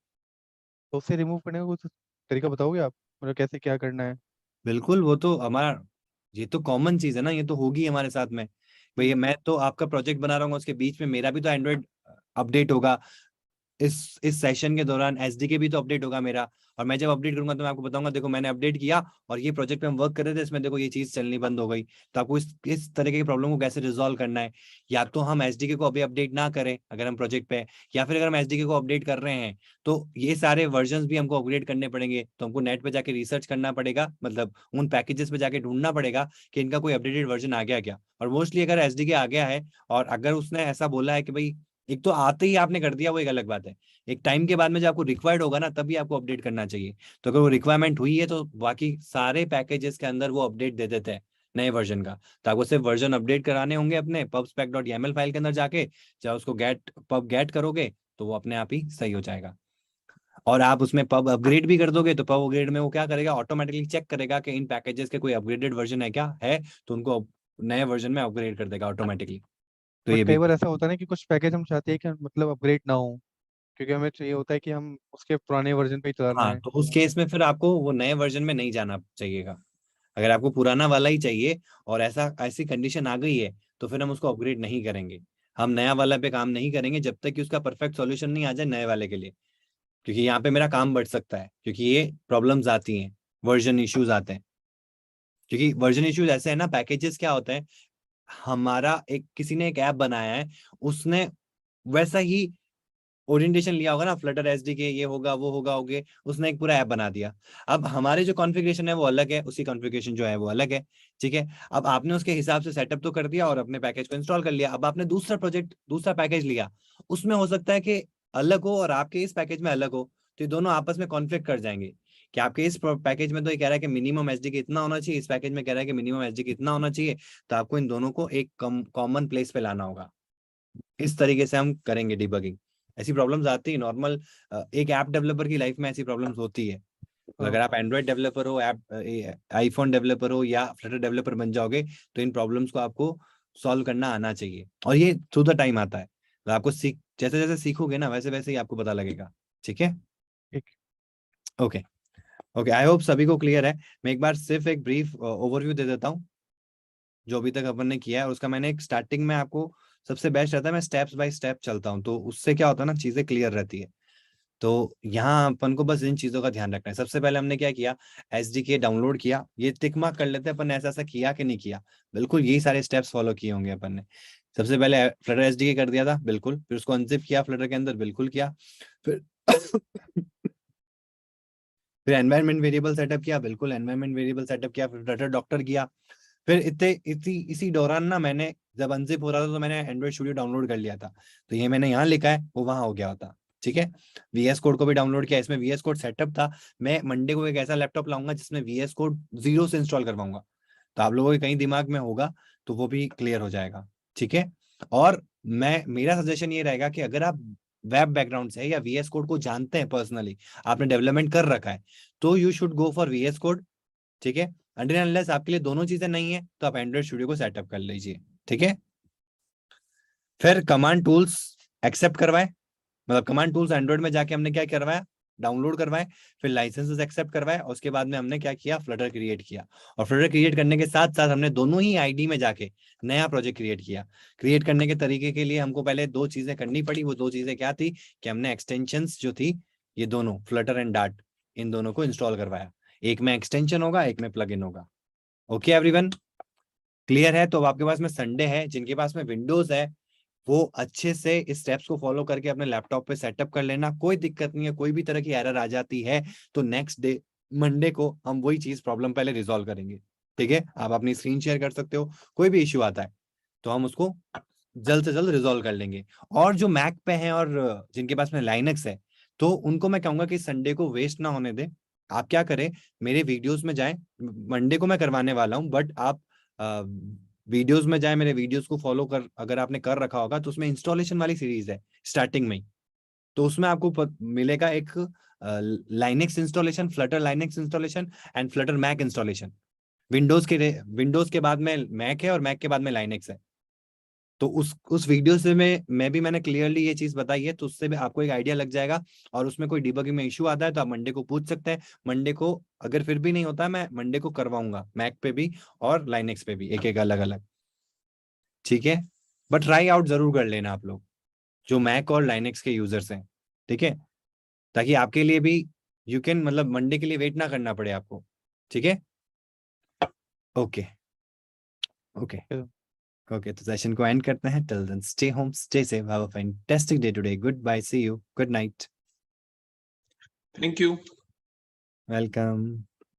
तो उससे रिमूव करने का कुछ तरीका बताओगे आप, मतलब कैसे क्या करना है? बिल्कुल, वो तो हमारा, ये तो कॉमन चीज है ना, ये तो होगी हमारे साथ में। भैया मैं तो आपका प्रोजेक्ट बना रहा हूँ, उसके बीच में मेरा भी तो एंड्रॉइड अपडेट होगा। इस सेशन के दौरान SDK भी तो अपडेट होगा मेरा, और मैं जब अपडेट करूंगा तो मैं आपको बताऊंगा देखो मैंने अपडेट किया और ये प्रोजेक्ट पे हम वर्क कर रहे थे, इसमें देखो ये चीज चलनी बंद हो गई। तो आपको इस तरीके की प्रॉब्लम को कैसे रिजॉल्व करना है। या तो हम SDK को अभी अपडेट ना करें अगर हम प्रोजेक्ट पे, या फिर अगर हम SDK को अपडेट कर रहे हैं तो ये सारे वर्जन भी हमको अपग्रेड करने पड़ेंगे, तो हमको नेट पे जाके रिसर्च करना पड़ेगा, मतलब उन पैकेजेस पे जाके ढूंढना पड़ेगा कि इनका कोई अपडेटेड वर्जन आ गया क्या। और मोस्टली अगर SDK आ गया है और अगर उसने ऐसा बोला है कि भाई, एक तो आते ही आपने कर दिया वो एक अलग बात है, एक टाइम के बाद में जब आपको रिक्वायर्ड होगा ना तभी आपको अपडेट करना चाहिए। तो अगर वो रिक्वायरमेंट हुई है तो बाकी सारे पैकेजेस के अंदर वो अपडेट दे देते हैं नए वर्जन का। तो आपको सिर्फ वर्जन अपडेट कराने होंगे अपने pubspec.yaml फाइल के अंदर जाके, चाहे उसको गेट करोगे तो वो अपने आप ही सही हो जाएगा। और आप उसमें पब अपग्रेड भी कर दोगे तो पब अपग्रेड में वो क्या करेगा, ऑटोमेटिकली चेक करेगा कि इन पैकेजेस के कोई अपग्रेडेड वर्जन है क्या है, तो उनको नए वर्जन में अपग्रेड कर देगा ऑटोमेटिकली। तो बट ये कई भी, बार ऐसा होता है ना कि कुछ पैकेज हम चाहते हैं कि मतलब अपग्रेड ना हो, क्योंकि हमें चाहिए होता है कि हम उसके पुराने वर्जन पे ही चलाना हाँ, है। तो उस केस में फिर आपको वो नए वर्जन में नहीं जाना चाहिएगा। अगर आपको पुराना वाला ही चाहिए और ऐसी कंडीशन आ गई है तो फिर हम उसको अपग्रेड नहीं करेंगे। हम नया वाला पे काम नहीं करेंगे जब तक कि उसका परफेक्ट सॉल्यूशन नहीं आ जाए नए वाले के लिए, क्योंकि यहाँ पे मेरा काम बढ़ सकता है, क्योंकि ये प्रॉब्लम्स आती हैं, वर्जन इश्यूज आते हैं। क्योंकि वर्जन इश्यूज ऐसे है ना, पैकेजेस क्या होता है, हमारा एक किसी ने एक ऐप बनाया है, उसने वैसा ही ओरिएंटेशन लिया होगा ना, फ्लटर SDK ये होगा वो होगा होगे, उसने एक पूरा ऐप बना दिया। अब हमारे जो कॉन्फ़िगरेशन है वो अलग है, उसी कॉन्फ़िगरेशन जो है वो अलग है। ठीक है, अब आपने उसके हिसाब से सेटअप तो कर दिया और अपने पैकेज को इंस्टॉल कर लिया। अब आपने दूसरा प्रोजेक्ट दूसरा पैकेज लिया, उसमें हो सकता है कि अलग हो और आपके इस पैकेज में अलग हो, तो ये दोनों आपस में कॉन्फ्लिक्ट कर जाएंगे कि आपके इस पैकेज में तो ये कह रहा है कि मिनिमम SDK इतना होना चाहिए, इस पैकेज में कह रहा है कि मिनिमम SDK इतना होना चाहिए। तो आपको इन दोनों को एक कॉमन प्लेस पे लाना होगा। इस तरीके से हम करेंगे डिबगिंग। ऐसी प्रॉब्लम्स आती है नॉर्मल, एक ऐप डेवलपर की लाइफ में ऐसी प्रॉब्लम्स होती है। तो अगर हाँ, आप एंड्रॉइड डेवलपर हो, ऐप आईफोन डेवलपर हो या फ्लटर डेवलपर बन जाओगे, तो इन प्रॉब्लम्स को आपको सॉल्व करना आना चाहिए, और ये थ्रू द टाइम आता है। तो आपको जैसे जैसे सीखोगे ना वैसे वैसे ही आपको पता लगेगा। ठीक है। ठीक। ओके। ओके, आई होप सभी को क्लियर है। मैं एक बार सिर्फ एक ब्रीफ ओवरव्यू दे देता हूँ जो अभी तक अपन ने किया है, और उसका मैंने एक स्टार्टिंग में आपको सबसे बेस्ट रहता है मैं स्टेप्स बाय स्टेप चलता हूँ, तो उससे क्या होता है ना, चीजें क्लियर रहती है। तो यहाँ अपन को बस इन चीजों का ध्यान रखना है। सबसे पहले हमने क्या किया, SDK डाउनलोड किया, ये टिक मार्क कर लेते हैं अपन ने ऐसा ऐसा किया कि नहीं किया। बिल्कुल यही सारे स्टेप्स फॉलो किए होंगे अपन ने। सबसे पहले फ्लटर SDK कर दिया था, बिल्कुल। फिर उसको अनजिप किया फ्लटर के अंदर, बिल्कुल किया। फिर फिर एनवायरनमेंट वेरिएबल सेटअप किया, बिल्कुल एनवायरनमेंट वेरिएबल सेटअप किया। फिर फ्लटर डॉक्टर किया, फिर इसी दौरान ना मैंने जब अनजिप हो रहा था तो मैंने एंड्रॉइड स्टूडियो डाउनलोड कर लिया था, तो ये मैंने यहाँ लिखा है वो वहां हो गया होता। ठीक है, VS कोड को भी डाउनलोड किया, इसमें VS कोड सेटअप था। मैं मंडे को एक ऐसा लैपटॉप लाऊंगा जिसमें VS कोड 0 से इंस्टॉल करवाऊंगा, तो आप लोगों के कहीं दिमाग में होगा तो वो भी क्लियर हो जाएगा। ठीक है, और मेरा सजेशन ये रहेगा कि अगर आप वेब बैकग्राउंड से या VS कोड को जानते हैं, पर्सनली आपने डेवलपमेंट कर रखा है, तो you should go for VS code. ठीक है, अनटिल अनलेस आपके लिए दोनों चीजें नहीं है तो आप एंड्रॉइड स्टूडियो को सेटअप कर लीजिए। ठीक है, फिर कमांड टूल्स एक्सेप्ट करवाए, मतलब कमांड टूल्स एंड्रॉइड में जाके हमने क्या करवाया, डाउनलोड करवाए, फिर लाइसेंसेस एक्सेप्ट करवाए, और उसके बाद में हमने क्या किया, फ्लटर क्रिएट किया। और फ्लटर क्रिएट करने के साथ साथ हमने दोनों ही आईडी में जाके नया प्रोजेक्ट क्रिएट किया। क्रिएट करने के तरीके के लिए हमको पहले 2 चीजें करनी पड़ी। वो 2 चीजें क्या थी कि हमने एक्सटेंशंस जो थी ये दोनों फ्लटर एंड डार्ट, इन दोनों को इंस्टॉल करवाया। एक में एक्सटेंशन होगा, एक में प्लगइन होगा। ओके एवरीवन, क्लियर है? तो अब आपके पास में संडे है, जिनके पास में विंडोज है वो अच्छे से इस स्टेप्स को फॉलो करके अपने लैपटॉप पे सेटअप कर लेना। कोई दिक्कत नहीं है, कोई भी तरह की एरर आ जाती है तो नेक्स्ट डे मंडे को हम वही चीज प्रॉब्लम पहले रिजॉल्व करेंगे। ठीक है, आप अपनी स्क्रीन शेयर कर सकते हो, कोई भी इश्यू आता है तो हम उसको जल्द से जल्द रिजॉल्व कर लेंगे। और जो मैक पे हैं और जिनके पास में लाइनक्स है, तो उनको मैं कहूंगा कि संडे को वेस्ट ना होने दें। आप क्या करें, मेरे वीडियोस में जाएं, मंडे को मैं करवाने वाला हूं, बट आप वीडियोस में जाए, मेरे वीडियोस को फॉलो कर, अगर आपने कर रखा होगा तो उसमें इंस्टॉलेशन वाली सीरीज है स्टार्टिंग में ही, तो उसमें आपको मिलेगा एक Linux installation, Flutter Linux installation and Flutter Mac installation. Windows के बाद में मैक है और मैक के बाद में लाइनक्स है। तो उस वीडियो से मैंने क्लियरली ये चीज बताई है, तो उससे भी आपको एक आइडिया लग जाएगा। और उसमें कोई डिबगिंग में इशू आता है तो आप मंडे को पूछ सकते हैं। मंडे को अगर फिर भी नहीं होता है, मैं मंडे को करवाऊंगा मैक पे भी और लाइनक्स पे भी एक एक अलग अलग। ठीक है, बट ट्राई आउट जरूर कर लेना आप लोग जो मैक और लाइनक्स के यूजर्स हैं। ठीक है, ताकि आपके लिए भी यू कैन, मतलब मंडे के लिए वेट ना करना पड़े आपको। ठीक है, ओके ओके ओके, तो सेशन को एंड करते हैं। Till then stay home, stay safe, have a fantastic day today. Good bye, see you, good night. Thank you. Welcome.